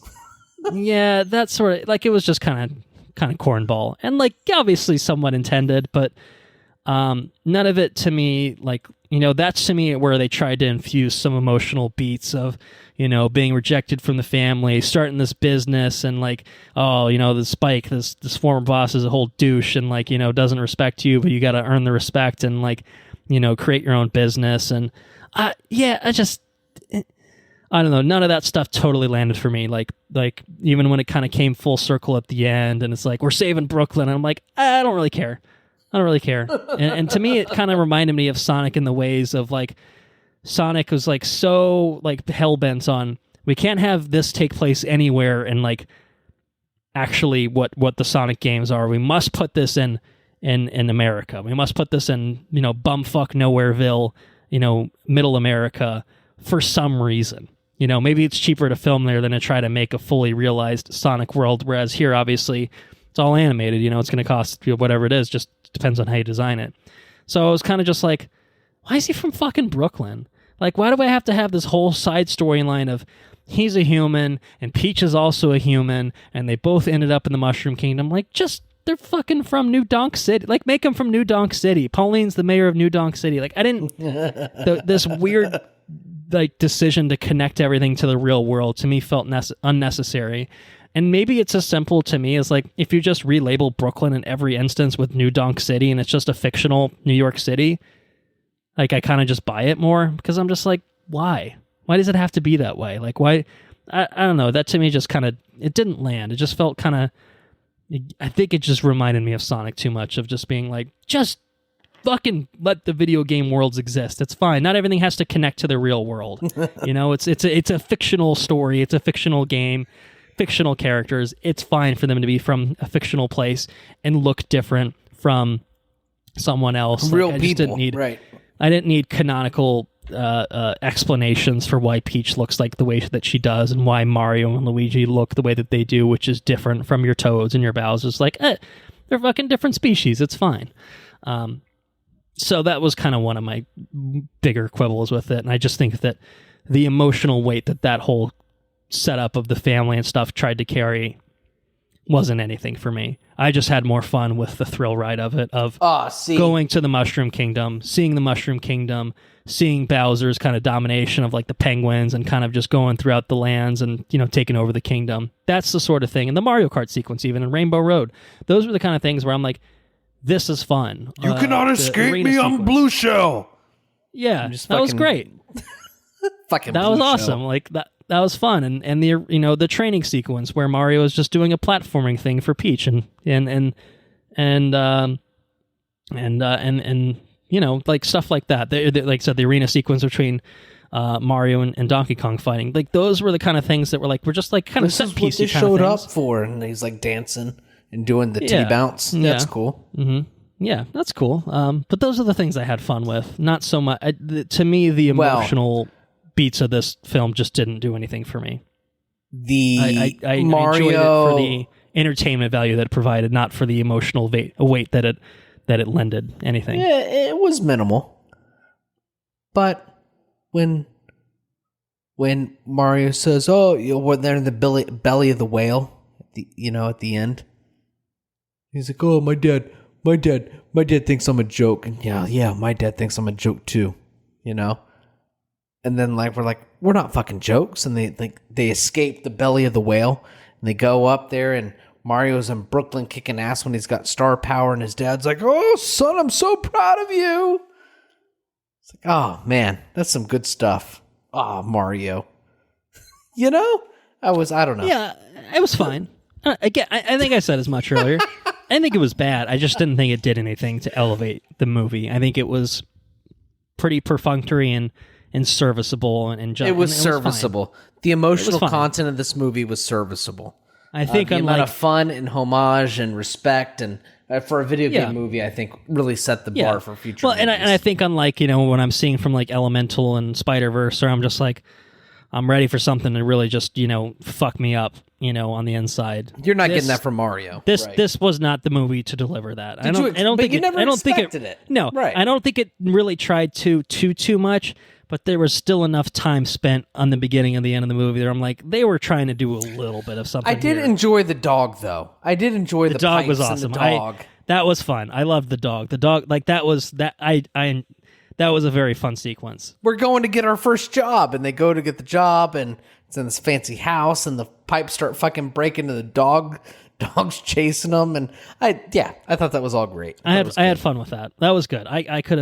S1: Yeah, that sort of it was just kind of cornball, and obviously somewhat intended, but none of it to me that's to me where they tried to infuse some emotional beats of being rejected from the family, starting this business, and the Spike, this former boss, is a whole douche, and doesn't respect you, but you got to earn the respect, and create your own business, and I don't know, none of that stuff totally landed for me. Even when it kind of came full circle at the end, and it's we're saving Brooklyn, and I'm like, I don't really care. And to me, it kind of reminded me of Sonic in the ways of Sonic was so hell-bent on, we can't have this take place anywhere, and actually what the Sonic games are. We must put this in America. We must put this in, bumfuck Nowhereville, middle America, for some reason. Maybe it's cheaper to film there than to try to make a fully realized Sonic world, whereas here, obviously, it's all animated. It's going to cost whatever it is, just depends on how you design it. So I was kind of just why is he from fucking Brooklyn? Why do I have to have this whole side storyline of he's a human and Peach is also a human and they both ended up in the Mushroom Kingdom? They're fucking from New Donk City. Make them from New Donk City. Pauline's the mayor of New Donk City. I didn't... this weird decision to connect everything to the real world to me felt unnecessary. And maybe it's as simple to me as if you just relabel Brooklyn in every instance with New Donk City and it's just a fictional New York City, I kind of just buy it more, because I'm just why? Why does it have to be that way? Why? I don't know. That to me just kind of, it didn't land. It just felt kind of, I think it just reminded me of Sonic too much, of just being just fucking let the video game worlds exist. It's fine. Not everything has to connect to the real world. It's a fictional story. It's a fictional game. Fictional characters, it's fine for them to be from a fictional place and look different from someone else.
S2: Real people, right?
S1: I didn't need canonical explanations for why Peach looks the way that she does, and why Mario and Luigi look the way that they do, which is different from your Toads and your Bowser's. They're fucking different species. It's fine. So that was kind of one of my bigger quibbles with it, and I just think that the emotional weight that whole setup of the family and stuff tried to carry wasn't anything for me. I just had more fun with the thrill ride of it, of going to the Mushroom Kingdom, seeing the Mushroom Kingdom, seeing Bowser's kind of domination of the penguins, and kind of just going throughout the lands and taking over the kingdom. That's the sort of thing. And the Mario Kart sequence, even in Rainbow Road, those were the kind of things where I'm this is fun.
S3: You cannot escape me on Blue Shell.
S1: Yeah, that was great.
S2: Fucking
S1: that was awesome. That was fun, and the training sequence where Mario is just doing a platforming thing for Peach, and stuff like that. Like I said, the arena sequence between Mario and Donkey Kong fighting, those were the kind of things that were we're just kind of set piecey.
S2: This is what they showed up for, and he's dancing and doing the T-bounce. That's cool.
S1: Mm-hmm. Yeah, that's cool. But those are the things I had fun with. Not so much. To me, the emotional beats of this film just didn't do anything for me. I
S2: Mario...
S1: enjoyed it for the entertainment value that it provided, not for the emotional weight that it lended anything.
S2: Yeah, it was minimal. But when when Mario says, "Oh, when they're in the belly of the whale," at the end, he's like, "Oh, my dad thinks I'm a joke," and yeah, my dad thinks I'm a joke too, And then we're not fucking jokes, and they escape the belly of the whale, and they go up there, and Mario's in Brooklyn kicking ass when he's got star power, and his dad's like, "Oh, son, I'm so proud of you." It's like, oh man, that's some good stuff. Oh, Mario. I don't know.
S1: Yeah, it was fine. Again, I think I said as much earlier. I didn't think it was bad. I just didn't think it did anything to elevate the movie. I think it was pretty perfunctory and serviceable. And
S2: it was serviceable. The emotional content of this movie was serviceable.
S1: I think
S2: the amount of fun and homage and respect and for a video game movie, I think really set the bar for future movies.
S1: And I think unlike, when I'm seeing from Elemental and Spider-Verse, or I'm just I'm ready for something to really just, fuck me up, on the inside.
S2: You're not getting that from Mario.
S1: This was not the movie to deliver that. I don't think it. No,
S2: right.
S1: I don't think it really tried to too much. But there was still enough time spent on the beginning and the end of the movie that I'm they were trying to do a little bit of something.
S2: I did enjoy the dog, though. I did enjoy the
S1: dog was
S2: pipes
S1: awesome.
S2: And the dog.
S1: That was fun. I loved the dog. The dog, that was a very fun sequence.
S2: We're going to get our first job, and they go to get the job, and it's in this fancy house, and the pipes start fucking breaking, and the dog's chasing them, and I thought that was all great.
S1: I had fun with that. That was good. I could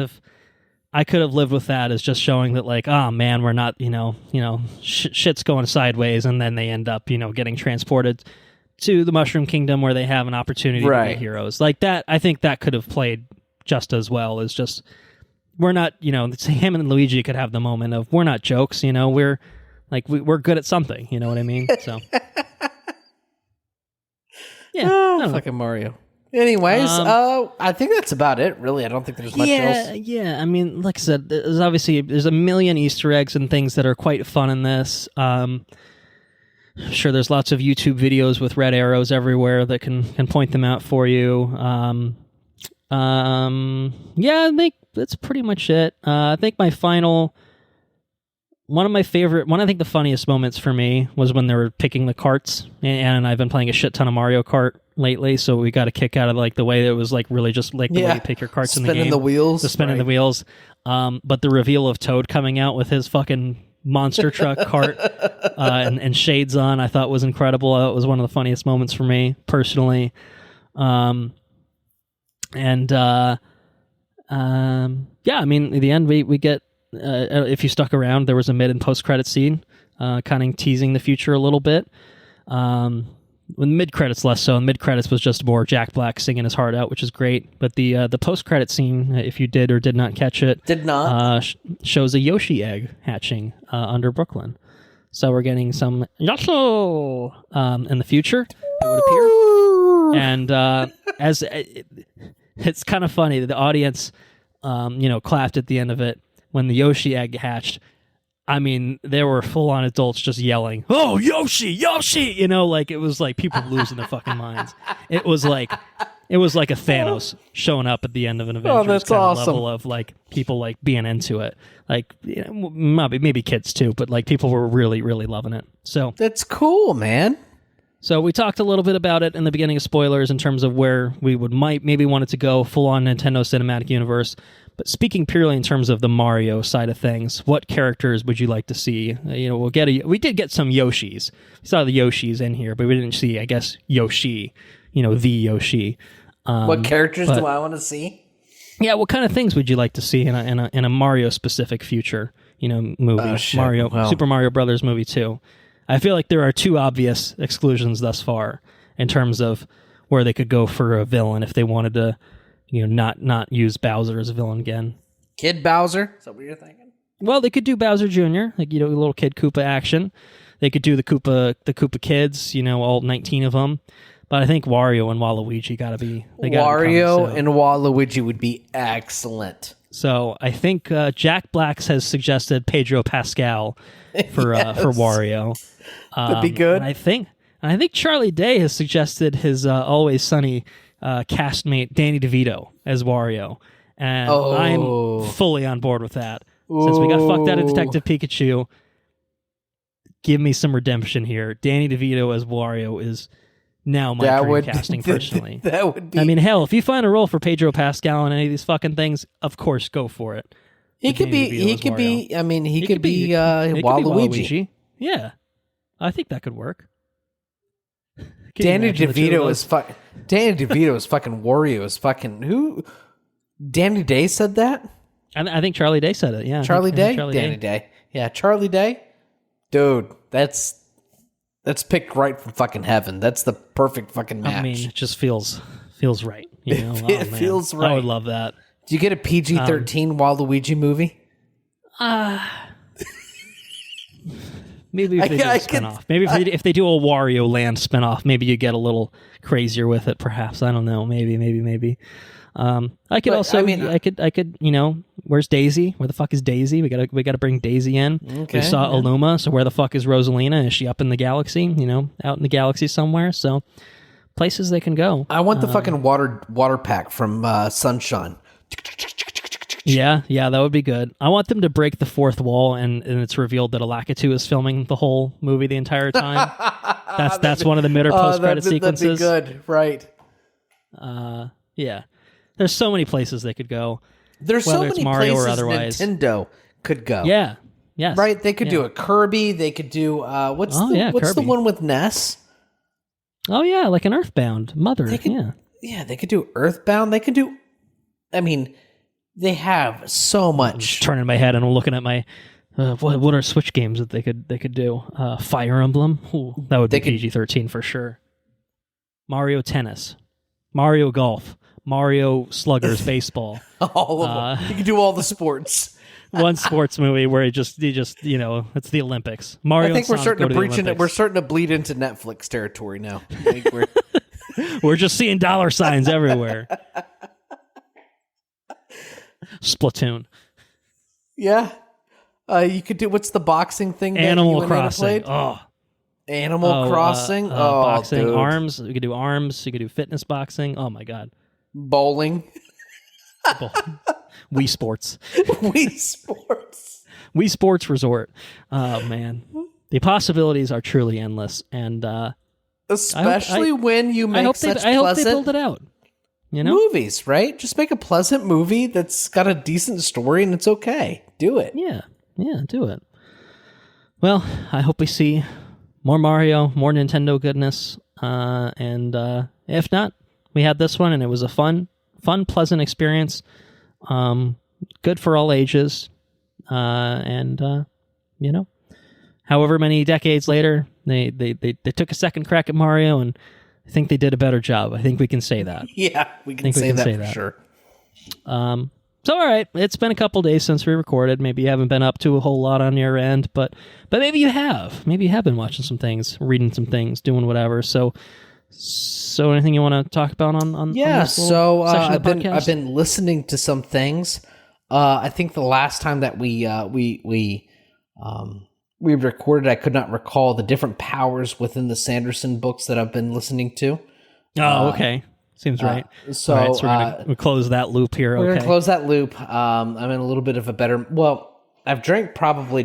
S1: have lived with that as just showing that oh man, we're not, shit's going sideways, and then they end up, getting transported to the Mushroom Kingdom where they have an opportunity to be heroes. That, I think that could have played just as well as just, we're not, him and Luigi could have the moment of, we're not jokes, we're we're good at something, you know what I mean? So. Yeah.
S2: Fucking Mario. Anyways, I think that's about it, really. I don't think there's much else.
S1: Yeah, I mean, like I said, there's a million Easter eggs and things that are quite fun in this. Sure, there's lots of YouTube videos with red arrows everywhere that can point them out for you. I think that's pretty much it. I think I think the funniest moments for me was when they were picking the carts, and I've been playing a shit ton of Mario Kart lately, so we got a kick out of the way that it was really just the way you pick your carts in the game.
S2: Spinning the wheels.
S1: The wheels. But the reveal of Toad coming out with his fucking monster truck cart and shades on, I thought was incredible. It was one of the funniest moments for me, personally. I mean, in the end, we get, if you stuck around, there was a mid and post-credit scene, kind of teasing the future a little bit. When mid-credits less so, and mid-credits was just more Jack Black singing his heart out, which is great. But the post-credit scene, if you did or did not catch it, shows a Yoshi egg hatching under Brooklyn. So we're getting some Yoshi in the future, it would appear. And it's kind of funny that the audience, clapped at the end of it when the Yoshi egg hatched. I mean, there were full-on adults just yelling, "Oh, Yoshi, Yoshi!" It was people losing their fucking minds. It was like a Thanos showing up at the end of an Avengers
S2: that's
S1: kind
S2: awesome.
S1: of level of people being into it. Maybe kids too, but people were really, really loving it. So
S2: that's cool, man.
S1: So we talked a little bit about it in the beginning of spoilers in terms of where we maybe want it to go, full-on Nintendo Cinematic Universe. But speaking purely in terms of the Mario side of things, what characters would you like to see? We did get some Yoshis. We saw the Yoshis in here, but we didn't see, I guess, Yoshi. The Yoshi.
S2: What characters do I want to see?
S1: Yeah, what kind of things would you like to see in a Mario specific future? Movie.
S2: Oh, shit.
S1: Super Mario Brothers movie 2. I feel like there are two obvious exclusions thus far in terms of where they could go for a villain if they wanted to. Not use Bowser as a villain again.
S2: Kid Bowser? Is that what you're thinking?
S1: Well, they could do Bowser Jr., a little Kid Koopa action. They could do the Koopa kids, all 19 of them. But I think Wario and Waluigi gotta be...
S2: Wario and Waluigi would be excellent.
S1: So I think Jack Black has suggested Pedro Pascal for Wario.
S2: That'd be good.
S1: And I think Charlie Day has suggested his Always Sunny castmate Danny DeVito as Wario, and I'm fully on board with that. Since we got fucked out of Detective Pikachu, give me some redemption here. Danny DeVito as Wario is now my dream casting, personally.
S2: That would be...
S1: I mean, hell, if you find a role for Pedro Pascal in any of these fucking things, of course, go for it.
S2: He could be Waluigi.
S1: Yeah. I think that could work.
S2: Danny DeVito is fucking Wario is fucking who? Danny Day said that?
S1: I think Charlie Day said it, yeah.
S2: Charlie Day? Danny Day. Yeah, Charlie Day. Dude, that's picked right from fucking heaven. That's the perfect fucking match.
S1: I mean, it just feels right. You know?
S2: It feels right.
S1: I would love that.
S2: Do you get a PG-13 Waluigi movie?
S1: Maybe if they do a spinoff. Maybe if they do a Wario Land spinoff, maybe you get a little crazier with it. Perhaps, I don't know. Maybe. I could. You know, where's Daisy? Where the fuck is Daisy? We gotta bring Daisy in.
S2: Okay,
S1: we saw Illuma, so where the fuck is Rosalina? Is she up in the galaxy? You know, out in the galaxy somewhere? So places they can go.
S2: I want the fucking water pack from Sunshine.
S1: Yeah, that would be good. I want them to break the fourth wall, and it's revealed that Alakatu is filming the whole movie the entire time. That's one of the mid or post credit sequences.
S2: That'd be good, right?
S1: Yeah. There's so many places they could go.
S2: There's so many
S1: Mario
S2: places
S1: or otherwise.
S2: Nintendo could go.
S1: Yeah. Yes.
S2: Right? They could do a Kirby. They could do what's the one with Ness?
S1: Oh yeah, like an Earthbound Mother.
S2: Yeah, they could do Earthbound. They could do. I mean, they have so much.
S1: I'm just turning my head and I'm looking at my. What are Switch games that they could do? Fire Emblem. Ooh, that would be PG-13 for sure. Mario Tennis, Mario Golf, Mario Sluggers Baseball.
S2: All of them. You can do all the sports.
S1: One sports movie where you just you know, it's the Olympics. Mario.
S2: I think we're starting to bleed into Netflix territory now.
S1: We're just seeing dollar signs everywhere. Splatoon.
S2: Yeah. You could do, what's the boxing thing?
S1: Animal Crossing.
S2: Animal Crossing.
S1: Boxing.
S2: Dude.
S1: Arms. You could do arms. You could do fitness boxing. Oh my God.
S2: Bowling.
S1: Wii Sports.
S2: Wii
S1: Sports Resort. Oh man. The possibilities are truly endless. And
S2: especially when you make such
S1: I hope they build it out. You know?
S2: Movies, right? Just make a pleasant movie that's got a decent story and it's okay. Do it.
S1: Yeah, do it. Well, I hope we see more Mario, more Nintendo goodness. And if not, we had this one and it was a fun, pleasant experience. Good for all ages. And you know, however many decades later, they took a second crack at Mario, and I think they did a better job. I think we can say that.
S2: Yeah, we can say that for sure.
S1: So, all right, it's been a couple days since we recorded. Maybe you haven't been up to a whole lot on your end, but maybe you have. Maybe you have been watching some things, reading some things, doing whatever. So anything you want to talk about on this little section of the podcast?
S2: I've been listening to some things. I think the last time that we recorded, I could not recall the different powers within the Sanderson books that I've been listening to.
S1: Oh, okay. Seems right.
S2: So,
S1: right, so we're going to close that loop here.
S2: We're going to close that loop. I'm in a little bit of a better... Well, I've drank probably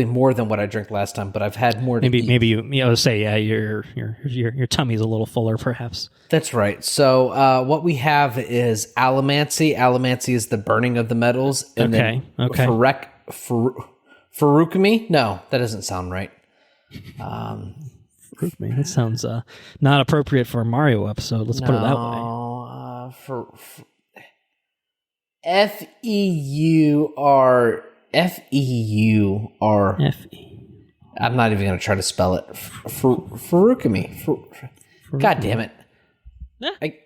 S2: more than what I drank last time, but I've had more to eat.
S1: Maybe you say, yeah, your tummy's a little fuller, perhaps.
S2: That's right. So what we have is allomancy. Allomancy is the burning of the metals. And then Furukami? No, that doesn't sound right.
S1: Furukami. That sounds not appropriate for a Mario episode. Let's put it that way.
S2: F-E-U-R... I'm not even going to try to spell it. Furukami. God damn it.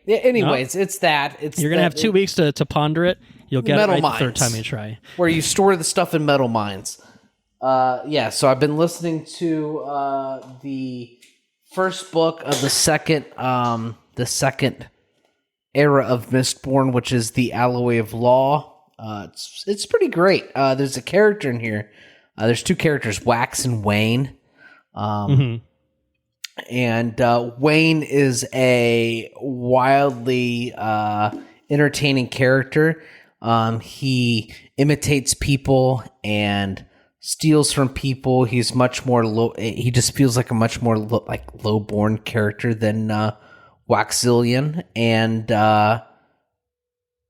S2: Anyways, it's that.
S1: You're going to have 2 weeks to ponder it. You'll get it right the third time you try.
S2: Where you store the stuff in metal mines. So I've been listening to the first book of the second era of Mistborn, which is the Alloy of Law. It's pretty great. There's a character in here. There's 2 characters, Wax and Wayne. And Wayne is a wildly entertaining character. He imitates people and steals from people. He's much more low. He just feels like a much more low-born character than Waxillian,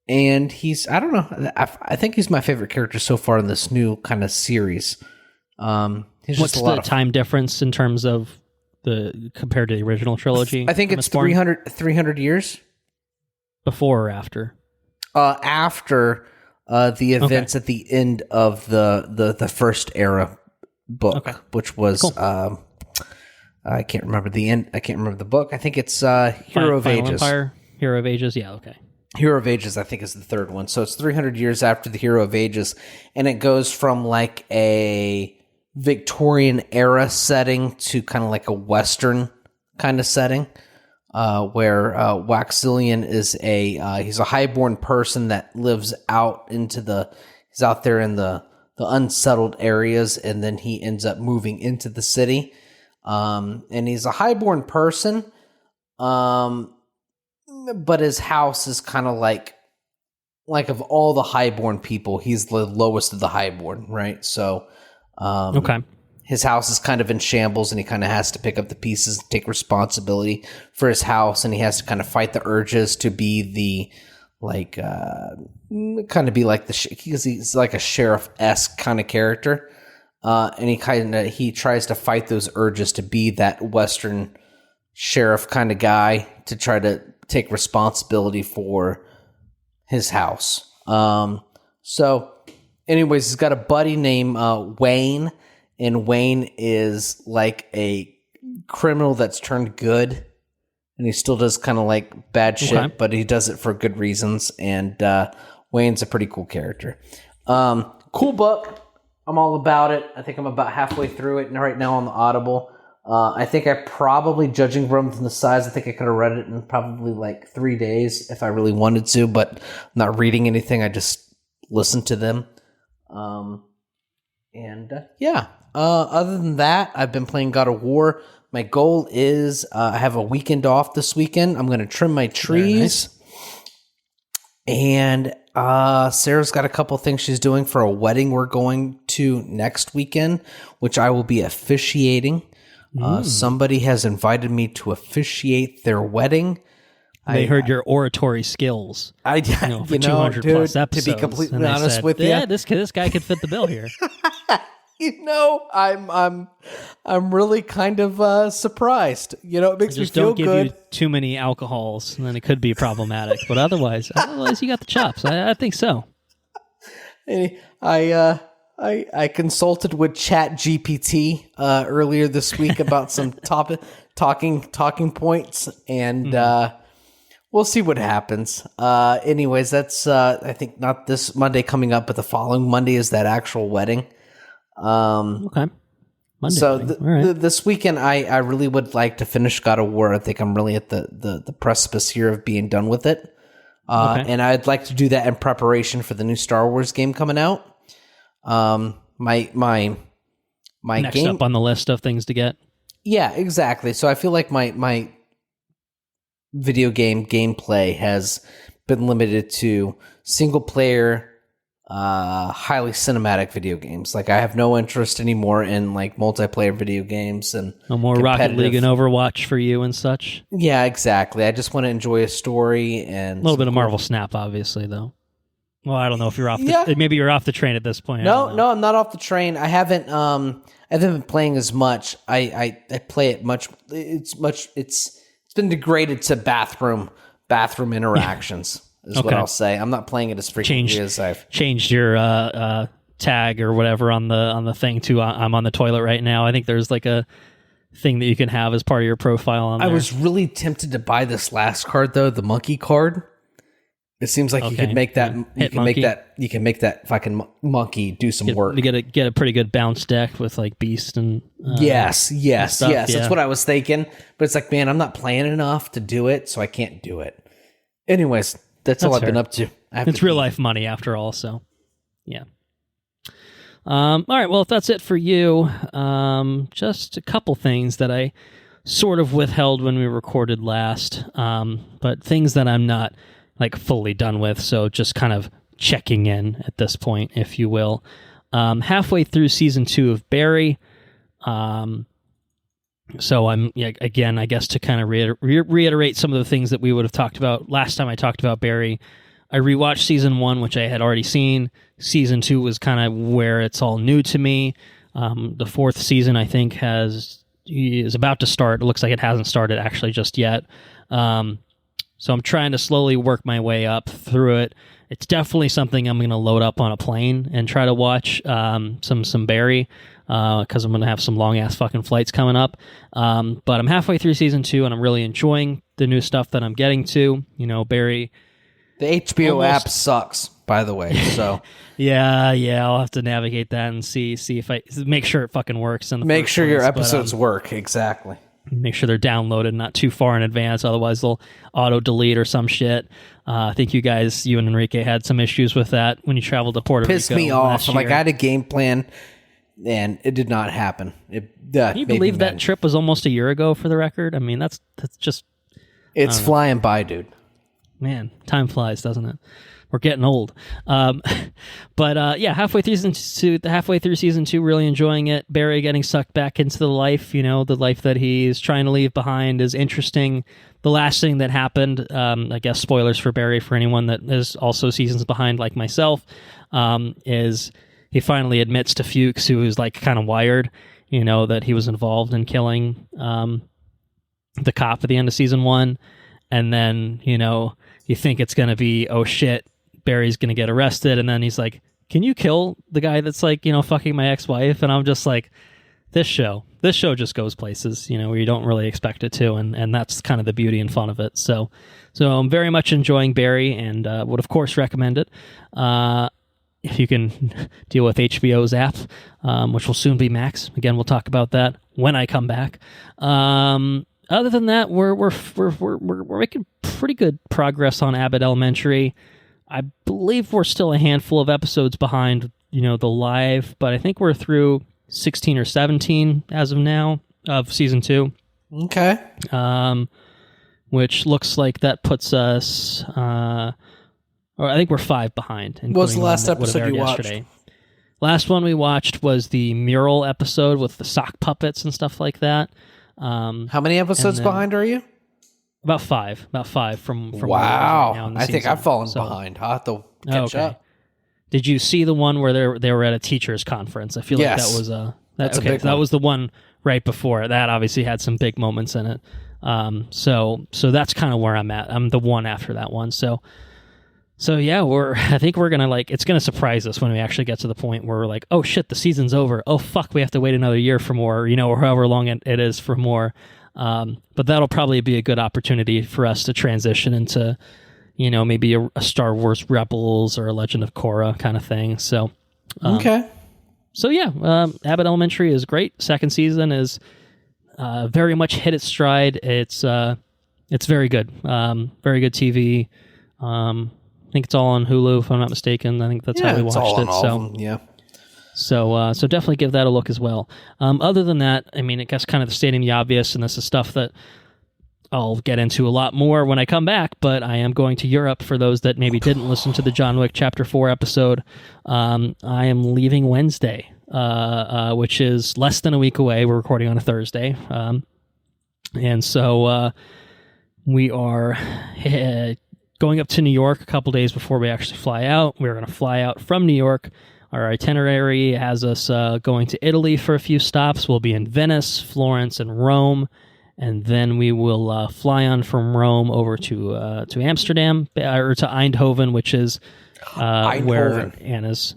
S2: and he's, I don't know. I think he's my favorite character so far in this new kind of series.
S1: What's the time difference in terms of compared to the original trilogy?
S2: I think it's 300 years.
S1: Before or after?
S2: After the events at the end of the first era book, which was cool. I can't remember the end. I can't remember the book. I think it's Hero of Ages.
S1: Empire, Hero of Ages. Yeah, okay.
S2: Hero of Ages, I think, is the third one. So it's 300 years after the Hero of Ages, and it goes from like a Victorian era setting to kind of like a Western kind of setting, where Waxillian is he's a highborn person that lives out he's out there in the unsettled areas, and then he ends up moving into the city. And he's a highborn person, but his house is kind of like of all the highborn people, he's the lowest of the highborn, right? So, his house is kind of in shambles, and he kind of has to pick up the pieces and take responsibility for his house, and he has to kind of fight the urges to be because he's like a sheriff-esque kind of character. And he tries to fight those urges to be that Western sheriff kind of guy, to try to take responsibility for his house. So anyways, he's got a buddy named Wayne, and Wayne is like a criminal that's turned good, and he still does kind of like bad shit, but he does it for good reasons. And Wayne's a pretty cool character. Cool book. I'm all about it. I think I'm about halfway through it right now on the Audible. I think I probably, judging from the size, I think I could have read it in probably like 3 days if I really wanted to, but I'm not reading anything. I just listen to them. Other than that, I've been playing God of War. My goal is I have a weekend off this weekend. I'm going to trim my trees. And Sarah's got a couple things she's doing for a wedding we're going to next weekend, which I will be officiating. Somebody has invited me to officiate their wedding.
S1: They heard your oratory skills.
S2: For
S1: 200 plus episodes.
S2: To be completely honest with you,
S1: yeah, this guy could fit the bill here.
S2: I'm really kind of surprised. It makes me feel good. Just don't give you
S1: too many alcohols, and then it could be problematic. But otherwise, you got the chops. I think so.
S2: I consulted with Chat GPT earlier this week about some talking points, and we'll see what happens. Anyways, that's I think not this Monday coming up, but the following Monday is that actual wedding.
S1: Monday.
S2: So this weekend, I really would like to finish God of War. I think I'm really at the precipice here of being done with it. And I'd like to do that in preparation for the new Star Wars game coming out. My
S1: next
S2: game
S1: up on the list of things to get.
S2: Yeah, exactly. So I feel like my video game gameplay has been limited to single player, highly cinematic video games. Like, I have no interest anymore in like multiplayer video games and
S1: no more Rocket League and Overwatch for you and such.
S2: Yeah, exactly. I just want to enjoy a story and
S1: a little bit of Marvel Snap, obviously, though. Well, I don't know if you're off. Maybe you're off the train at this point.
S2: No, I'm not off the train. I haven't been playing as much. I play it much. It's been degraded to bathroom interactions. Is what I'll say. I'm not playing it as frequently as I've
S1: changed your tag or whatever on the thing to I'm on the toilet right now. I think there's like a thing that you can have as part of your profile on there.
S2: I was really tempted to buy this last card though, the monkey card. It seems like you could make that. You can make that fucking monkey do some work.
S1: You get a pretty good bounce deck with like Beast and
S2: yes.
S1: stuff,
S2: That's what I was thinking. But it's like, man, I'm not playing enough to do it, so I can't do it. Anyways, that's all I've been up to.
S1: It's real life money after all. So, yeah. All right. Well, if that's it for you, just a couple things that I sort of withheld when we recorded last, but things that I'm not like fully done with, so just kind of checking in at this point, if you will. halfway through season 2 of Barry. So I'm, again, I guess to kind of reiterate some of the things that we would have talked about last time I talked about Barry, I rewatched season 1, which I had already seen. Season 2 was kind of where it's all new to me. The 4th season, I think, is about to start. It looks like it hasn't started actually just yet. So I'm trying to slowly work my way up through it. It's definitely something I'm going to load up on a plane and try to watch some Barry, because I'm going to have some long-ass fucking flights coming up. But I'm halfway through season 2, and I'm really enjoying the new stuff that I'm getting to. Barry...
S2: The HBO app sucks, by the way, so...
S1: yeah, I'll have to navigate that and see if I... Make sure it fucking works.
S2: Make sure your episodes work, exactly.
S1: Make sure they're downloaded not too far in advance, otherwise they'll auto-delete or some shit. I think you and Enrique had some issues with that when you traveled to Puerto Rico.
S2: Pissed me off. I had a game plan, and it did not happen.
S1: Can you believe that trip was almost a year ago, for the record? I mean, that's just...
S2: It's flying by, dude.
S1: Man, time flies, doesn't it? We're getting old. But halfway through season 2, really enjoying it. Barry getting sucked back into the life, the life that he's trying to leave behind is interesting. The last thing that happened, I guess spoilers for Barry for anyone that is also seasons behind like myself, is he finally admits to Fuchs, who is like kind of wired, that he was involved in killing the cop at the end of season 1. And then, you think it's going to be, oh shit, Barry's going to get arrested. And then he's like, can you kill the guy that's like, fucking my ex-wife? And I'm just like, this show just goes places, where you don't really expect it to. And that's kind of the beauty and fun of it. So I'm very much enjoying Barry, and would of course recommend it. If you can deal with HBO's app, which will soon be Max. Again, we'll talk about that when I come back. Other than that, we're making pretty good progress on Abbott Elementary. I believe we're still a handful of episodes behind, the live, but I think we're through 16 or 17 as of now of season 2.
S2: Okay.
S1: Which looks like that puts us, or I think we're 5 behind.
S2: What was the last episode you watched? Yesterday.
S1: Last one we watched was the mural episode with the sock puppets and stuff like that.
S2: How many episodes behind are you?
S1: About 5 from
S2: wow.
S1: Right now in the
S2: I
S1: season.
S2: think I've fallen behind. I'll have to catch up.
S1: Did you see the one where they were at a teachers conference? I feel like that was that's a big one. That was the one right before. That obviously had some big moments in it. So that's kind of where I'm at. I'm the one after that one. So yeah, I think we're gonna it's gonna surprise us when we actually get to the point where we're like, oh shit, the season's over. Oh fuck, we have to wait another year for more, or however long it is for more. But that'll probably be a good opportunity for us to transition into, maybe a Star Wars Rebels or a Legend of Korra kind of thing. So,
S2: okay.
S1: So yeah, Abbott Elementary is great. Second season is very much hit its stride. It's very good. Very good TV. I think it's all on Hulu, if I'm not mistaken. I think that's how we watched it. So
S2: yeah.
S1: So definitely give that a look as well. Other than that, I mean, I guess kind of stating the obvious, and this is stuff that I'll get into a lot more when I come back, but I am going to Europe for those that maybe didn't listen to the John Wick Chapter 4 episode. I am leaving Wednesday, which is less than a week away. We're recording on a Thursday. And so we are going up to New York a couple days before we actually fly out. We're going to fly out from New York. Our itinerary has us going to Italy for a few stops. We'll be in Venice, Florence, and Rome. And then we will fly on from Rome over to Amsterdam, or to Eindhoven, which is where Anna's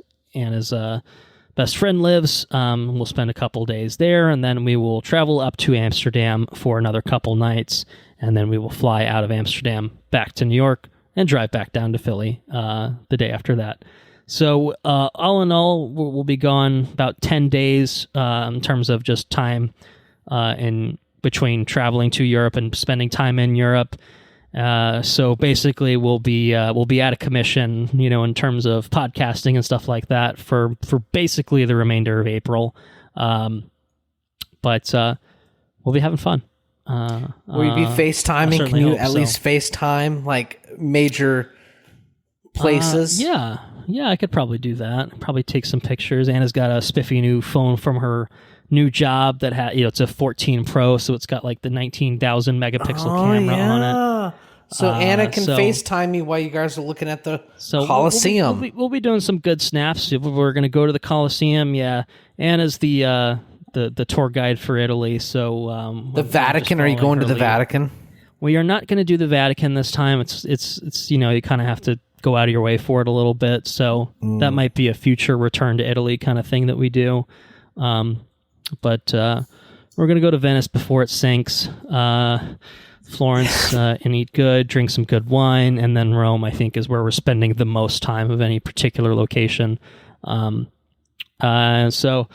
S1: best friend lives. We'll spend a couple days there, and then we will travel up to Amsterdam for another couple nights, and then we will fly out of Amsterdam back to New York and drive back down to Philly the day after that. So all in all, we'll be gone about 10 days in terms of just time in between traveling to Europe and spending time in Europe. So basically, we'll be out of commission, in terms of podcasting and stuff like that for basically the remainder of April. But we'll be having fun.
S2: Will you be FaceTiming? Can you at least FaceTime like major places?
S1: Yeah. Yeah, I could probably do that. Probably take some pictures. Anna's got a spiffy new phone from her new job that it's a 14 Pro, so it's got like the 19,000 megapixel camera on it.
S2: So Anna can FaceTime me while you guys are looking at the Coliseum.
S1: We'll be doing some good snaps. We're going to go to the Coliseum. Yeah, Anna's the tour guide for Italy. So
S2: the Vatican. Are you going to the Vatican?
S1: We are not going to do the Vatican this time. It's you kind of have to go out of your way for it a little bit. So that might be a future return to Italy kind of thing that we do. But we're going to go to Venice before it sinks. Florence and eat good, drink some good wine, and then Rome, I think, is where we're spending the most time of any particular location. So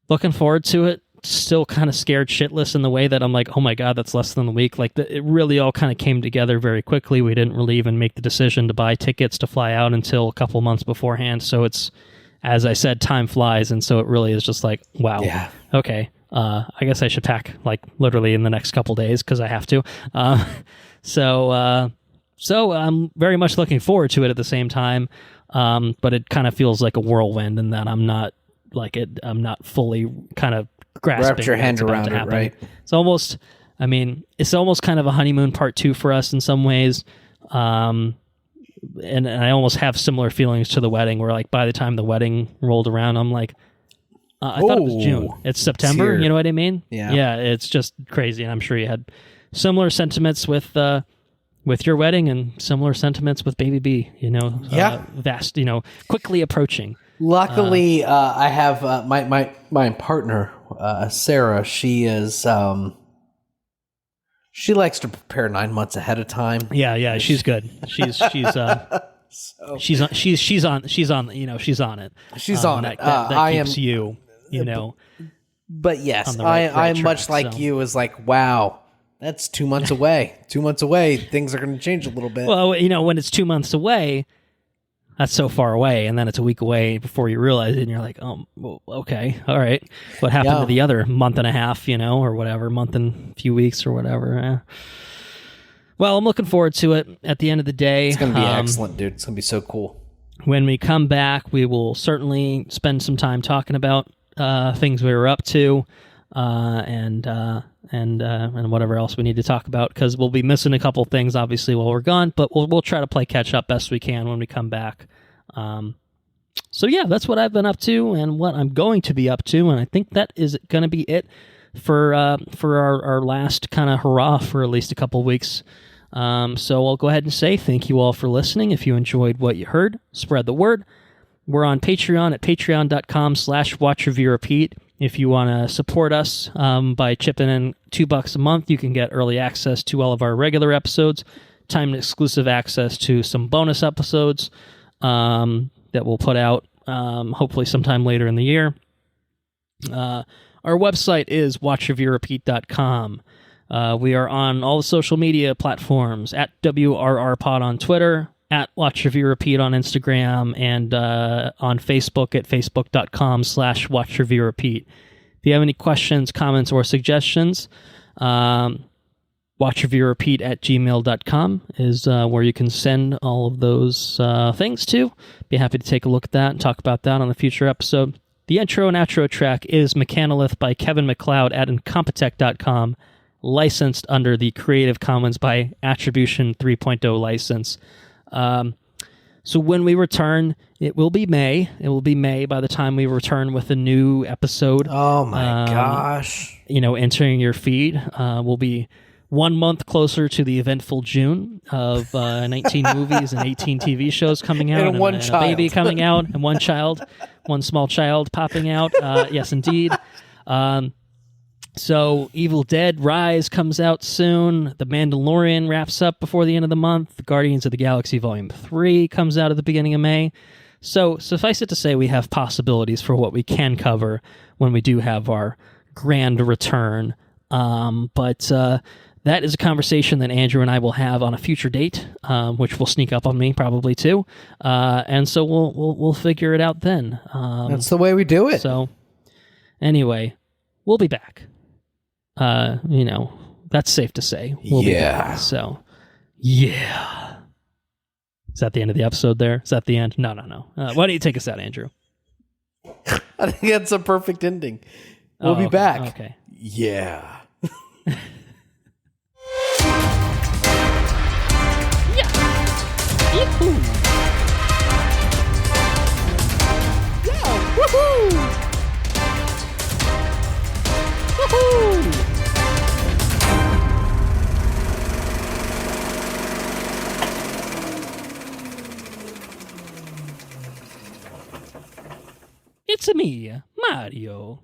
S1: looking forward to it. Still kind of scared shitless in the way that I'm like, oh my God, that's less than a week. Like it really all kind of came together very quickly. We didn't really even make the decision to buy tickets to fly out until a couple months beforehand. So it's, as I said, time flies. And so it really is just like, wow, okay. I guess I should pack like literally in the next couple days because I have to. So I'm very much looking forward to it at the same time. But it kind of feels like a whirlwind in that I'm not fully kind of grasping.
S2: Wrapped your hand around it, right?
S1: It's almost kind of a honeymoon part 2 for us in some ways. And I almost have similar feelings to the wedding where like by the time the wedding rolled around, I'm like, I thought it was June. It's September. You know what I mean?
S2: Yeah.
S1: Yeah. It's just crazy, and I'm sure you had similar sentiments with your wedding and similar sentiments with Baby B. Vast. Quickly approaching.
S2: Luckily, I have my partner, Sarah. She is. She likes to prepare 9 months ahead of time.
S1: Yeah. She's good. She's on it. She's on it.
S2: She's on it.
S1: That keeps you.
S2: But yes, I'm much like you. Is like, wow, that's 2 months away. 2 months away, things are going to change a little bit.
S1: Well, when it's 2 months away, that's so far away, and then it's a week away before you realize it, and you're like, oh, well, okay, all right. What happened to the other month and a half, or whatever, month and a few weeks or whatever? Well, I'm looking forward to it. At the end of the day,
S2: it's going to be excellent, dude. It's going to be so cool.
S1: When we come back, we will certainly spend some time talking about things we were up to, and whatever else we need to talk about, because we'll be missing a couple things, obviously, while we're gone, but we'll try to play catch up best we can when we come back. So yeah, that's what I've been up to and what I'm going to be up to, and I think that is going to be it for our last kind of hurrah for at least a couple weeks. So I'll go ahead and say thank you all for listening. If you enjoyed what you heard, spread the word. We're on Patreon at patreon.com/watchreviewrepeat. If you want to support us by chipping in $2 a month, you can get early access to all of our regular episodes, timed exclusive access to some bonus episodes that we'll put out hopefully sometime later in the year. Our website is watchreviewrepeat.com. We are on all the social media platforms, at WRRPod on Twitter, at Watch Review Repeat on Instagram, and on Facebook at facebook.com/Watch Review Repeat. If you have any questions, comments, or suggestions, watchreviewrepeat@gmail.com is where you can send all of those things to. Be happy to take a look at that and talk about that on a future episode. The intro and outro track is Mechanolith by Kevin MacLeod at Incompetech.com, licensed under the Creative Commons by Attribution 3.0 license. So when we return, it will be May. It will be May by the time we return with a new episode.
S2: Oh my gosh.
S1: Entering your feed. We'll be 1 month closer to the eventful June of 19 movies and 18 TV shows coming out, and a baby coming out, and one small child popping out. Yes, indeed. So Evil Dead Rise comes out soon. The Mandalorian wraps up before the end of the month. The Guardians of the Galaxy Volume 3 comes out at the beginning of May. So suffice it to say, we have possibilities for what we can cover when we do have our grand return. But that is a conversation that Andrew and I will have on a future date, which will sneak up on me probably too. And so we'll figure it out then.
S2: That's the way we do it.
S1: So anyway, we'll be back. That's safe to say. We'll be back. So, yeah. Is that the end of the episode there? Is that the end? No. Why don't you take us out, Andrew?
S2: I think that's a perfect ending. We'll be back.
S1: Okay.
S3: Yeah.
S1: Yahoo! Yeah! Woohoo! Woohoo! It's me, Mario.